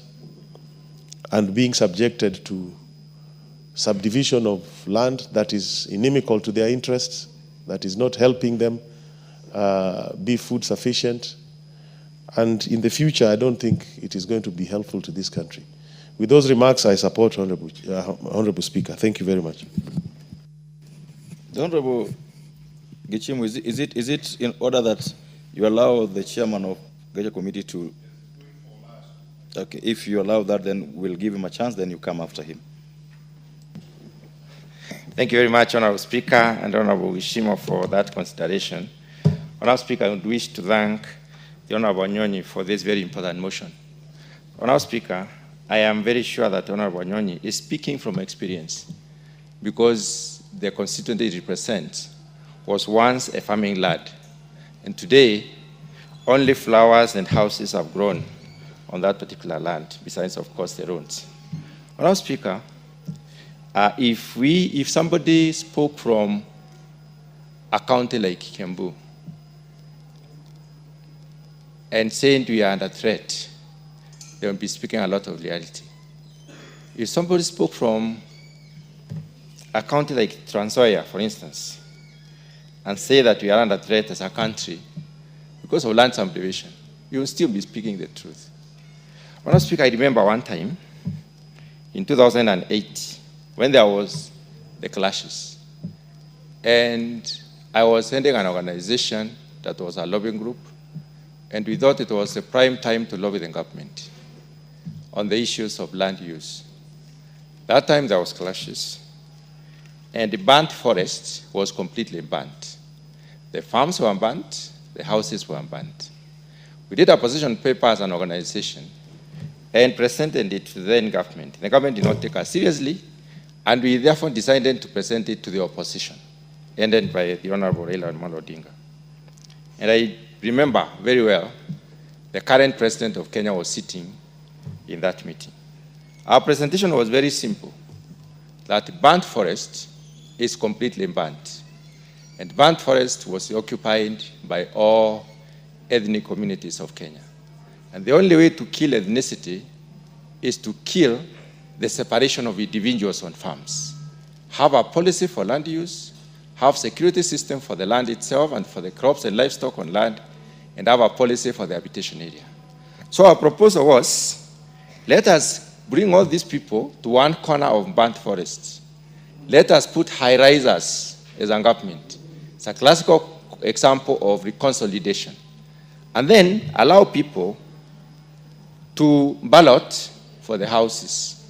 and being subjected to subdivision of land that is inimical to their interests, that is not helping them be food sufficient. And in the future, I don't think it is going to be helpful to this country. With those remarks, I support Honorable Speaker. Thank you very much. The Honorable Gichimu, is it in order that you allow the chairman of the committee to... Okay, if you allow that, then we'll give him a chance, then you come after him. Thank you very much, Honorable Speaker and Honorable Gichimu, for that consideration. Honorable Speaker, I would wish to thank the Honorable Nyonyi for this very important motion. Honorable Speaker, I am very sure that Honorable Nyonyi is speaking from experience because the constituency he represents was once a farming lad, and today only flowers and houses have grown on that particular land, besides, of course, the roads. Honorable Speaker, if somebody spoke from a county like Kiambu and saying we are under threat, they will be speaking a lot of reality. If somebody spoke from a county like Trans Nzoia, for instance, and say that we are under threat as a country because of land subdivision, you will still be speaking the truth. Honorable Speaker, I remember one time in 2008 when there was the clashes, and I was heading an organization that was a lobbying group, and we thought it was the prime time to lobby the government on the issues of land use. That time there was clashes, and the burnt forest was completely burnt. The farms were burnt, the houses were burnt. We did a position paper as an organization and presented it to the then government. The government did not take us seriously, and we therefore decided to present it to the opposition. ended by the Honorable Raila and Odinga. And I remember very well, the current president of Kenya was sitting in that meeting. Our presentation was very simple, that burnt forest is completely burnt. And burnt forest was occupied by all ethnic communities of Kenya. And the only way to kill ethnicity is to kill the separation of individuals on farms. Have a policy for land use, have security system for the land itself and for the crops and livestock on land, and have a policy for the habitation area. So our proposal was, let us bring all these people to one corner of burnt forests. Let us put high-risers as a government. It's a classical example of reconsolidation. And then allow people to ballot for the houses.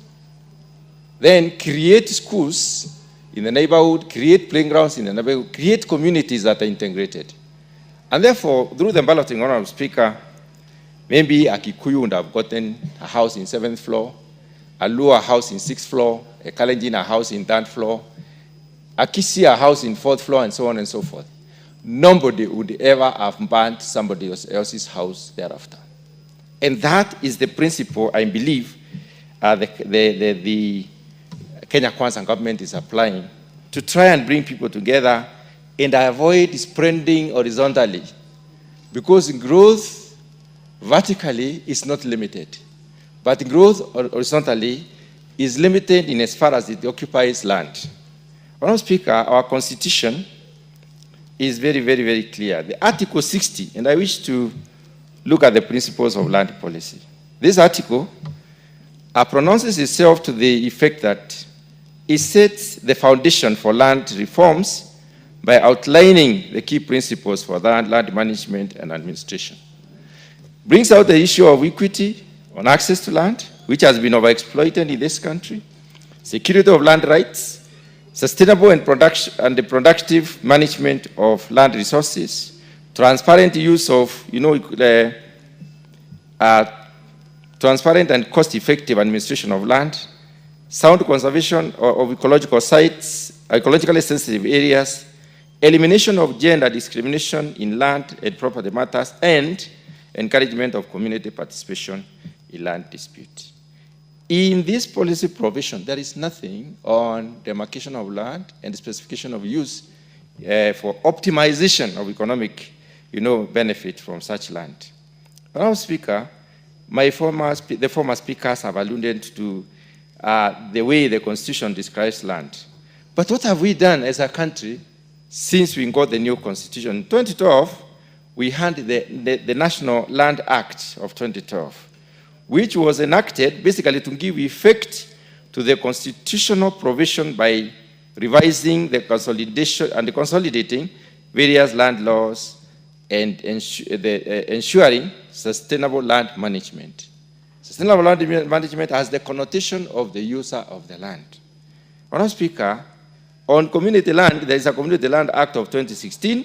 Then create schools in the neighborhood, create playgrounds in the neighborhood, create communities that are integrated. And therefore, through the balloting, Honorable Speaker, maybe a Kikuyu would have gotten a house in 7th floor, a Luo a house in 6th floor, a Kalenjin a house in 3rd floor, a Kisii a house in 4th floor, and so on and so forth. Nobody would ever have burnt somebody else's house thereafter. And that is the principle, I believe, the Kenya Kwanza government is applying to try and bring people together and avoid spreading horizontally. Because growth vertically is not limited, but growth horizontally is limited in as far as it occupies land. Madam Speaker, our constitution is very, very, very clear. The Article 60, and I wish to look at the principles of land policy. This article pronounces itself to the effect that it sets the foundation for land reforms by outlining the key principles for land management and administration. Brings out the issue of equity on access to land, which has been overexploited in this country, security of land rights, sustainable and productive management of land resources, transparent use of, transparent and cost-effective administration of land, sound conservation of ecological sites, ecologically sensitive areas, elimination of gender discrimination in land and property matters, and encouragement of community participation in land dispute. In this policy provision, there is nothing on demarcation of land and specification of use for optimization of economic, benefit from such land. Madam Speaker, the former speakers have alluded to the way the Constitution describes land. But what have we done as a country since we got the new Constitution? In 2012, we had the National Land Act of 2012, which was enacted basically to give effect to the constitutional provision by revising the consolidation and consolidating various land laws and ensuring sustainable land management. Sustainable land management has the connotation of the user of the land. Madam Speaker, on community land, there is a Community Land Act of 2016,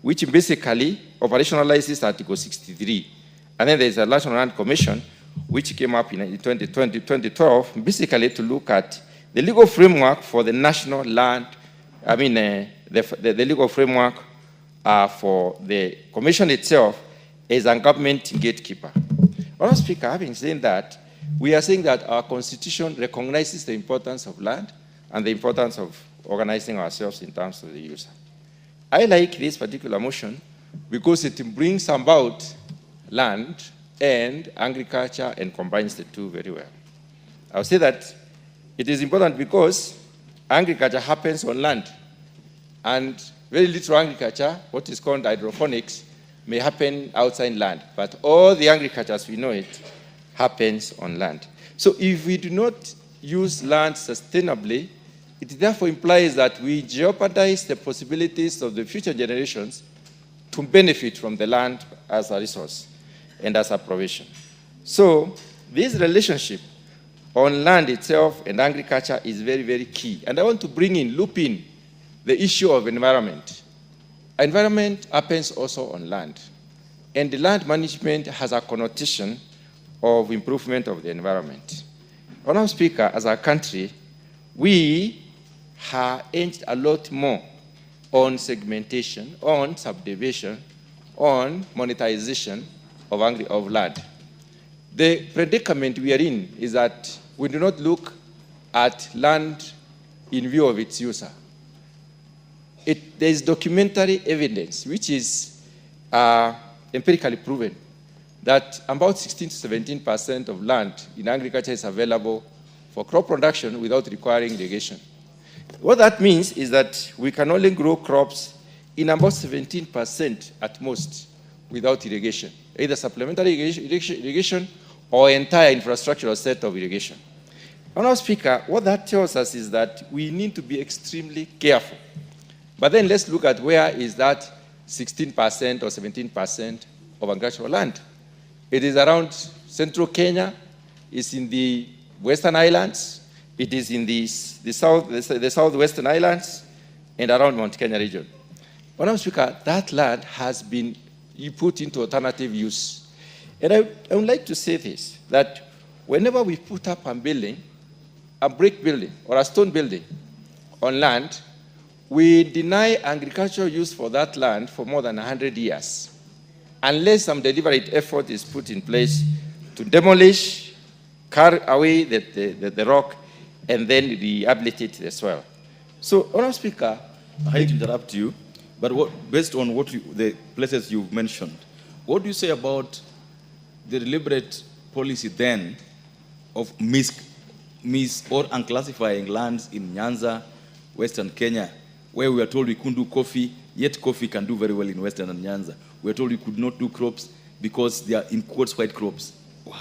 which basically operationalizes Article 63. And then there is a National Land Commission, which came up in 2012, basically to look at the legal framework for the national land, the legal framework for the commission itself as a government gatekeeper. Madam Speaker, having said that, we are saying that our constitution recognizes the importance of land and the importance of organizing ourselves in terms of the user. I like this particular motion because it brings about land and agriculture and combines the two very well. I would say that it is important because agriculture happens on land, and very little agriculture, what is called hydroponics, may happen outside land, but all the agriculture as we know it happens on land. So if we do not use land sustainably, it therefore implies that we jeopardize the possibilities of the future generations to benefit from the land as a resource and as a provision. So this relationship on land itself and agriculture is very, very key. And I want to loop in the issue of environment. Environment happens also on land. And the land management has a connotation of improvement of the environment. Madam Speaker, as a country, we have aimed a lot more on segmentation, on subdivision, on monetization of land. The predicament we are in is that we do not look at land in view of its user. There is documentary evidence, which is empirically proven, that about 16 to 17% of land in agriculture is available for crop production without requiring irrigation. What that means is that we can only grow crops in about 17% at most without irrigation, either supplementary irrigation or entire infrastructural set of irrigation. Honourable Speaker, what that tells us is that we need to be extremely careful. But then let's look at where is that 16% or 17% of agricultural land. It is around central Kenya, it's in the Western Islands, it is in the southwestern islands, and around Mount Kenya region. Honourable Speaker, that land has been put into alternative use. And I would like to say this, that whenever we put up a building, a brick building or a stone building on land, we deny agricultural use for that land for more than 100 years, unless some deliberate effort is put in place to demolish, carry away the rock, and then rehabilitate the soil. So, Honourable Speaker, I hate to interrupt you, but based on the places you've mentioned, what do you say about the deliberate policy then of or unclassifying lands in Nyanza, Western Kenya, where we are told we couldn't do coffee, yet coffee can do very well in Western and Nyanza. We are told we could not do crops because they are, in quotes, white crops.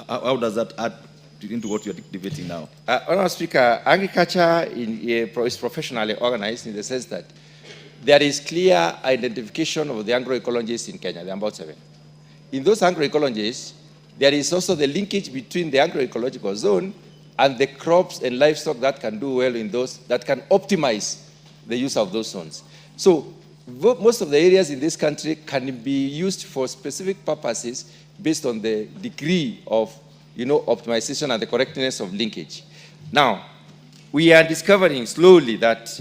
How does that add into what you're debating now? Honourable Speaker, agriculture is professionally organized in the sense that there is clear identification of the agroecologies in Kenya. There are about 7. In those agroecologies, there is also the linkage between the agroecological zone and the crops and livestock that can do well in those, that can optimize the use of those zones. So most of the areas in this country can be used for specific purposes based on the degree of optimization and the correctness of linkage. Now, we are discovering slowly that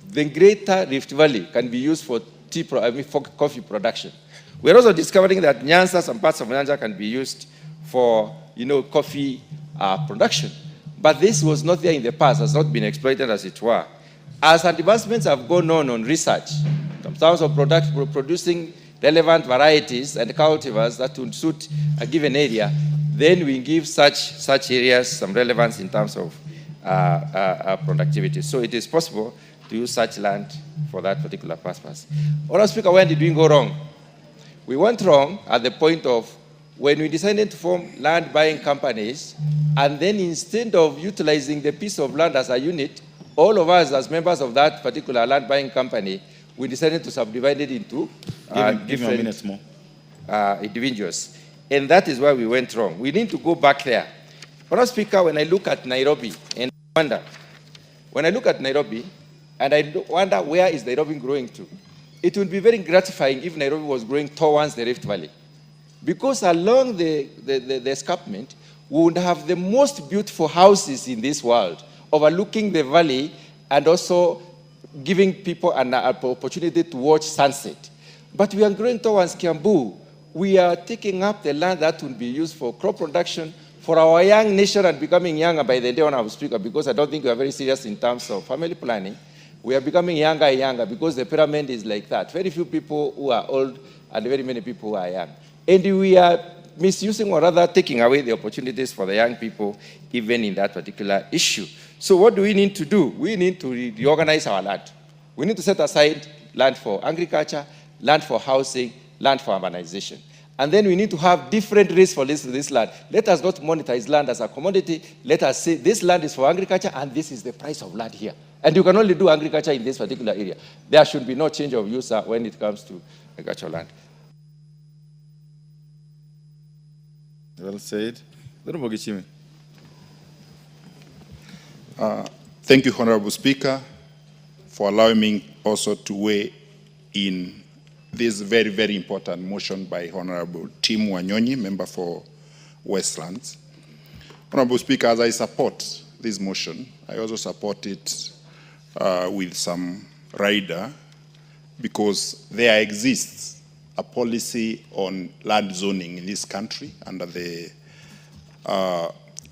the greater Rift Valley can be used for for coffee production. We're also discovering that Nyanza, some parts of Nyanza can be used for coffee production. But this was not there in the past, has not been exploited as it were. As advancements have gone on research, in terms of producing relevant varieties and cultivars that would suit a given area, then we give such areas some relevance in terms of productivity. So it is possible to use such land for that particular purpose. Honourable Speaker, when did we go wrong? We went wrong at the point of when we decided to form land buying companies, and then instead of utilizing the piece of land as a unit, all of us as members of that particular land buying company, we decided to subdivide it into give me a minute more. Individuals. And that is where we went wrong. We need to go back there. Honourable Speaker, when I look at Nairobi and wonder, when I look at Nairobi and I wonder where is Nairobi growing to, it would be very gratifying if Nairobi was growing towards the Rift Valley. Because along the escarpment, we would have the most beautiful houses in this world, overlooking the valley and also giving people an opportunity to watch sunset. But we are growing towards Kiambu. We are taking up the land that will be used for crop production for our young nation and becoming younger by the day, Honourable Speaker, because I don't think we are very serious in terms of family planning. We are becoming younger and younger because the pyramid is like that. Very few people who are old and very many people who are young. And we are misusing or rather taking away the opportunities for the young people even in that particular issue. So what do we need to do? We need to reorganize our land. We need to set aside land for agriculture, land for housing, land for urbanization. And then we need to have different rates for this land. Let us not monetize land as a commodity. Let us say this land is for agriculture and this is the price of land here. And you can only do agriculture in this particular area. There should be no change of use when it comes to agricultural land. Well said. Thank you, Honourable Speaker, for allowing me also to weigh in this very, very important motion by Honourable Tim Wanyonyi, member for Westlands. Honourable Speaker, as I support this motion, I also support it with some rider because there exists a policy on land zoning in this country under the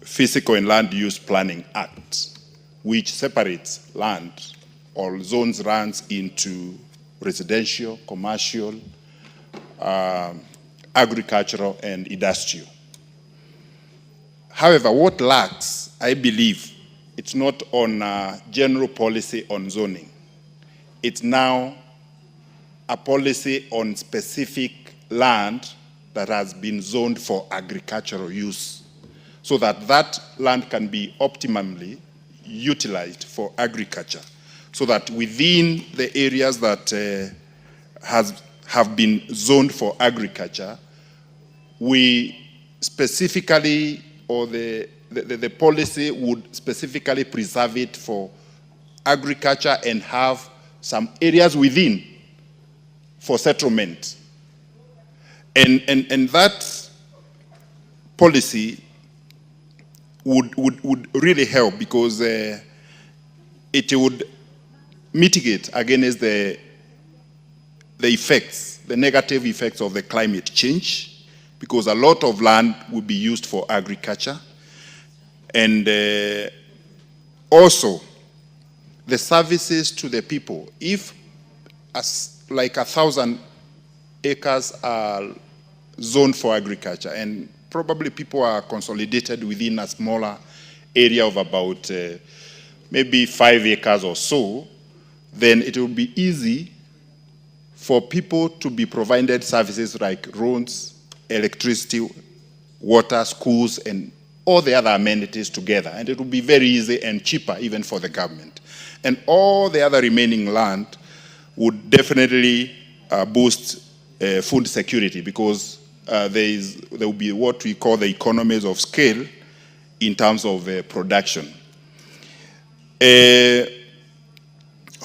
Physical and Land Use Planning Act, which separates land or zones runs into residential, commercial, agricultural, and industrial. However, what lacks, I believe, it's not on general policy on zoning. It's now a policy on specific land that has been zoned for agricultural use, so that that land can be optimally utilized for agriculture, so that within the areas that have been zoned for agriculture, we specifically, or the policy would specifically preserve it for agriculture and have some areas within for settlement. And that policy would really help, because it would mitigate against the effects, the negative effects of the climate change, because a lot of land would be used for agriculture. And also, the services to the people. If like 1,000 acres are zoned for agriculture, and probably people are consolidated within a smaller area of about maybe 5 acres or so, then it will be easy for people to be provided services like roads, electricity, water, schools, and all the other amenities together. And it will be very easy and cheaper even for the government. And all the other remaining land would definitely boost food security, because there will be what we call the economies of scale in terms of production.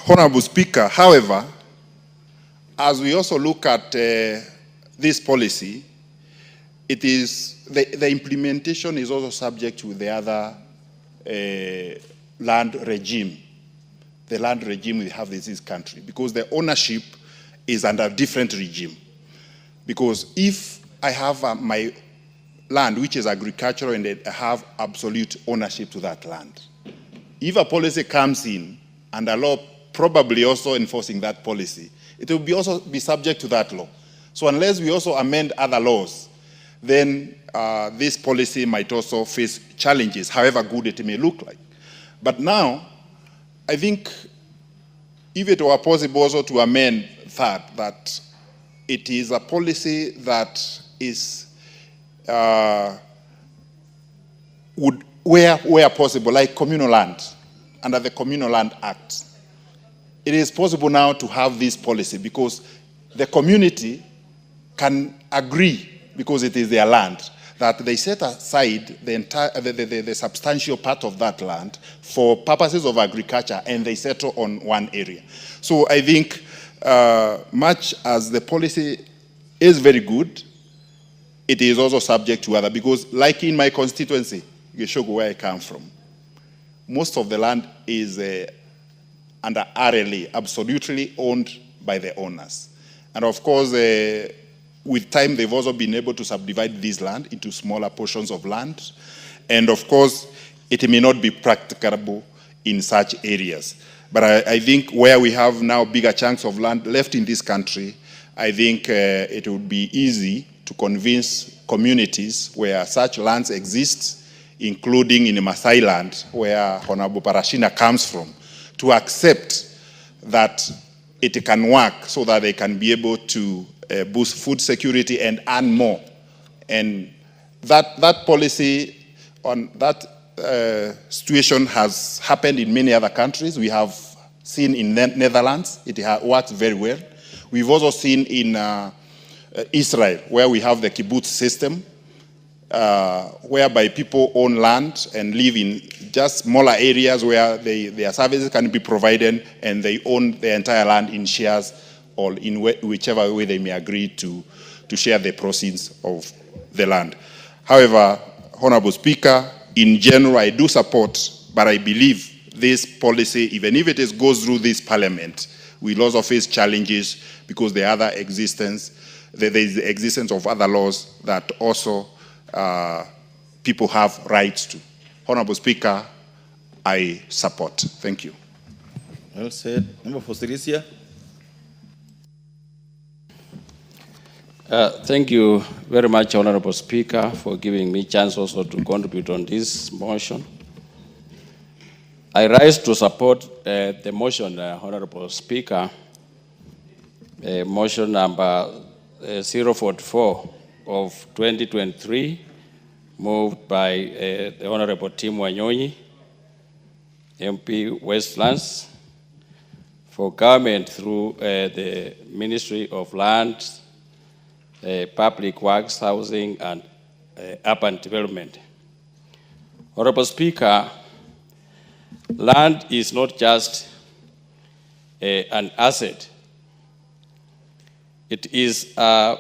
Honorable Speaker, however, as we also look at this policy, it is the implementation is also subject to the other land regime, the land regime we have in this country, because the ownership is under a different regime. Because if I have my land, which is agricultural, and I have absolute ownership to that land, if a policy comes in and a law probably also enforcing that policy, it will be also be subject to that law. So unless we also amend other laws, then this policy might also face challenges, however good it may look like. But now, I think if it were possible also to amend that it is a policy that is, where possible, like communal land, under the Communal Land Act, it is possible now to have this policy, because the community can agree, because it is their land, that they set aside the substantial part of that land for purposes of agriculture, and they settle on one area. So I think much as the policy is very good, it is also subject to other, because like in my constituency, Gachagua, where I come from, most of the land is under RLA, absolutely owned by the owners. And of course, with time, they've also been able to subdivide this land into smaller portions of land. And of course, it may not be practicable in such areas. But I think where we have now bigger chunks of land left in this country, I think it would be easy to convince communities where such lands exist, including in Maasai land, where Honorable Parashina comes from, to accept that it can work so that they can be able to boost food security and earn more. And that policy on that situation has happened in many other countries. We have seen in Netherlands, it works very well. We've also seen in Israel, where we have the kibbutz system, whereby people own land and live in just smaller areas where their services can be provided, and they own the entire land in shares, or in whichever way they may agree to share the proceeds of the land. However, Honorable Speaker, in general, I do support, but I believe this policy, even if it goes through this parliament, will also face challenges because there is the existence of other laws that also people have rights to. Honorable Speaker, I support. Thank you. Well said. Member for Sirisia. Thank you very much, Honorable Speaker, for giving me a chance also to contribute on this motion. I rise to support the motion, Honorable Speaker, motion number 044 of 2023, moved by the Honorable kenyanYoutuber, MP Westlands, for government through the Ministry of Lands, Public Works, Housing, and Urban Development. Honorable Speaker, land is not just an asset. It is a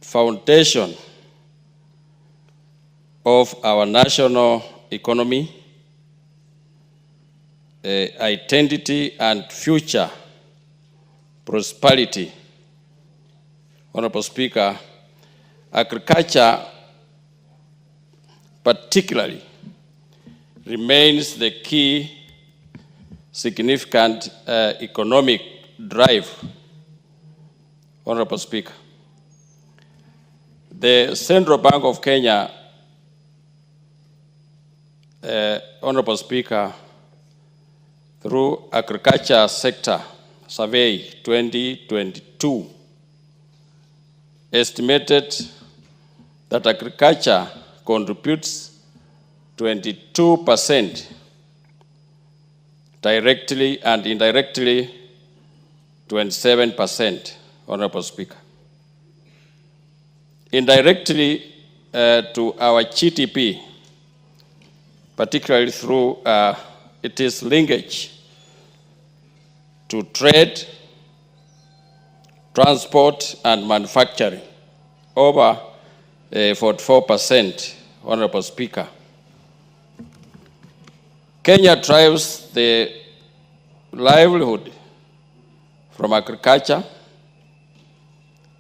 foundation of our national economy, identity, and future prosperity. Honorable Speaker, agriculture particularly remains the key significant economic drive. Honorable Speaker, the Central Bank of Kenya, Honorable Speaker, through Agriculture Sector Survey 2022, estimated that agriculture contributes 22% directly and indirectly 27%, Honorable Speaker. Indirectly to our GDP, particularly through its linkage to trade, transport, and manufacturing, over 44%, Honorable Speaker. Kenya derives the livelihood from agriculture,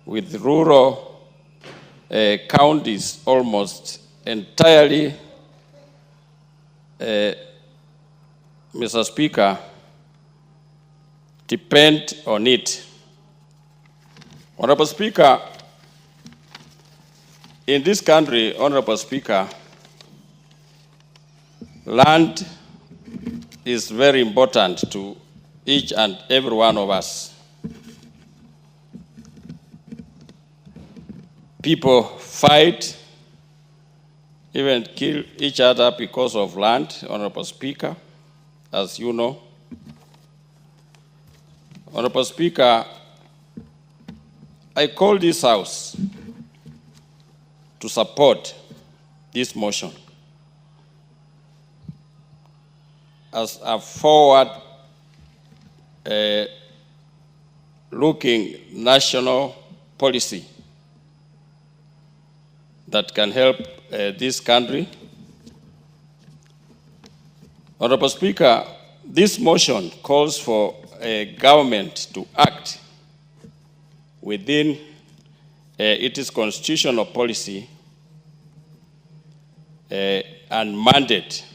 with rural counties almost entirely, Mr. Speaker, depend on it. Honorable Speaker, in this country, Honorable Speaker, land is very important to each and every one of us. People fight, even kill each other because of land, Honorable Speaker, as you know. Honorable Speaker, I call this House to support this motion as a forward-looking national policy that can help this country. Honorable Speaker, this motion calls for a government to act within its constitutional policy and mandate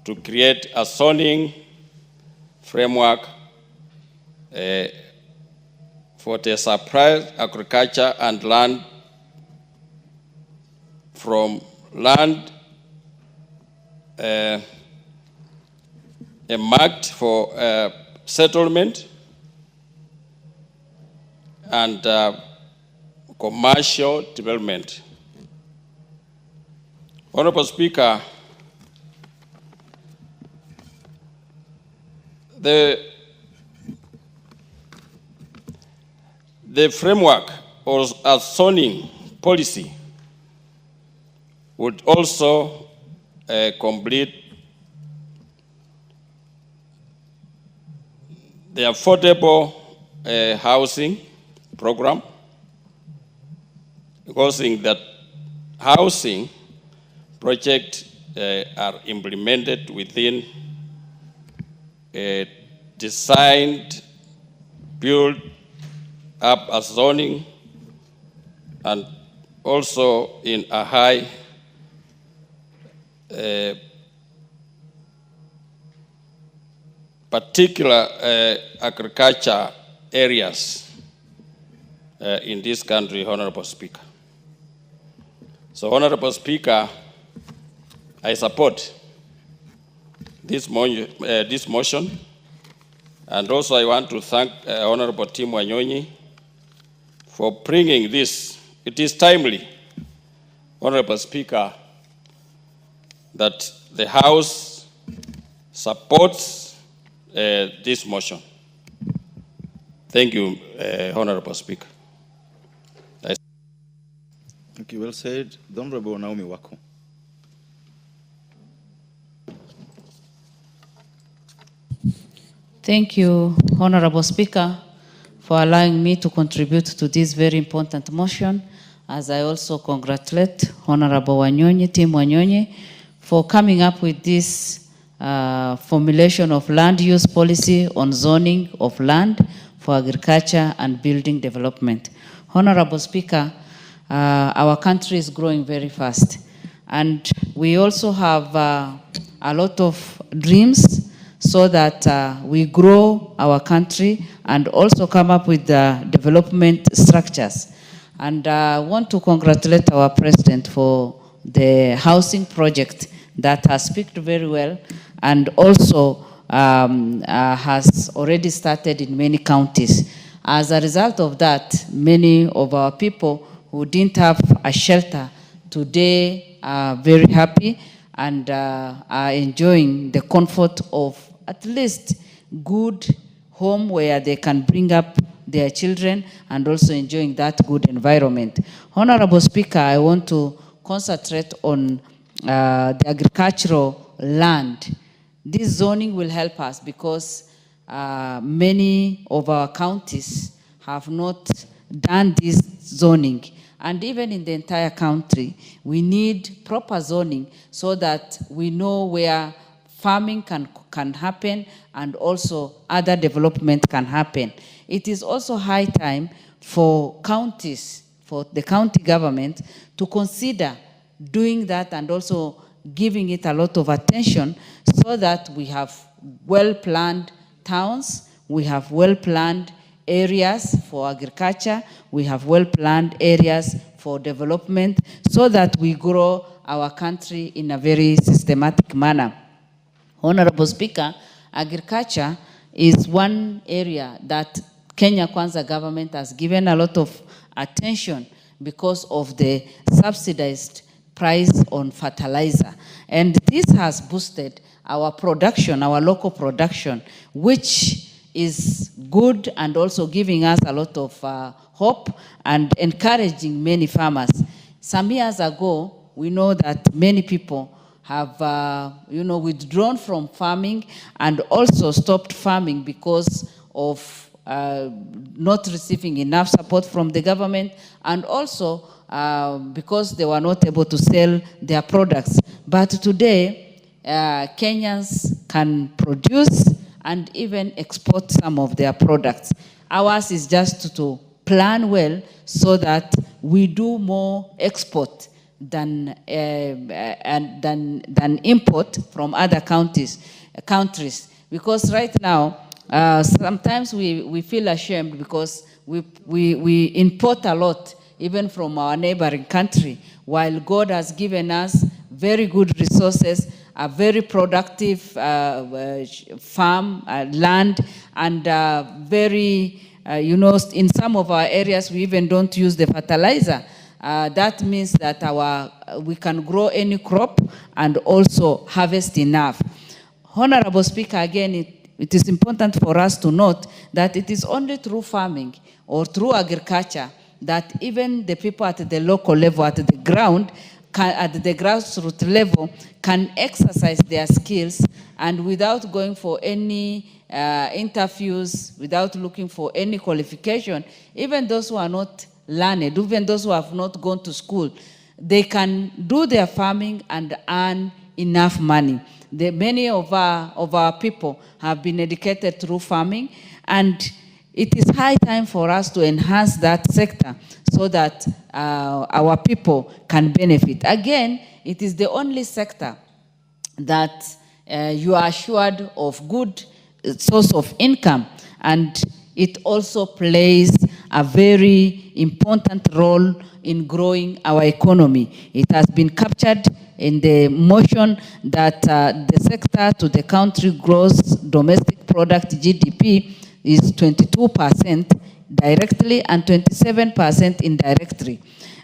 to create a zoning framework for the supply agriculture and land from land marked for settlement and commercial development. Honorable Speaker, the framework or a zoning policy would also complete the affordable housing program, causing that housing projects are implemented within designed, built up as zoning, and also in a high particular agriculture areas in this country, Honorable Speaker. So, Honorable Speaker, I support this motion, and also I want to thank Honorable Tim Wanyonyi for bringing this. It is timely, Honorable Speaker, that the House supports this motion. Thank you, Honorable Speaker. Thank you. Well said. The Honorable Naomi Wako. Thank you, Honorable Speaker, for allowing me to contribute to this very important motion, as I also congratulate Honorable Wanyonyi, Tim Wanyonyi, for coming up with this formulation of land use policy on zoning of land for agriculture and building development. Honorable Speaker, our country is growing very fast, and we also have a lot of dreams so that we grow our country and also come up with development structures. And I want to congratulate our president for the housing project that has picked very well and also has already started in many counties. As a result of that, many of our people who didn't have a shelter today are very happy and are enjoying the comfort of at least good home where they can bring up their children and also enjoying that good environment. Honorable Speaker, I want to concentrate on the agricultural land. This zoning will help us because many of our counties have not done this zoning. And even in the entire country, we need proper zoning so that we know where farming can happen and also other development can happen. It is also high time for counties, for the county government to consider doing that and also giving it a lot of attention so that we have well-planned towns, we have well-planned areas for agriculture, we have well-planned areas for development so that we grow our country in a very systematic manner. Honorable Speaker, agriculture is one area that Kenya Kwanza government has given a lot of attention because of the subsidized price on fertilizer. And this has boosted our production, our local production, which is good and also giving us a lot of hope and encouraging many farmers. Some years ago, we know that many people have withdrawn from farming and also stopped farming because of not receiving enough support from the government and also because they were not able to sell their products. But today, Kenyans can produce and even export some of their products. Ours is just to plan well so that we do more export than import from other countries. Because right now, sometimes we feel ashamed because we import a lot, even from our neighboring country, while God has given us very good resources, a very productive farm, land, and very, in some of our areas, we even don't use the fertilizer. That means that we can grow any crop and also harvest enough. Honorable Speaker, again, it is important for us to note that it is only through farming or through agriculture that even the people at the local level, at the ground, at the grassroots level, can exercise their skills and without going for any interviews, without looking for any qualification, even those who are not learned, even those who have not gone to school, they can do their farming and earn enough money. Many of our people have been educated through farming, and it is high time for us to enhance that sector so that our people can benefit. Again, it is the only sector that you are assured of good source of income, and it also plays a very important role in growing our economy. It has been captured in the motion that the sector to the country gross domestic product GDP is 22% directly and 27% indirectly.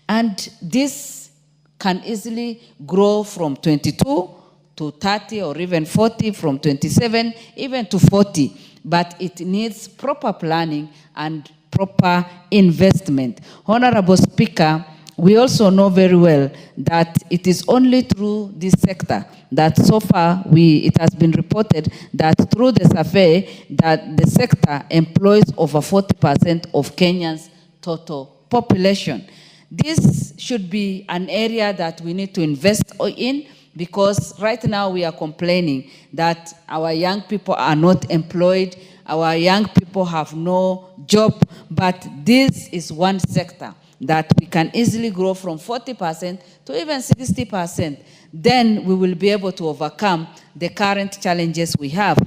And this can easily grow from 22 to 30 or even 40, from 27 even to 40. But it needs proper planning and proper investment. Honorable Speaker, we also know very well that it is only through this sector that so far it has been reported that through the survey that the sector employs over 40% of Kenya's total population. This should be an area that we need to invest in, because right now we are complaining that our young people are not employed, our young people have no job, but this is one sector that we can easily grow from 40% to even 60%. Then we will be able to overcome the current challenges we have.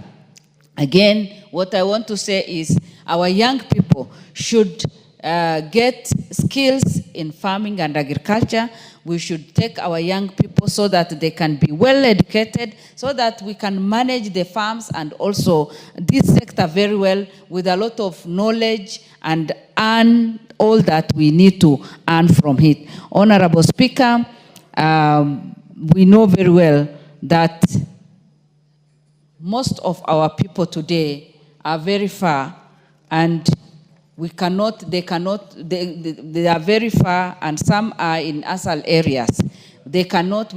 Again, what I want to say is our young people should get skills in farming and agriculture. We should take our young people so that they can be well educated, so that we can manage the farms and also this sector very well with a lot of knowledge and earn all that we need to earn from it. Honorable Speaker, we know very well that most of our people today are very far, and they are very far, and some are in asal areas. We cannot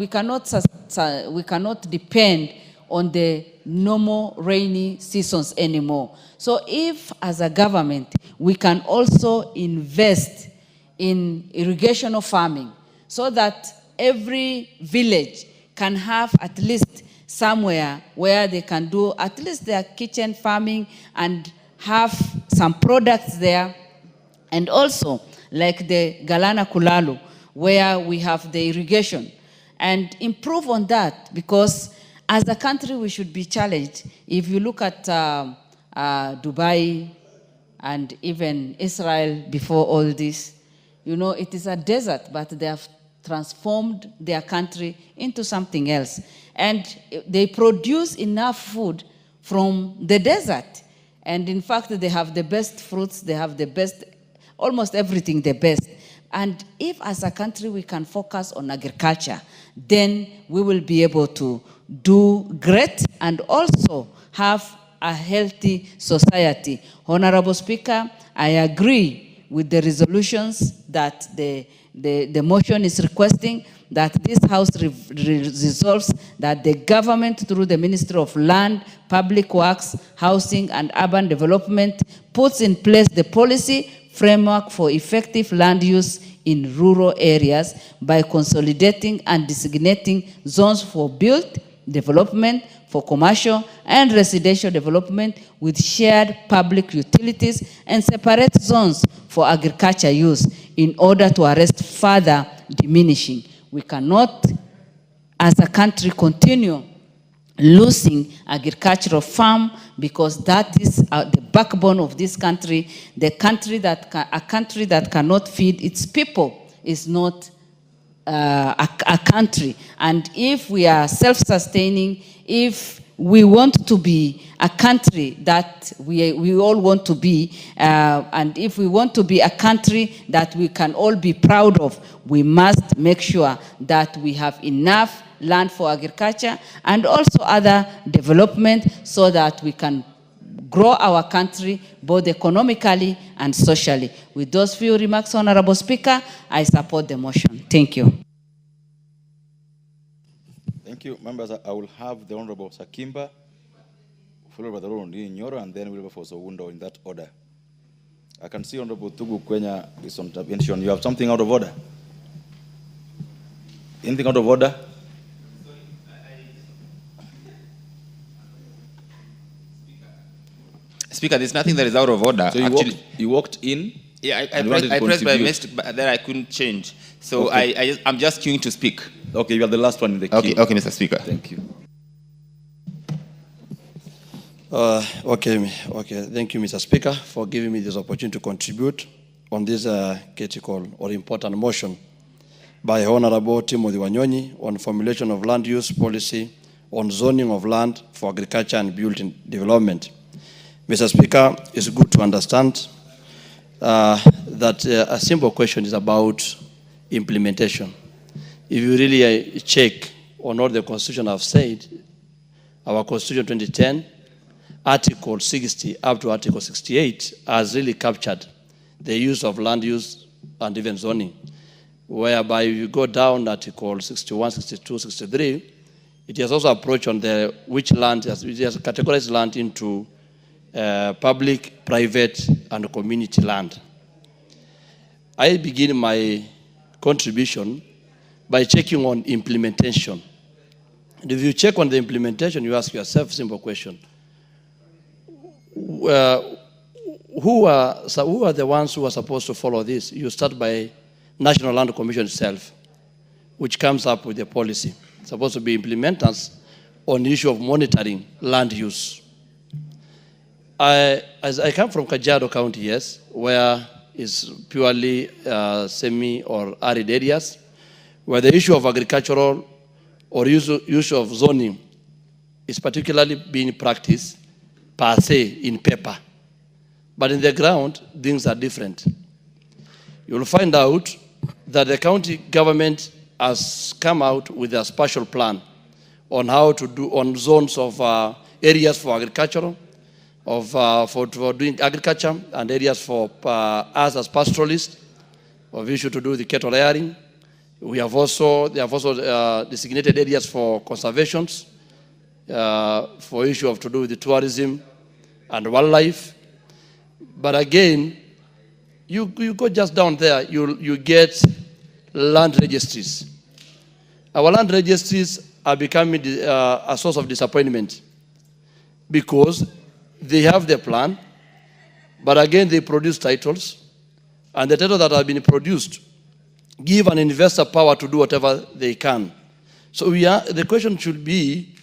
depend on the normal rainy seasons anymore. So if, as a government, we can also invest in irrigation of farming, so that every village can have at least somewhere where they can do at least their kitchen farming and have some products there, and also like the Galana Kulalu, where we have the irrigation, and improve on that, because as a country we should be challenged. If you look at Dubai and even Israel before all this, you know, it is a desert, but they have transformed their country into something else. And they produce enough food from the desert. And in fact, they have the best fruits, they have the best, almost everything the best. And if as a country we can focus on agriculture, then we will be able to do great and also have a healthy society. Honorable Speaker, I agree with the resolutions that the motion is requesting, that this House resolves that the government, through the Ministry of Land, Public Works, Housing and Urban Development, puts in place the policy framework for effective land use in rural areas by consolidating and designating zones for built development, for commercial and residential development with shared public utilities, and separate zones for agriculture use in order to arrest further diminishing. We cannot, as a country, continue losing agricultural farm, because that is the backbone of this country. A country that cannot feed its people is not a country. And if we are self-sustaining, if we want to be a country that we all want to be, and if we want to be a country that we can all be proud of, we must make sure that we have enough land for agriculture and also other development, so that we can grow our country both economically and socially. With those few remarks, Honorable Speaker, I support the motion. Thank you. Thank you. Members, I will have the Honorable Sakimba, followed by the Honorable Nyoro, and then we'll go for Sowundo in that order. I can see Honorable Tugu Kwenya is on intervention. You have something out of order? Anything out of order? Speaker, there's nothing that is out of order. So you walked in? Yeah, I pressed, but I missed, but then I couldn't change. So okay. I'm just queuing to speak. Okay, you are the last one in the queue. Okay, Mr. Speaker. Thank you. Okay. Thank you, Mr. Speaker, for giving me this opportunity to contribute on this critical or important motion by Honorable Timothy Wanyonyi on formulation of land use policy on zoning of land for agriculture and building development. Mr. Speaker, it's good to understand that a simple question is about implementation. If you really check on what the Constitution have said, our Constitution 2010, Article 60 up to Article 68 has really captured the use of land use and even zoning, whereby you go down Article 61, 62, 63, it has also approached on the which land, it has categorized land into public, private, and community land. I begin my contribution by checking on implementation. And if you check on the implementation, you ask yourself a simple question. Who are the ones who are supposed to follow this? You start by National Land Commission itself, which comes up with a policy. It's supposed to be implementers on the issue of monitoring land use. As I come from Kajiado County, yes, where it's purely semi or arid areas, where the issue of agricultural or issue of zoning is particularly being practiced per se in paper. But in the ground, things are different. You'll find out that the county government has come out with a special plan on how to do on zones of areas for agricultural, for doing agriculture, and areas for us as pastoralists, of issue to do with the cattle rearing. They have also designated areas for conservations, for issue of to do with the tourism and wildlife. But again, you go just down there, you get land registries. Our land registries are becoming a source of disappointment because they have the plan, but again they produce titles, and the titles that have been produced give an investor power to do whatever they can. So the question should be,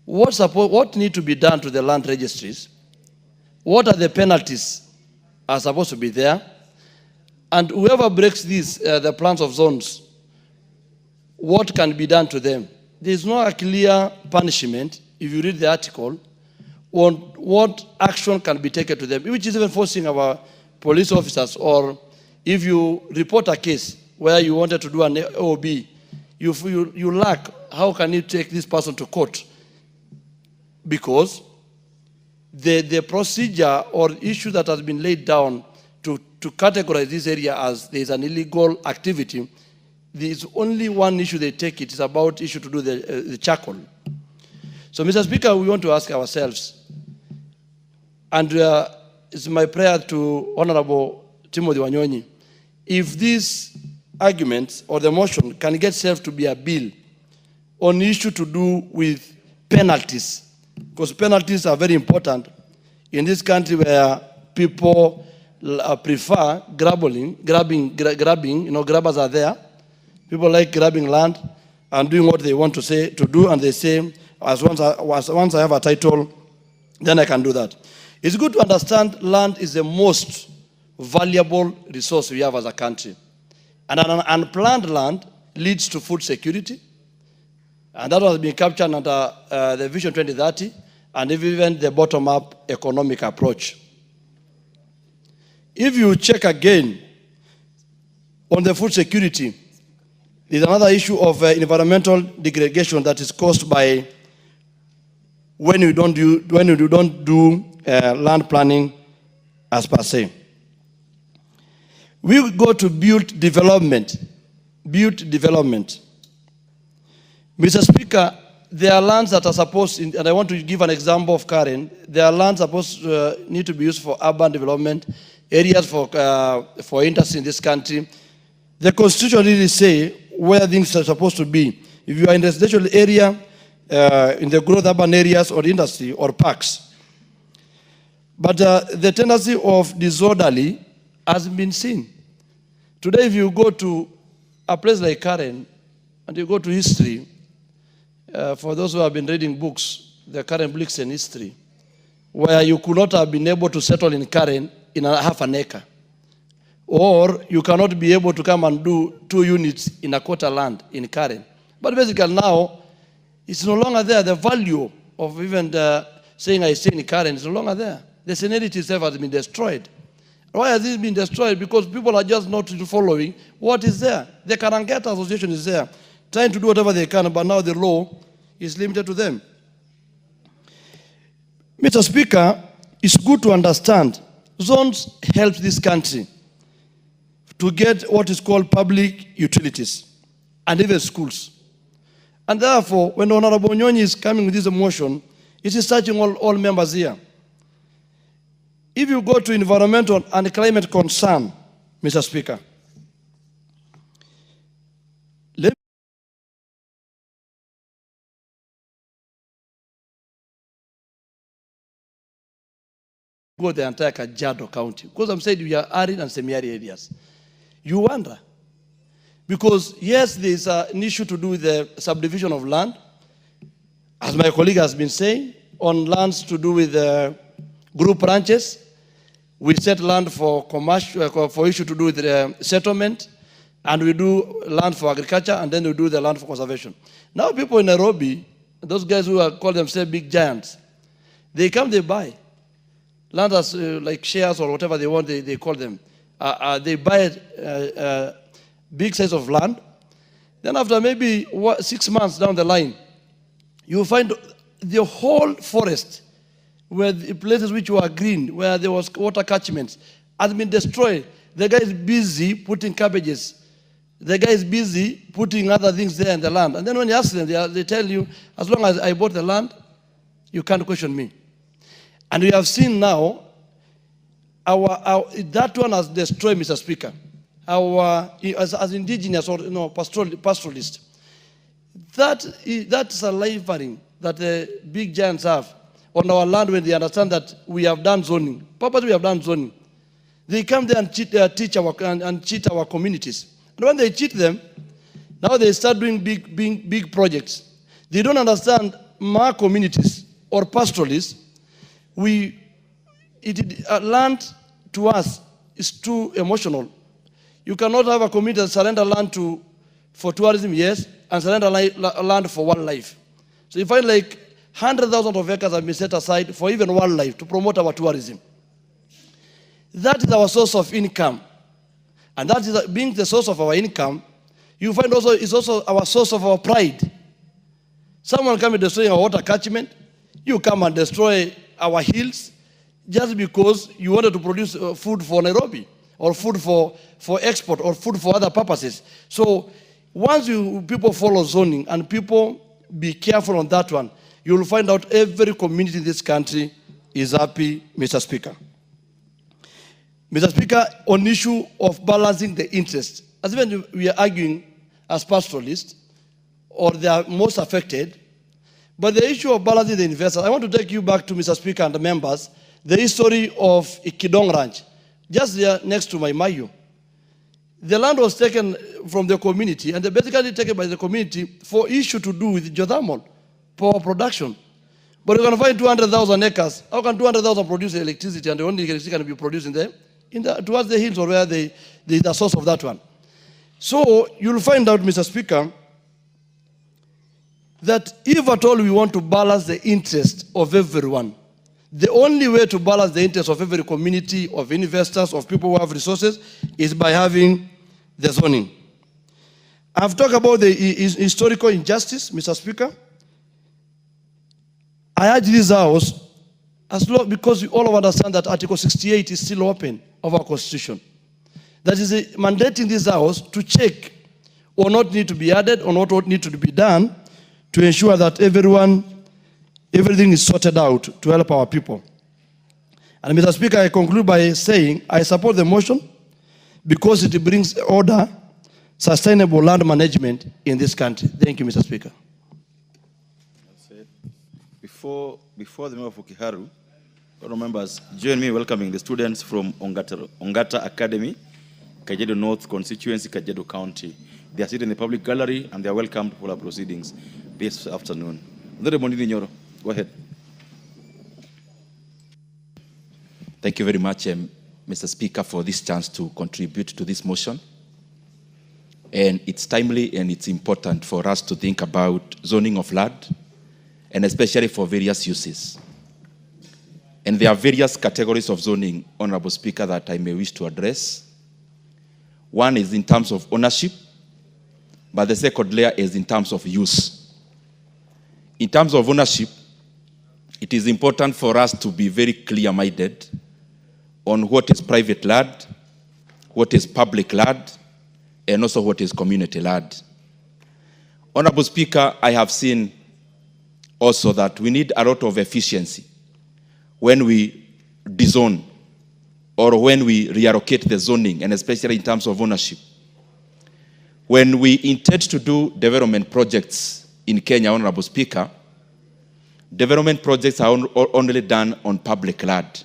what needs to be done to the land registries? What are the penalties are supposed to be there? And whoever breaks these, the plans of zones, what can be done to them? There is no clear punishment, if you read the article, on what action can be taken to them, which is even forcing our police officers, or if you report a case where you wanted to do an OB, you lack, how can you take this person to court? Because the procedure or issue that has been laid down to categorize this area as there is an illegal activity, there is only one issue they take. It is about issue to do the charcoal. So, Mr. Speaker, we want to ask ourselves, and it's my prayer to Honorable Timothy Wanyonyi, if these arguments or the motion can get served to be a bill on issue to do with penalties, because penalties are very important in this country where people prefer grabbing, grabbers are there. People like grabbing land and doing what they want to do, and they say, once I have a title, then I can do that. It's good to understand land is the most valuable resource we have as a country. And an unplanned land leads to food security, and that has been captured under the Vision 2030 and even the bottom-up economic approach. If you check again on the food security, there's another issue of environmental degradation that is caused by when you don't do land planning as per se. We go to build development. Mr. Speaker, there are lands that are supposed, and I want to give an example of Karen, there are lands supposed to need to be used for urban development, areas for industry in this country. The Constitution really say where things are supposed to be. If you are in the residential area, in the growth urban areas or industry or parks. But the tendency of disorderly has been seen. Today, if you go to a place like Karen, and you go to history, for those who have been reading books, the Karen Blixen history, where you could not have been able to settle in Karen in half an acre. Or you cannot be able to come and do 2 units in a quarter land in Karen. But basically now, it's no longer there. The value of even saying I stay in Karen is no longer there. The senility itself has been destroyed. Why has it been destroyed? Because people are just not following what is there. The Karangeta Association is there, trying to do whatever they can, but now the law is limited to them. Mr. Speaker, it's good to understand zones help this country to get what is called public utilities and even schools. And therefore, when Honorable Nyonyi is coming with this motion, it is touching all members here. If you go to environmental and climate concern, Mr. Speaker, let me go the entire Kajiado County, because I'm saying we are arid and semi-arid areas. You wonder, because yes, there's an issue to do with the subdivision of land, as my colleague has been saying, on lands to do with group ranches. We set land for commercial, for issue to do with the settlement, and we do land for agriculture, and then we do the land for conservation. Now people in Nairobi, those guys who are call themselves big giants, they come, they buy land as like shares or whatever they want, they call them. They buy big size of land. Then after maybe 6 months down the line, you find the whole forest, where the places which were green, where there was water catchments, has been destroyed. The guy is busy putting cabbages. The guy is busy putting other things there in the land. And then when you ask them, they tell you, as long as I bought the land, you can't question me. And we have seen now, that one has destroyed, Mr. Speaker, as indigenous or pastoralists. That's a lifeline that the big giants have on our land when they understand that we have done zoning. Purposely we have done zoning. They come there and cheat our communities. And when they cheat them, now they start doing big projects. They don't understand my communities or pastoralists. Land to us is too emotional. You cannot have a community that surrender land for tourism, yes, and surrender land for wildlife. So you find like 100,000 of acres have been set aside for even wildlife to promote our tourism. That is our source of income. And that is being the source of our income, you find also is also our source of our pride. Someone come and destroy our water catchment, you come and destroy our hills just because you wanted to produce food for Nairobi or food for export or food for other purposes. So once people follow zoning and people be careful on that one, you will find out every community in this country is happy, Mr. Speaker. Mr. Speaker, on the issue of balancing the interests, as even we are arguing as pastoralists, or they are most affected, but the issue of balancing the investors, I want to take you back to, Mr. Speaker and the members, the history of Ikidong Ranch, just there next to my Mayo. The land was taken from the community, and basically taken by the community for issue to do with geothermal power production. But you're going to find 200,000 acres. How can 200,000 produce electricity, and the only electricity can be produced towards the hills or where the source of that one? So you'll find out, Mr. Speaker, that if at all we want to balance the interest of everyone, the only way to balance the interest of every community, of investors, of people who have resources, is by having the zoning. I've talked about the historical injustice, Mr. Speaker. I urge this House, because we all understand that Article 68 is still open of our Constitution, that is mandating this House to check or not need to be added or not what need to be done to ensure that everything is sorted out to help our people. And Mr. Speaker, I conclude by saying I support the motion because it brings order, sustainable land management in this country. Thank you, Mr. Speaker. Before the member for Kiharu, Honourable members, join me in welcoming the students from Ongata Academy, Kajiado North Constituency, Kajiado County. They are sitting in the public gallery and they are welcomed for our proceedings this afternoon. Honourable Nyoro, go ahead. Thank you very much, Mr. Speaker, for this chance to contribute to this motion. And it's timely and it's important for us to think about zoning of land, and especially for various uses. And there are various categories of zoning, Honorable Speaker, that I may wish to address. One is in terms of ownership, but the second layer is in terms of use. In terms of ownership, it is important for us to be very clear-minded on what is private land, what is public land, and also what is community land. Honorable Speaker, I have seen also that we need a lot of efficiency when we dezone or when we reallocate the zoning, and especially in terms of ownership. When we intend to do development projects in Kenya, Honorable Speaker, development projects are only done on public land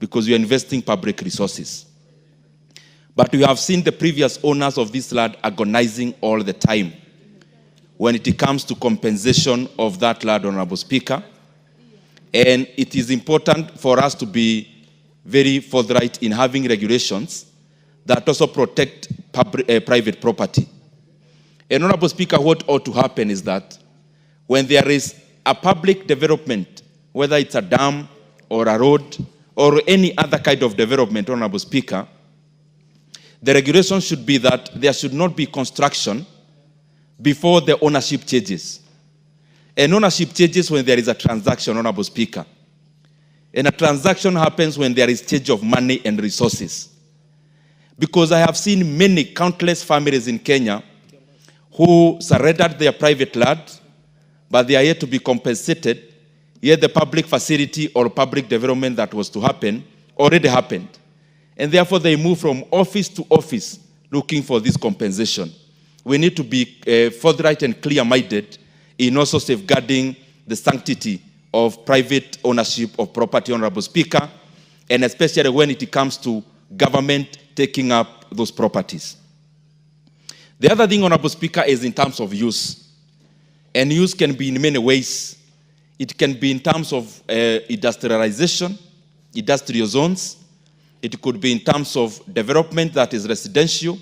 because we are investing public resources. But we have seen the previous owners of this land agonizing all the time when it comes to compensation of that land, Honorable Speaker. And it is important for us to be very forthright in having regulations that also protect private property. And Honorable Speaker, what ought to happen is that when there is a public development, whether it's a dam or a road or any other kind of development, Honorable Speaker, the regulation should be that there should not be construction before the ownership changes. And ownership changes when there is a transaction, Honorable Speaker. And a transaction happens when there is change of money and resources. Because I have seen many countless families in Kenya who surrendered their private land, but they are yet to be compensated, yet the public facility or public development that was to happen already happened. And therefore they move from office to office looking for this compensation. We need to be forthright and clear-minded in also safeguarding the sanctity of private ownership of property, Honorable Speaker, and especially when it comes to government taking up those properties. The other thing, Honorable Speaker, is in terms of use. And use can be in many ways. It can be in terms of industrialization, industrial zones. It could be in terms of development that is residential,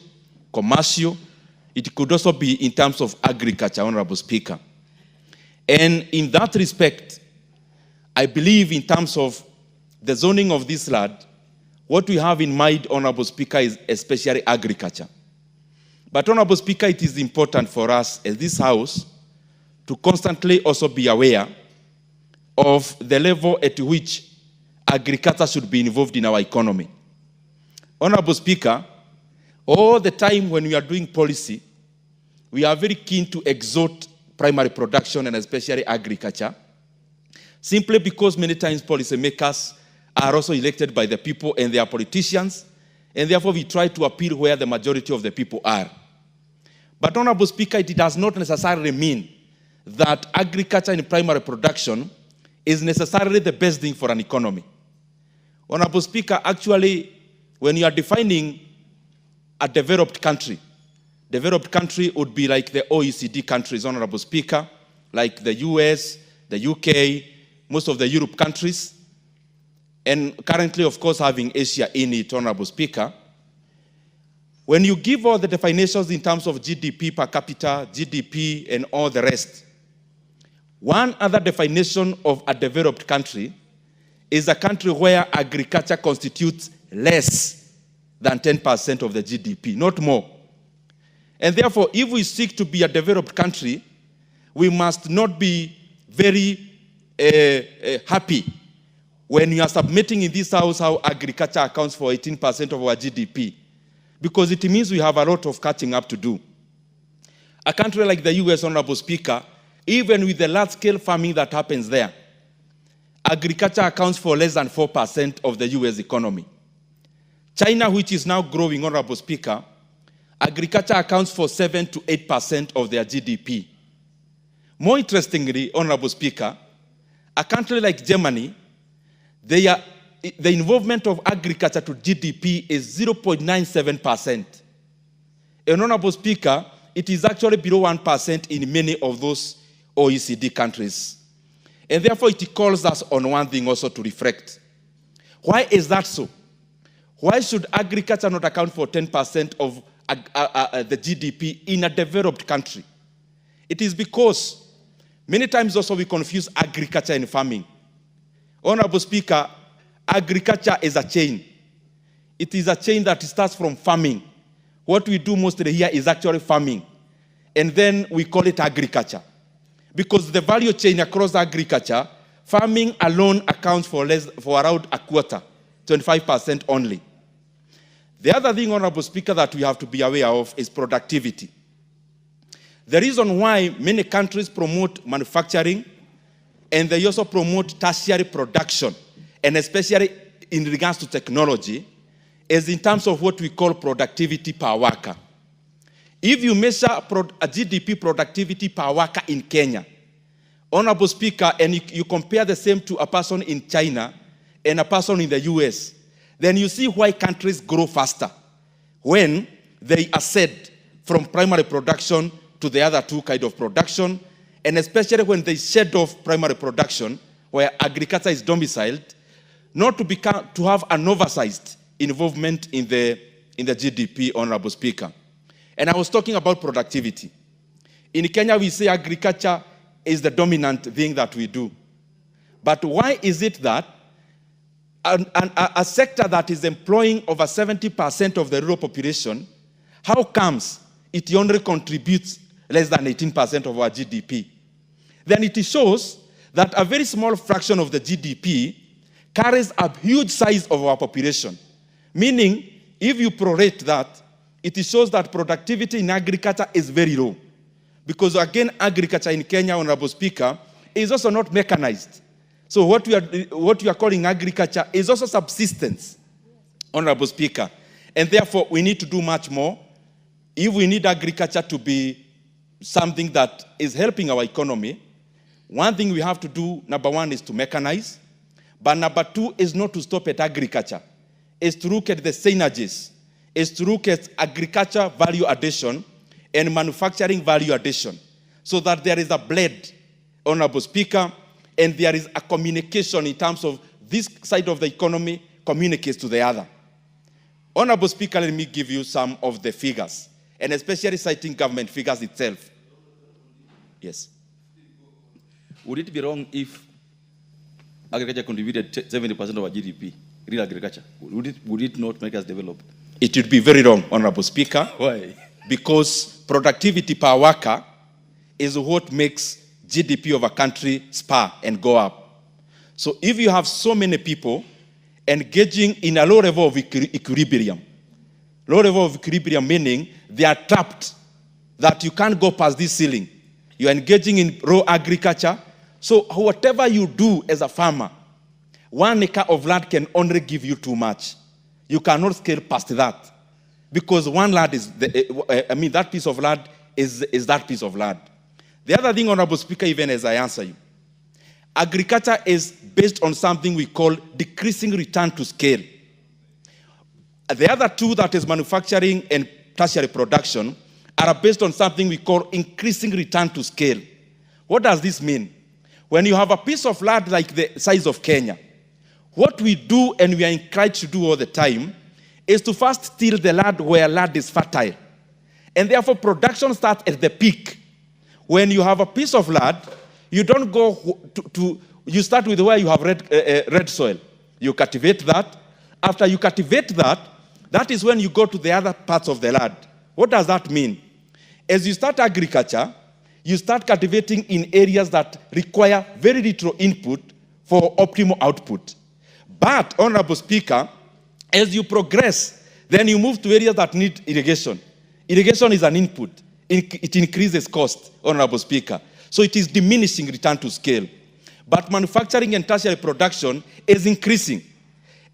commercial. It could also be in terms of agriculture, Honorable Speaker. And in that respect, I believe in terms of the zoning of this land, what we have in mind, Honorable Speaker, is especially agriculture. But Honorable Speaker, it is important for us as this House to constantly also be aware of the level at which agriculture should be involved in our economy. Honorable Speaker, all the time when we are doing policy, we are very keen to exhort primary production and especially agriculture, simply because many times policymakers are also elected by the people and they are politicians, and therefore we try to appeal where the majority of the people are. But Honorable Speaker, it does not necessarily mean that agriculture and primary production is necessarily the best thing for an economy. Honorable Speaker, actually, when you are defining a developed country would be like the OECD countries, Honorable Speaker, like the US, the UK, most of the Europe countries, and currently, of course, having Asia in it, Honorable Speaker. When you give all the definitions in terms of GDP per capita, GDP, and all the rest, one other definition of a developed country is a country where agriculture constitutes less than 10% of the GDP, not more. And therefore, if we seek to be a developed country, we must not be very happy when you are submitting in this House how agriculture accounts for 18% of our GDP, because it means we have a lot of catching up to do. A country like the US, Honorable Speaker, even with the large-scale farming that happens there, agriculture accounts for less than 4% of the US economy. China, which is now growing, Honorable Speaker, agriculture accounts for 7 to 8% of their GDP. More interestingly, Honorable Speaker, a country like Germany, the involvement of agriculture to GDP is 0.97%. And Honorable Speaker, it is actually below 1% in many of those OECD countries. And therefore, it calls us on one thing also to reflect. Why is that so? Why should agriculture not account for 10% of the GDP in a developed country? It is because many times also we confuse agriculture and farming. Honorable Speaker, agriculture is a chain. It is a chain that starts from farming. What we do mostly here is actually farming. And then we call it agriculture. Because the value chain across agriculture, farming alone accounts for around a quarter, 25% only. The other thing, Honorable Speaker, that we have to be aware of is productivity. The reason why many countries promote manufacturing and they also promote tertiary production, and especially in regards to technology, is in terms of what we call productivity per worker. If you measure a GDP productivity per worker in Kenya, Honorable Speaker, and you compare the same to a person in China and a person in the US, then you see why countries grow faster when they ascend from primary production to the other two kinds of production, and especially when they shed off primary production, where agriculture is domiciled, not to have an oversized involvement in the GDP, Honorable Speaker. And I was talking about productivity. In Kenya, we say agriculture is the dominant thing that we do. But why is it that a sector that is employing over 70% of the rural population, how comes it only contributes less than 18% of our GDP? Then it shows that a very small fraction of the GDP carries a huge size of our population. Meaning, if you prorate that, it shows that productivity in agriculture is very low. Because again, agriculture in Kenya, Honorable Speaker, is also not mechanized. So what we are calling agriculture is also subsistence, Honorable Speaker. And therefore, we need to do much more. If we need agriculture to be something that is helping our economy, one thing we have to do, number one, is to mechanize. But number two is not to stop at agriculture. Is to look at the synergies, is to look at agriculture value addition and manufacturing value addition, so that there is a blend, Honorable Speaker, and there is a communication in terms of this side of the economy communicates to the other. Honorable Speaker, let me give you some of the figures, and especially citing government figures itself. Yes. Would it be wrong if agriculture contributed 70% of our GDP, real agriculture? Would it not make us develop? It would be very wrong, Honorable Speaker. Why? Because productivity per worker is what makes GDP of a country spur and go up. So if you have so many people engaging in a low level of equilibrium, low level of equilibrium meaning they are trapped, that you can't go past this ceiling. You are engaging in raw agriculture. So whatever you do as a farmer, 1 acre of land can only give you too much. You cannot scale past that. Because one land is, that piece of land is that piece of land. The other thing, Honorable Speaker, even as I answer you, agriculture is based on something we call decreasing return to scale. The other two, that is manufacturing and tertiary production, are based on something we call increasing return to scale. What does this mean? When you have a piece of land like the size of Kenya, what we do and we are encouraged to do all the time is to first till the land where land is fertile. And therefore production starts at the peak. When you have a piece of land, you don't go you start with where you have red soil. You cultivate that. After you cultivate that, that is when you go to the other parts of the land. What does that mean? As you start agriculture, you start cultivating in areas that require very little input for optimal output. But, Honorable Speaker, as you progress, then you move to areas that need irrigation. Irrigation is an input. It increases cost, Honorable Speaker. So it is diminishing return to scale. But manufacturing and tertiary production is increasing.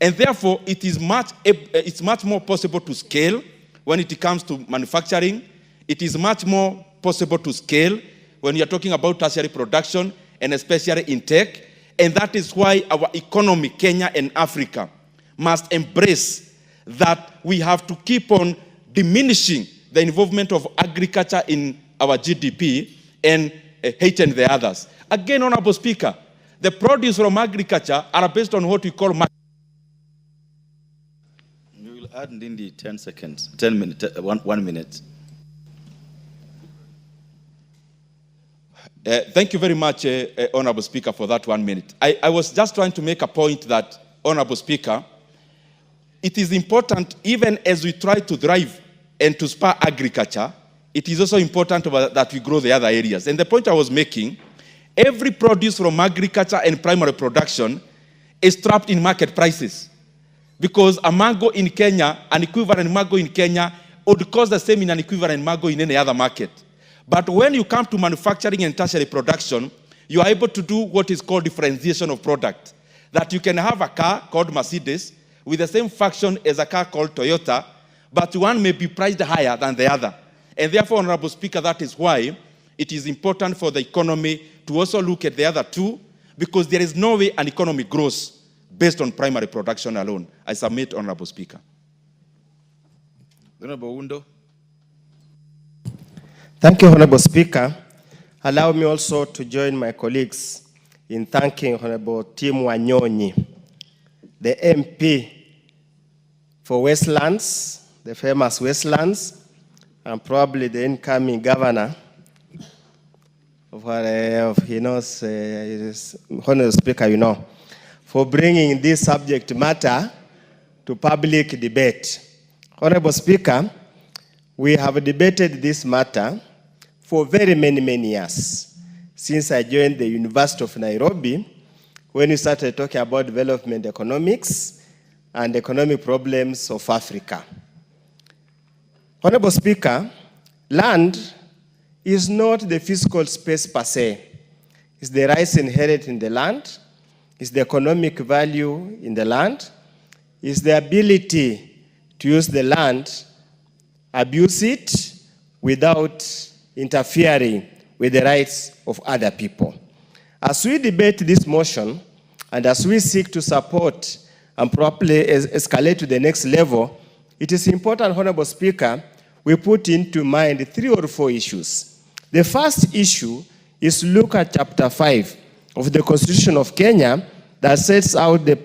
And therefore, it's much more possible to scale when it comes to manufacturing. It is much more possible to scale when you're talking about tertiary production, and especially in tech. And that is why our economy, Kenya and Africa, must embrace that we have to keep on diminishing the involvement of agriculture in our GDP and hating the others. Again, Honorable Speaker, the produce from agriculture are based on what we call You will add indeed 10 seconds, 10 minutes, 1 minute. Thank you very much, Honorable Speaker, for that 1 minute. I was just trying to make a point that, Honorable Speaker, it is important, even as we try to drive and to spur agriculture, it is also important that we grow the other areas. And the point I was making, every produce from agriculture and primary production is trapped in market prices. Because a mango in Kenya, an equivalent mango in Kenya, would cost the same in an equivalent mango in any other market. But when you come to manufacturing and tertiary production, you are able to do what is called differentiation of product. That you can have a car called Mercedes with the same function as a car called Toyota, but one may be priced higher than the other. And therefore, Honorable Speaker, that is why it is important for the economy to also look at the other two, because there is no way an economy grows based on primary production alone. I submit, Honorable Speaker. Honorable Undo. Thank you, Honorable Speaker. Allow me also to join my colleagues in thanking Honorable Tim Wanyonyi, the MP for Westlands, the famous Westlands, and probably the incoming governor of Honorable Speaker, for bringing this subject matter to public debate. Honorable Speaker, we have debated this matter for very many years, since I joined the University of Nairobi, when we started talking about development economics and economic problems of Africa. Honorable Speaker, land is not the physical space per se. It's the rights inherent in the land, it's the economic value in the land, it's the ability to use the land, abuse it without interfering with the rights of other people. As we debate this motion, and as we seek to support and properly escalate to the next level, it is important, Honorable Speaker, we put into mind 3 or 4 issues. The first issue is look at Chapter 5 of the Constitution of Kenya that sets out the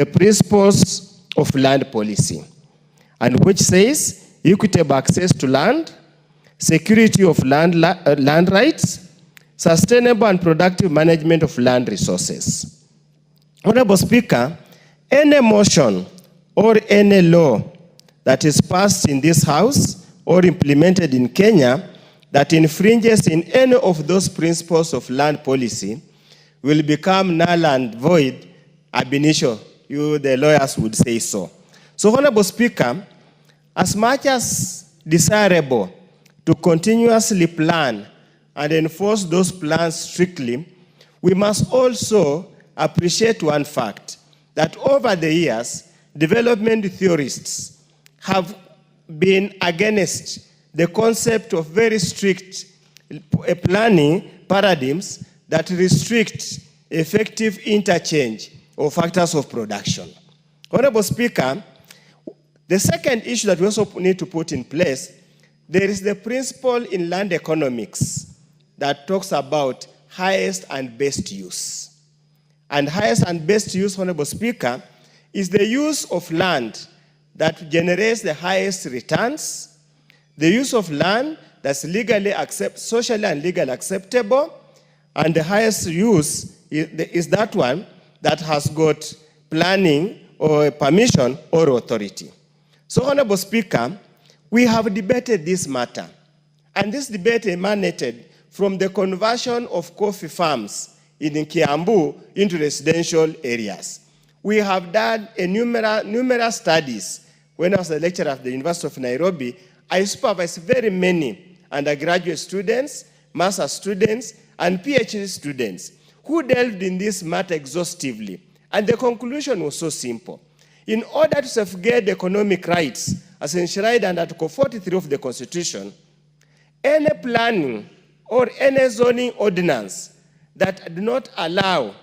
principles of land policy, and which says equitable access to land, security of land rights, sustainable and productive management of land resources. Honorable Speaker, any motion or any law that is passed in this House or implemented in Kenya that infringes in any of those principles of land policy will become null and void ab initio. You, the lawyers, would say so. So, Honorable Speaker, as much as desirable to continuously plan and enforce those plans strictly, we must also appreciate one fact, that over the years, development theorists have been against the concept of very strict planning paradigms that restrict effective interchange of factors of production. Honorable Speaker, the second issue that we also need to put in place, there is the principle in land economics that talks about highest and best use. And highest and best use, Honorable Speaker, is the use of land that generates the highest returns, the use of land that's socially and legally acceptable, and the highest use is that one that has got planning or permission or authority. So, Honorable Speaker, we have debated this matter, and this debate emanated from the conversion of coffee farms in Kiambu into residential areas. We have done numerous studies. When I was a lecturer at the University of Nairobi, I supervised very many undergraduate students, master's students, and PhD students who delved in this matter exhaustively. And the conclusion was so simple. In order to safeguard economic rights, as enshrined under Article 43 of the Constitution, any planning or any zoning ordinance that do not allow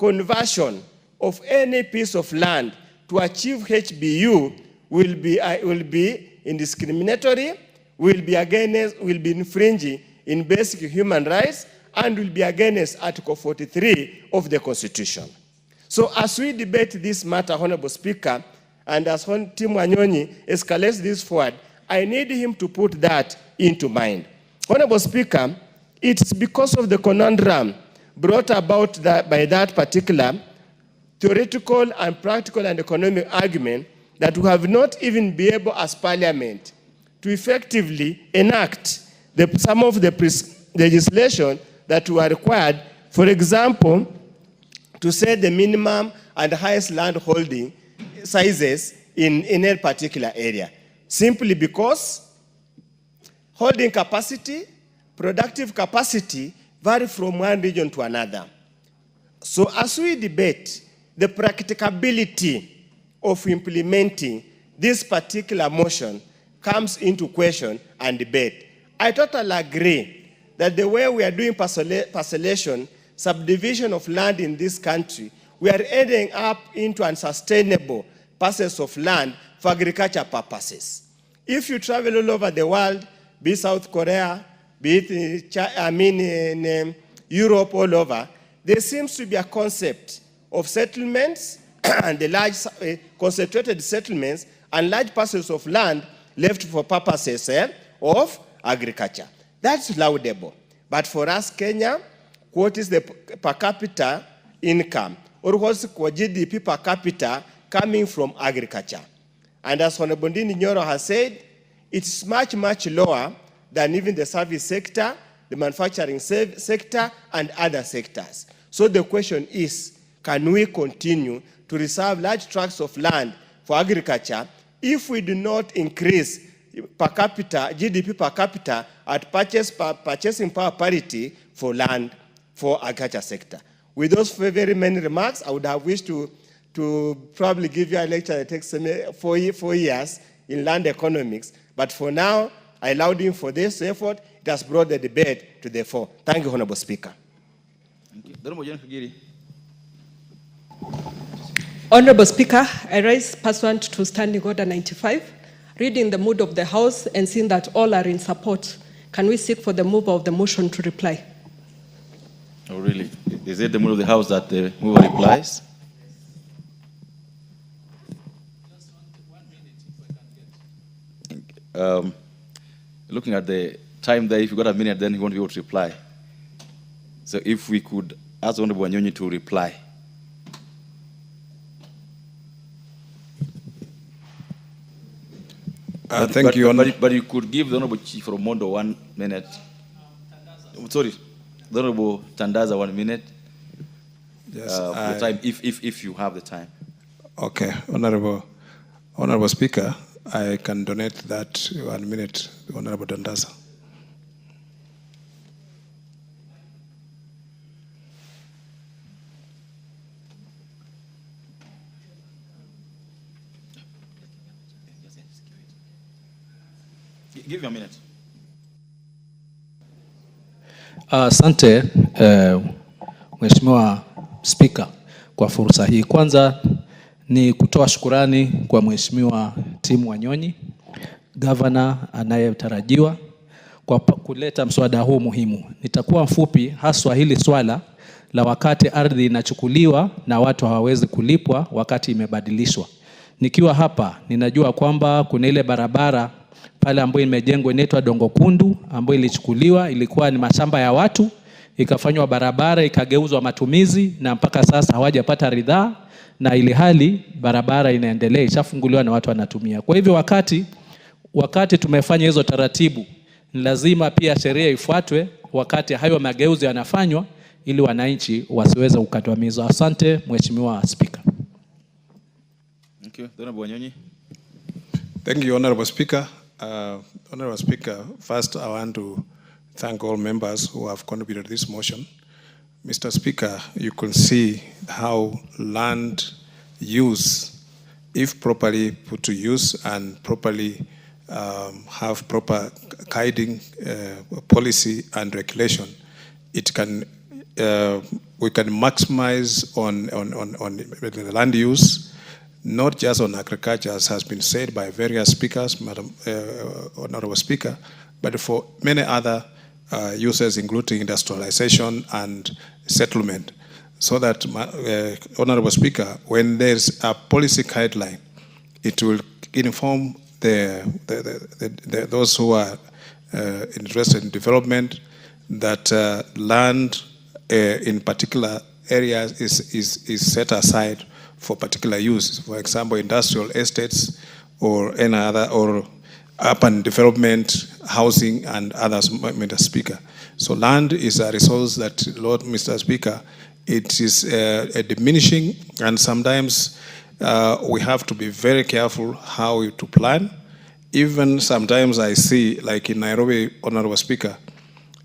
conversion of any piece of land to achieve HBU will be indiscriminatory, will be infringing in basic human rights, and will be against Article 43 of the Constitution. So as we debate this matter, Honorable Speaker, and as Tim Wanyonyi escalates this forward, I need him to put that into mind. Honorable Speaker, it's because of the conundrum brought about by that particular theoretical and practical and economic argument that we have not even been able as Parliament to effectively enact some of the legislation that were required, for example, to set the minimum and highest land holding sizes in a particular area. Simply because holding capacity, productive capacity vary from one region to another. So as we debate the practicability of implementing this particular motion comes into question and debate. I totally agree that the way we are doing parcellation, subdivision of land in this country, we are ending up into unsustainable parcels of land for agriculture purposes. If you travel all over the world, be it South Korea, be it in Europe, all over, there seems to be a concept of settlements and the large concentrated settlements and large parcels of land left for purposes of agriculture. That's laudable. But for us, Kenya, what is the per capita income? Or what's the GDP per capita coming from agriculture? And as Honorable Nyoro has said, it's much, much lower than even the service sector, the manufacturing sector, and other sectors. So the question is, can we continue to reserve large tracts of land for agriculture if we do not increase per capita, GDP per capita at purchasing power parity for land for agriculture sector? With those very many remarks, I would have wished to probably give you a lecture that takes 4 years in land economics. But for now, I allowed him for this effort. It has brought the debate to the fore. Thank you, Honorable Speaker. Thank you. Honorable Speaker, I rise pursuant to Standing Order 95, reading the mood of the House and seeing that all are in support. Can we seek for the mover of the motion to reply? Oh, really? Is it the mood of the House that the mover replies? Looking at the time there, if you got a minute, then he won't be able to reply. So if we could ask Honorable Wanyonyi to reply. Thank you, but you could give the Honorable Chief Romondo 1 minute. Sorry, the Honorable Tandaza 1 minute. Yes, for time, if you have the time. Okay, Honorable Speaker, I can donate that 1 minute, Honorable Tandaza. Give you a minute. Asante Mheshimiwa Spika kwa fursa hii. Kwanza ni kutoa shukurani kwa Mheshimiwa Tim Wanyonyi, Governor anayetarajiwa, kwa kuleta mswada huu muhimu. Nitakuwa mfupi, haswa hili swala la wakati ardhi inachukuliwa na watu hawawezi kulipwa wakati imebadilishwa. Nikiwa hapa ninajua kwamba kuna ile barabara pale ambayo imejengwa inaitwa Dongo Kundu, ambayo ilichukuliwa, ilikuwa ni mashamba ya watu, ikafanywa barabara, ikageuzwa matumizi, na mpaka sasa hawajapata ridhaa, na ili hali barabara inaendelea, ishafunguliwa na watu wanatumia. Kwa hivyo wakati tumefanya hizo taratibu, ni lazima pia sheria ifuatwe wakati hayo mageuzi yanafanywa, ili wananchi wasiweze kukandamizwa. Asante Mheshimiwa Spika. Thank you. Honorable Wanyonyi. Thank you, Honorable Speaker. Honorable Speaker, first I want to thank all members who have contributed to this motion. Mr. Speaker, you can see how land use, if properly put to use and properly have proper guiding policy and regulation, it can we can maximize on the land use, not just on agriculture, as has been said by various speakers, Madam Honorable Speaker, but for many other uses, including industrialization and settlement. So that, Honorable Speaker, when there's a policy guideline, it will inform those who are interested in development that land in particular areas is set aside for particular use. For example, industrial estates or any other, or urban development, housing, and others, Mr. Speaker. So land is a resource that, Lord, Mr. Speaker, it is diminishing, and sometimes we have to be very careful how to plan. Even sometimes I see, like in Nairobi, Honorable Speaker,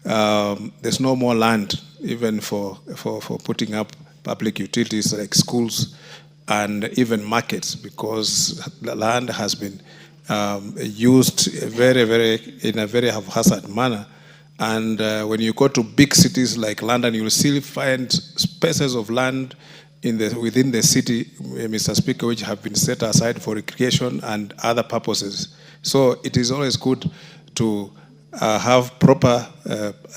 there's no more land even for putting up public utilities like schools and even markets, because the land has been used in a very haphazard manner. And when you go to big cities like London, you'll still find spaces of land within the city, Mr. Speaker, which have been set aside for recreation and other purposes. So it is always good to have proper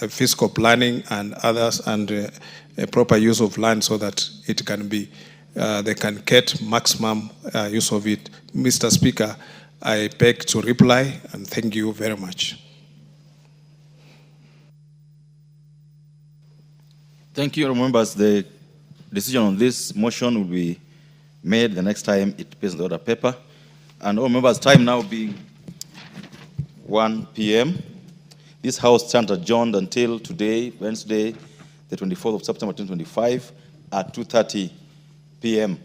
fiscal planning and others, and a proper use of land, so that it can be, they can get maximum use of it. Mr. Speaker, I beg to reply, and thank you very much. Thank you, members. The decision on this motion will be made the next time it appears in the order paper. And all members, time now being 1 p.m. This House stands adjourned until today, Wednesday, the 24th of September 2025 at 2:30 p.m.